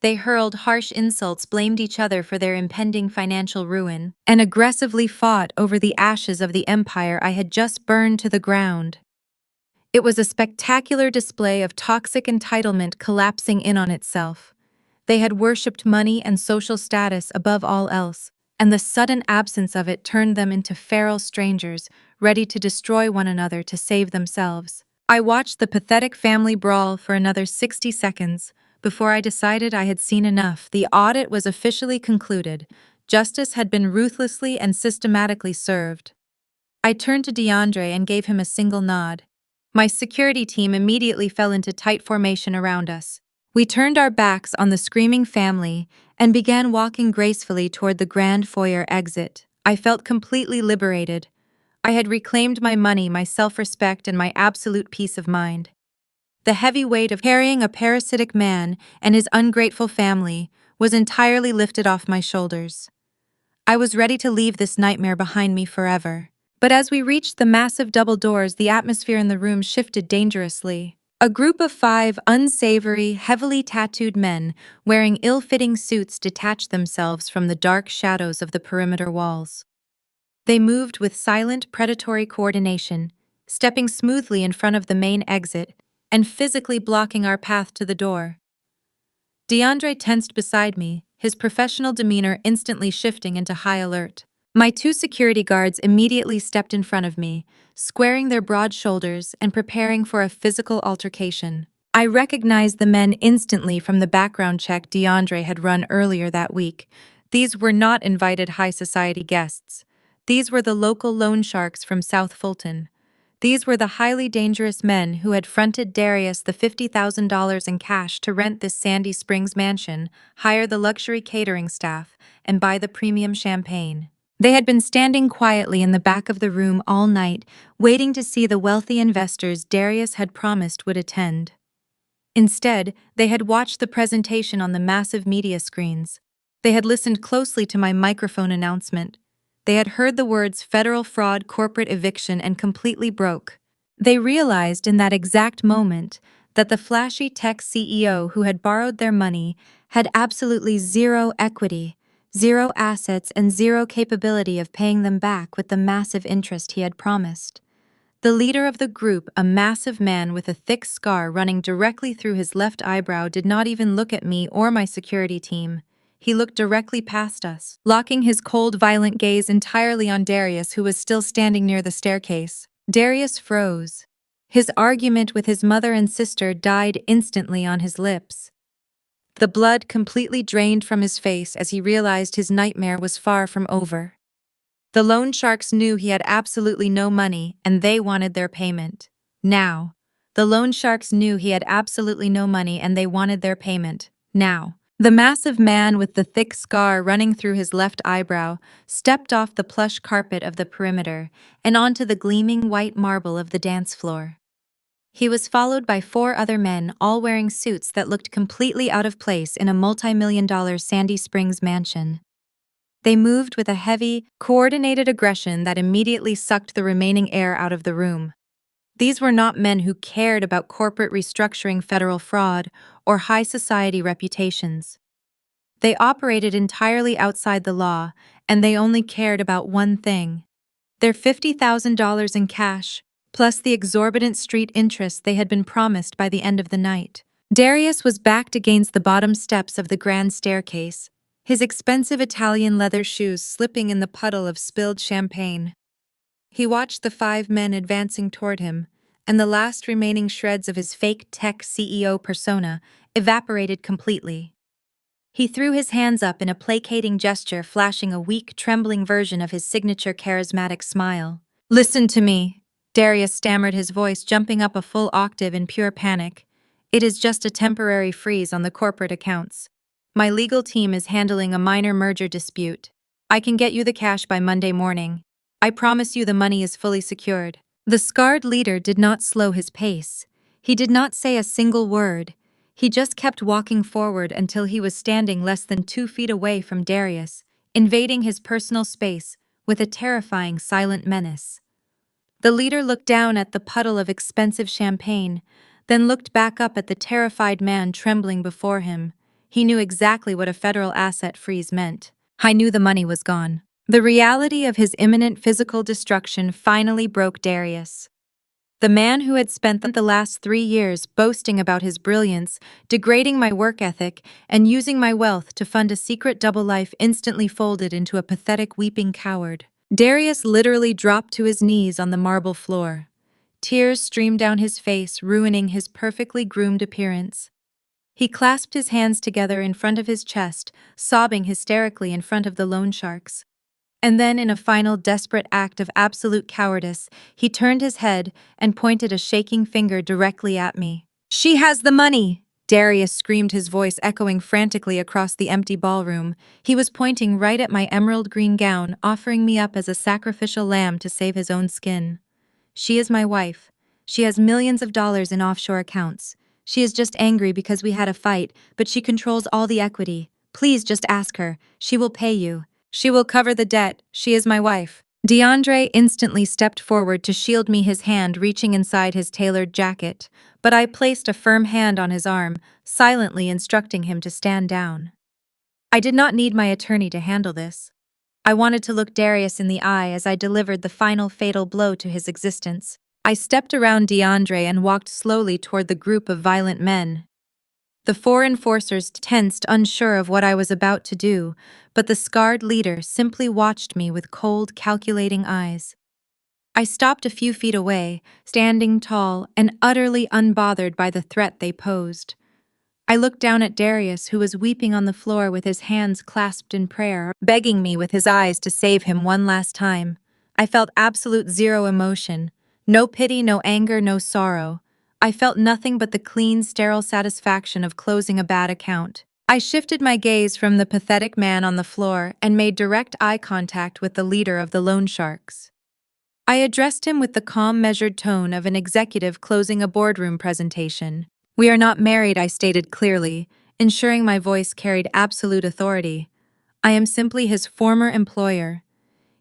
They hurled harsh insults, blamed each other for their impending financial ruin, and aggressively fought over the ashes of the empire I had just burned to the ground. It was a spectacular display of toxic entitlement collapsing in on itself. They had worshipped money and social status above all else, and the sudden absence of it turned them into feral strangers, ready to destroy one another to save themselves. I watched the pathetic family brawl for another 60 seconds before I decided I had seen enough. The audit was officially concluded. Justice had been ruthlessly and systematically served. I turned to DeAndre and gave him a single nod. My security team immediately fell into tight formation around us. We turned our backs on the screaming family and began walking gracefully toward the grand foyer exit. I felt completely liberated. I had reclaimed my money, my self-respect, and my absolute peace of mind. The heavy weight of carrying a parasitic man and his ungrateful family was entirely lifted off my shoulders. I was ready to leave this nightmare behind me forever. But as we reached the massive double doors, the atmosphere in the room shifted dangerously. A group of 5 unsavory, heavily tattooed men wearing ill-fitting suits detached themselves from the dark shadows of the perimeter walls. They moved with silent, predatory coordination, stepping smoothly in front of the main exit and physically blocking our path to the door. DeAndre tensed beside me, his professional demeanor instantly shifting into high alert. My 2 security guards immediately stepped in front of me, squaring their broad shoulders and preparing for a physical altercation. I recognized the men instantly from the background check DeAndre had run earlier that week. These were not invited high society guests. These were the local loan sharks from South Fulton. These were the highly dangerous men who had fronted Darius the $50,000 in cash to rent this Sandy Springs mansion, hire the luxury catering staff, and buy the premium champagne. They had been standing quietly in the back of the room all night, waiting to see the wealthy investors Darius had promised would attend. Instead, they had watched the presentation on the massive media screens. They had listened closely to my microphone announcement. They had heard the words federal fraud, corporate eviction, and completely broke. They realized in that exact moment that the flashy tech CEO who had borrowed their money had absolutely zero equity, zero assets, and zero capability of paying them back with the massive interest he had promised. The leader of the group, a massive man with a thick scar running directly through his left eyebrow, did not even look at me or my security team. He looked directly past us, locking his cold, violent gaze entirely on Darius, who was still standing near the staircase. Darius froze. His argument with his mother and sister died instantly on his lips. The blood completely drained from his face as he realized his nightmare was far from over. The loan sharks knew he had absolutely no money, and they wanted their payment. Now. The loan sharks knew he had absolutely no money, and they wanted their payment. Now. The massive man with the thick scar running through his left eyebrow stepped off the plush carpet of the perimeter and onto the gleaming white marble of the dance floor. He was followed by 4 other men, all wearing suits that looked completely out of place in a multi-million-dollar Sandy Springs mansion. They moved with a heavy, coordinated aggression that immediately sucked the remaining air out of the room. These were not men who cared about corporate restructuring, federal fraud, or high society reputations. They operated entirely outside the law, and they only cared about one thing: their $50,000 in cash, plus the exorbitant street interest they had been promised by the end of the night. Darius was backed against the bottom steps of the grand staircase, his expensive Italian leather shoes slipping in the puddle of spilled champagne. He watched the 5 men advancing toward him, and the last remaining shreds of his fake tech CEO persona evaporated completely. He threw his hands up in a placating gesture, flashing a weak, trembling version of his signature charismatic smile. "Listen to me," Darius stammered, his voice jumping up a full octave in pure panic. "It is just a temporary freeze on the corporate accounts. My legal team is handling a minor merger dispute. I can get you the cash by Monday morning. I promise you the money is fully secured." The scarred leader did not slow his pace. He did not say a single word. He just kept walking forward until he was standing less than 2 feet away from Darius, invading his personal space with a terrifying silent menace. The leader looked down at the puddle of expensive champagne, then looked back up at the terrified man trembling before him. He knew exactly what a federal asset freeze meant. I knew the money was gone. The reality of his imminent physical destruction finally broke Darius. The man who had spent the last 3 years boasting about his brilliance, degrading my work ethic, and using my wealth to fund a secret double life instantly folded into a pathetic weeping coward. Darius literally dropped to his knees on the marble floor. Tears streamed down his face, ruining his perfectly groomed appearance. He clasped his hands together in front of his chest, sobbing hysterically in front of the loan sharks. And then, in a final desperate act of absolute cowardice, he turned his head and pointed a shaking finger directly at me. "She has the money!" Darius screamed, his voice echoing frantically across the empty ballroom. He was pointing right at my emerald green gown, offering me up as a sacrificial lamb to save his own skin. "She is my wife. She has millions of dollars in offshore accounts. She is just angry because we had a fight, but she controls all the equity. Please just ask her. She will pay you. She will cover the debt. She is my wife." DeAndre instantly stepped forward to shield me, his hand reaching inside his tailored jacket, but I placed a firm hand on his arm, silently instructing him to stand down. I did not need my attorney to handle this. I wanted to look Darius in the eye as I delivered the final fatal blow to his existence. I stepped around DeAndre and walked slowly toward the group of violent men. The 4 enforcers tensed, unsure of what I was about to do, but the scarred leader simply watched me with cold, calculating eyes. I stopped a few feet away, standing tall and utterly unbothered by the threat they posed. I looked down at Darius, who was weeping on the floor with his hands clasped in prayer, begging me with his eyes to save him one last time. I felt absolute zero emotion. No pity, no anger, no sorrow. I felt nothing but the clean, sterile satisfaction of closing a bad account. I shifted my gaze from the pathetic man on the floor and made direct eye contact with the leader of the loan sharks. I addressed him with the calm, measured tone of an executive closing a boardroom presentation. "We are not married," I stated clearly, ensuring my voice carried absolute authority. "I am simply his former employer.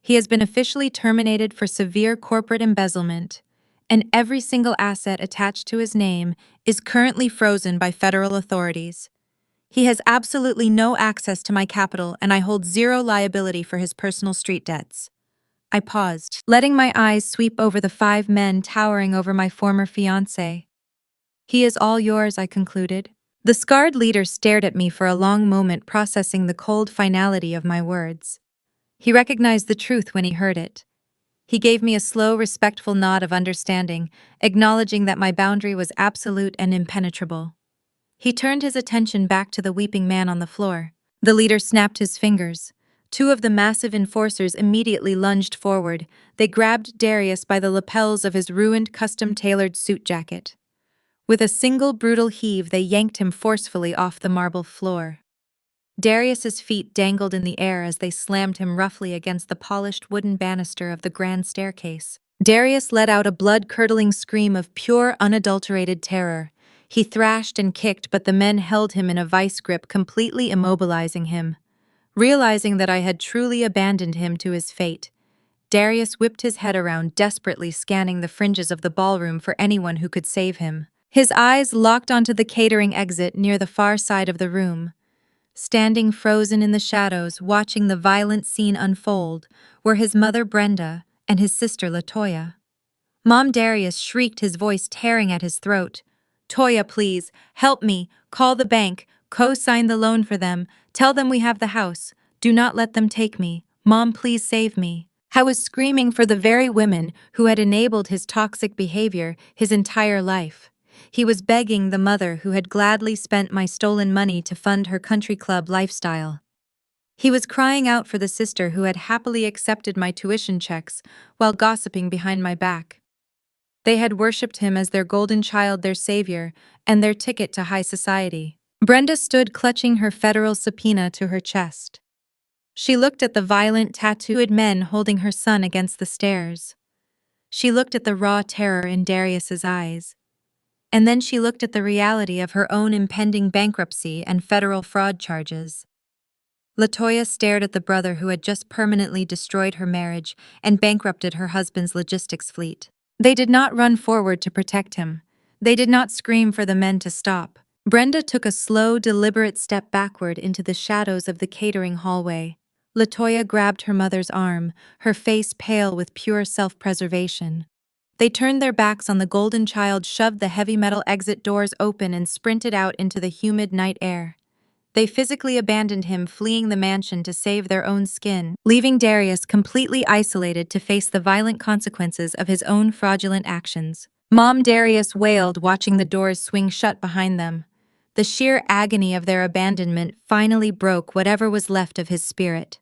He has been officially terminated for severe corporate embezzlement, and every single asset attached to his name is currently frozen by federal authorities. He has absolutely no access to my capital, and I hold zero liability for his personal street debts." I paused, letting my eyes sweep over the 5 men towering over my former fiancé. "He is all yours," I concluded. The scarred leader stared at me for a long moment, processing the cold finality of my words. He recognized the truth when he heard it. He gave me a slow, respectful nod of understanding, acknowledging that my boundary was absolute and impenetrable. He turned his attention back to the weeping man on the floor. The leader snapped his fingers. 2 of the massive enforcers immediately lunged forward. They grabbed Darius by the lapels of his ruined, custom-tailored suit jacket. With a single brutal heave, they yanked him forcefully off the marble floor. Darius's feet dangled in the air as they slammed him roughly against the polished wooden banister of the grand staircase. Darius let out a blood-curdling scream of pure, unadulterated terror. He thrashed and kicked, but the men held him in a vice grip, completely immobilizing him. Realizing that I had truly abandoned him to his fate, Darius whipped his head around, desperately scanning the fringes of the ballroom for anyone who could save him. His eyes locked onto the catering exit near the far side of the room. Standing frozen in the shadows, watching the violent scene unfold, were his mother Brenda and his sister Latoya. Mom Darius shrieked, his voice tearing at his throat. "Toya, please, help me. Call the bank. Co-sign the loan for them. Tell them we have the house. Do not let them take me. Mom, please save me." I was screaming for the very women who had enabled his toxic behavior his entire life. He was begging the mother who had gladly spent my stolen money to fund her country club lifestyle. He was crying out for the sister who had happily accepted my tuition checks while gossiping behind my back. They had worshipped him as their golden child, their savior, and their ticket to high society. Brenda stood clutching her federal subpoena to her chest. She looked at the violent, tattooed men holding her son against the stairs. She looked at the raw terror in Darius's eyes. And then she looked at the reality of her own impending bankruptcy and federal fraud charges. Latoya stared at the brother who had just permanently destroyed her marriage and bankrupted her husband's logistics fleet. They did not run forward to protect him. They did not scream for the men to stop. Brenda took a slow, deliberate step backward into the shadows of the catering hallway. Latoya grabbed her mother's arm, her face pale with pure self-preservation. They turned their backs on the golden child, shoved the heavy metal exit doors open, and sprinted out into the humid night air. They physically abandoned him, fleeing the mansion to save their own skin, leaving Darius completely isolated to face the violent consequences of his own fraudulent actions. Mom Darius wailed, watching the doors swing shut behind them. The sheer agony of their abandonment finally broke whatever was left of his spirit.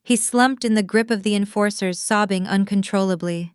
He slumped in the grip of the enforcers, sobbing uncontrollably.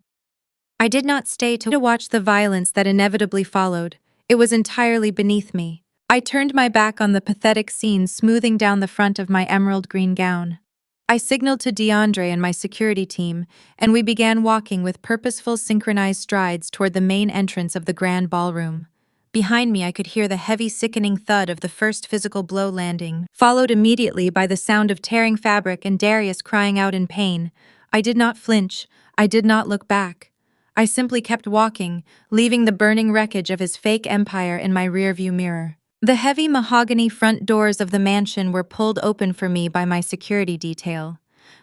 I did not stay to watch the violence that inevitably followed. It was entirely beneath me. I turned my back on the pathetic scene, smoothing down the front of my emerald green gown. I signaled to DeAndre and my security team, and we began walking with purposeful, synchronized strides toward the main entrance of the grand ballroom. Behind me, I could hear the heavy, sickening thud of the first physical blow landing, followed immediately by the sound of tearing fabric and Darius crying out in pain. I did not flinch. I did not look back. I simply kept walking, leaving the burning wreckage of his fake empire in my rearview mirror. The heavy mahogany front doors of the mansion were pulled open for me by my security detail.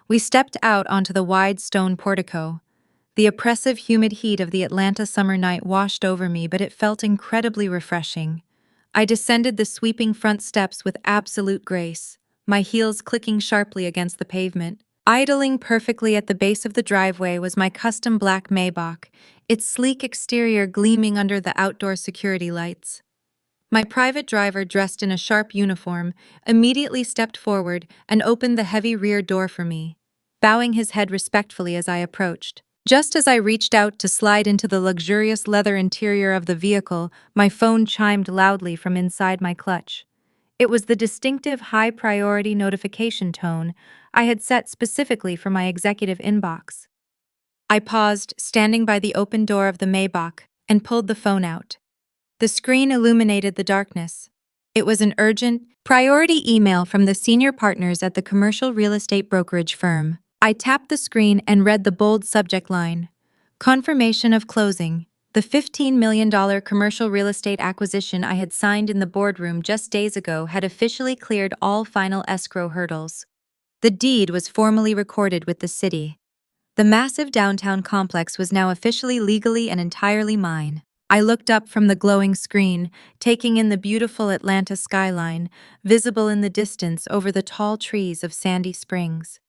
We stepped out onto the wide stone portico. The oppressive, humid heat of the Atlanta summer night washed over me, but it felt incredibly refreshing. I descended the sweeping front steps with absolute grace, my heels clicking sharply against the pavement. Idling perfectly at the base of the driveway was my custom black Maybach, its sleek exterior gleaming under the outdoor security lights. My private driver, dressed in a sharp uniform, immediately stepped forward and opened the heavy rear door for me, bowing his head respectfully as I approached. Just as I reached out to slide into the luxurious leather interior of the vehicle, my phone chimed loudly from inside my clutch. It was the distinctive high-priority notification tone I had set specifically for my executive inbox. I paused, standing by the open door of the Maybach, and pulled the phone out. The screen illuminated the darkness. It was an urgent, priority email from the senior partners at the commercial real estate brokerage firm. I tapped the screen and read the bold subject line. Confirmation of closing. The $15 million commercial real estate acquisition I had signed in the boardroom just days ago had officially cleared all final escrow hurdles. The deed was formally recorded with the city. The massive downtown complex was now officially, legally, and entirely mine. I looked up from the glowing screen, taking in the beautiful Atlanta skyline, visible in the distance over the tall trees of Sandy Springs.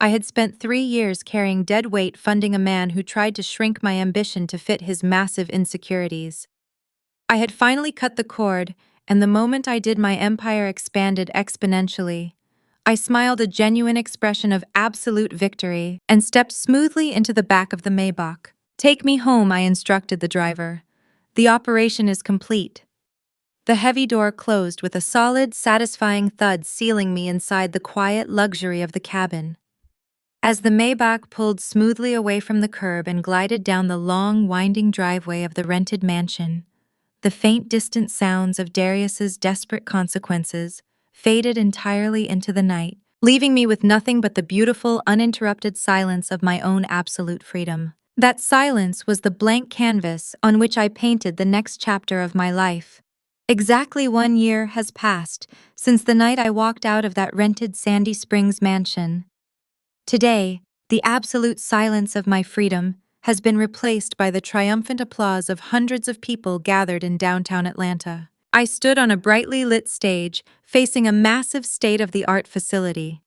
I had spent 3 years carrying dead weight funding a man who tried to shrink my ambition to fit his massive insecurities. I had finally cut the cord, and the moment I did, my empire expanded exponentially. I smiled a genuine expression of absolute victory and stepped smoothly into the back of the Maybach. "Take me home," I instructed the driver. "The operation is complete." The heavy door closed with a solid, satisfying thud, sealing me inside the quiet luxury of the cabin. As the Maybach pulled smoothly away from the curb and glided down the long, winding driveway of the rented mansion, the faint, distant sounds of Darius's desperate consequences faded entirely into the night, leaving me with nothing but the beautiful, uninterrupted silence of my own absolute freedom. That silence was the blank canvas on which I painted the next chapter of my life. Exactly 1 year has passed since the night I walked out of that rented Sandy Springs mansion. Today, the absolute silence of my freedom has been replaced by the triumphant applause of hundreds of people gathered in downtown Atlanta. I stood on a brightly lit stage, facing a massive state-of-the-art facility.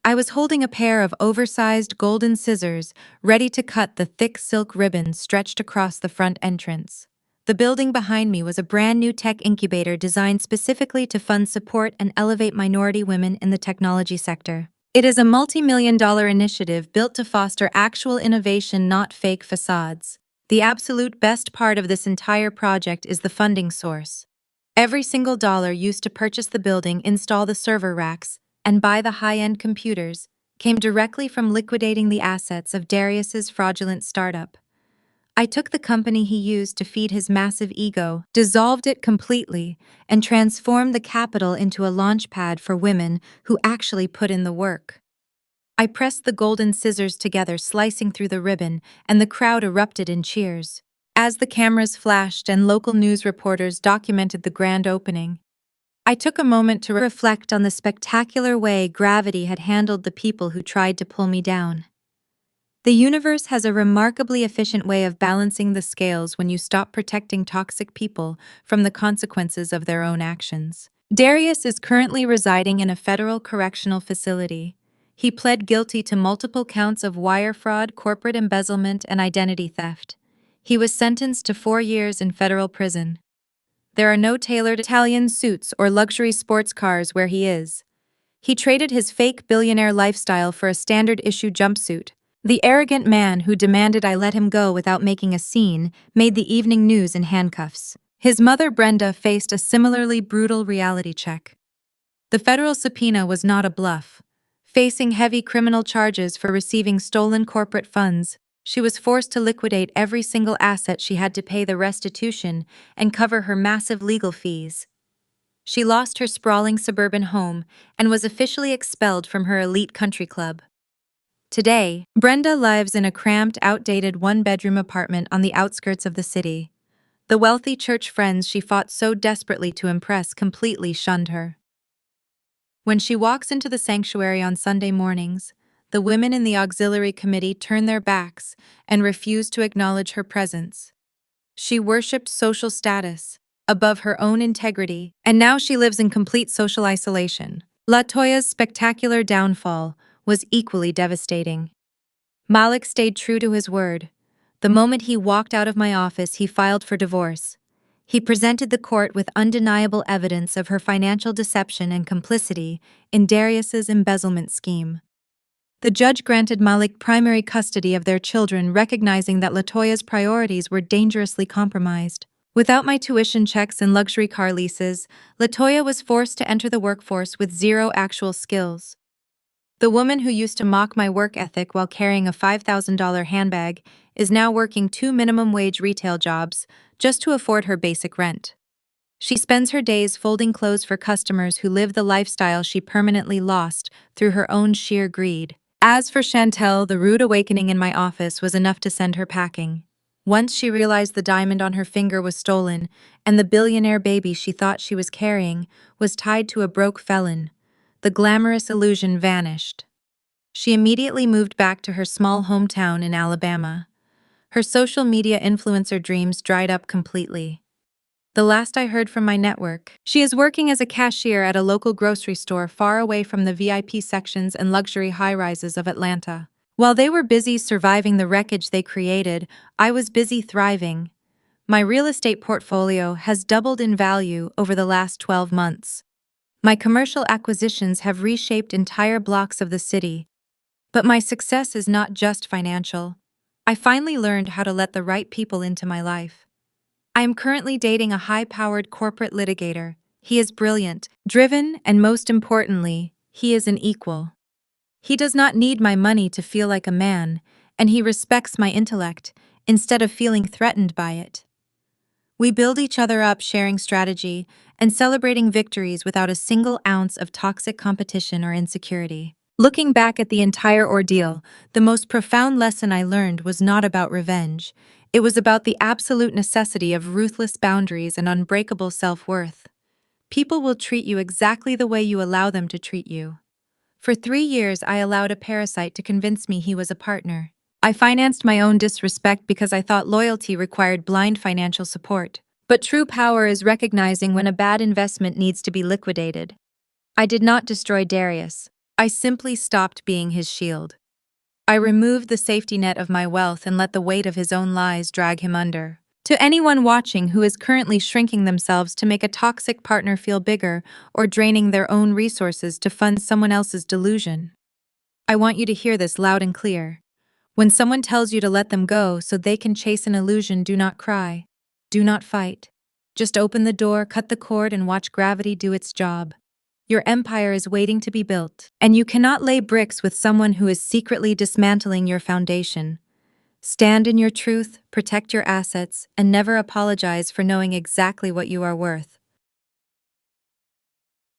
I was holding a pair of oversized golden scissors, ready to cut the thick silk ribbon stretched across the front entrance. The building behind me was a brand new tech incubator designed specifically to fund, support, and elevate minority women in the technology sector. It is a multi-million-dollar initiative built to foster actual innovation, not fake facades. The absolute best part of this entire project is the funding source. Every single dollar used to purchase the building, install the server racks, and buy the high-end computers came directly from liquidating the assets of Darius's fraudulent startup. I took the company he used to feed his massive ego, dissolved it completely, and transformed the capital into a launchpad for women who actually put in the work. I pressed the golden scissors together, slicing through the ribbon, and the crowd erupted in cheers. As the cameras flashed and local news reporters documented the grand opening, I took a moment to reflect on the spectacular way gravity had handled the people who tried to pull me down. The universe has a remarkably efficient way of balancing the scales when you stop protecting toxic people from the consequences of their own actions. Darius is currently residing in a federal correctional facility. He pled guilty to multiple counts of wire fraud, corporate embezzlement, and identity theft. He was sentenced to 4 years in federal prison. There are no tailored Italian suits or luxury sports cars where he is. He traded his fake billionaire lifestyle for a standard-issue jumpsuit. The arrogant man who demanded I let him go without making a scene made the evening news in handcuffs. His mother, Brenda, faced a similarly brutal reality check. The federal subpoena was not a bluff. Facing heavy criminal charges for receiving stolen corporate funds, she was forced to liquidate every single asset she had to pay the restitution and cover her massive legal fees. She lost her sprawling suburban home and was officially expelled from her elite country club. Today, Brenda lives in a cramped, outdated one-bedroom apartment on the outskirts of the city. The wealthy church friends she fought so desperately to impress completely shunned her. When she walks into the sanctuary on Sunday mornings, the women in the auxiliary committee turn their backs and refuse to acknowledge her presence. She worshipped social status above her own integrity, and now she lives in complete social isolation. LaToya's spectacular downfall was equally devastating. Malik stayed true to his word. The moment he walked out of my office, he filed for divorce. He presented the court with undeniable evidence of her financial deception and complicity in Darius's embezzlement scheme. The judge granted Malik primary custody of their children, recognizing that LaToya's priorities were dangerously compromised. Without my tuition checks and luxury car leases, LaToya was forced to enter the workforce with zero actual skills. The woman who used to mock my work ethic while carrying a $5,000 handbag is now working 2 minimum-wage retail jobs just to afford her basic rent. She spends her days folding clothes for customers who live the lifestyle she permanently lost through her own sheer greed. As for Chantel, the rude awakening in my office was enough to send her packing. Once she realized the diamond on her finger was stolen and the billionaire baby she thought she was carrying was tied to a broke felon, the glamorous illusion vanished. She immediately moved back to her small hometown in Alabama. Her social media influencer dreams dried up completely. The last I heard from my network, she is working as a cashier at a local grocery store far away from the VIP sections and luxury high-rises of Atlanta. While they were busy surviving the wreckage they created, I was busy thriving. My real estate portfolio has doubled in value over the last 12 months. My commercial acquisitions have reshaped entire blocks of the city. But my success is not just financial. I finally learned how to let the right people into my life. I am currently dating a high-powered corporate litigator. He is brilliant, driven, and most importantly, he is an equal. He does not need my money to feel like a man, and he respects my intellect instead of feeling threatened by it. We build each other up, sharing strategy and celebrating victories without a single ounce of toxic competition or insecurity. Looking back at the entire ordeal, the most profound lesson I learned was not about revenge. It was about the absolute necessity of ruthless boundaries and unbreakable self-worth. People will treat you exactly the way you allow them to treat you. For 3 years, I allowed a parasite to convince me he was a partner. I financed my own disrespect because I thought loyalty required blind financial support. But true power is recognizing when a bad investment needs to be liquidated. I did not destroy Darius. I simply stopped being his shield. I removed the safety net of my wealth and let the weight of his own lies drag him under. To anyone watching who is currently shrinking themselves to make a toxic partner feel bigger or draining their own resources to fund someone else's delusion, I want you to hear this loud and clear. When someone tells you to let them go so they can chase an illusion, do not cry. Do not fight. Just open the door, cut the cord, and watch gravity do its job. Your empire is waiting to be built, and you cannot lay bricks with someone who is secretly dismantling your foundation. Stand in your truth, protect your assets, and never apologize for knowing exactly what you are worth.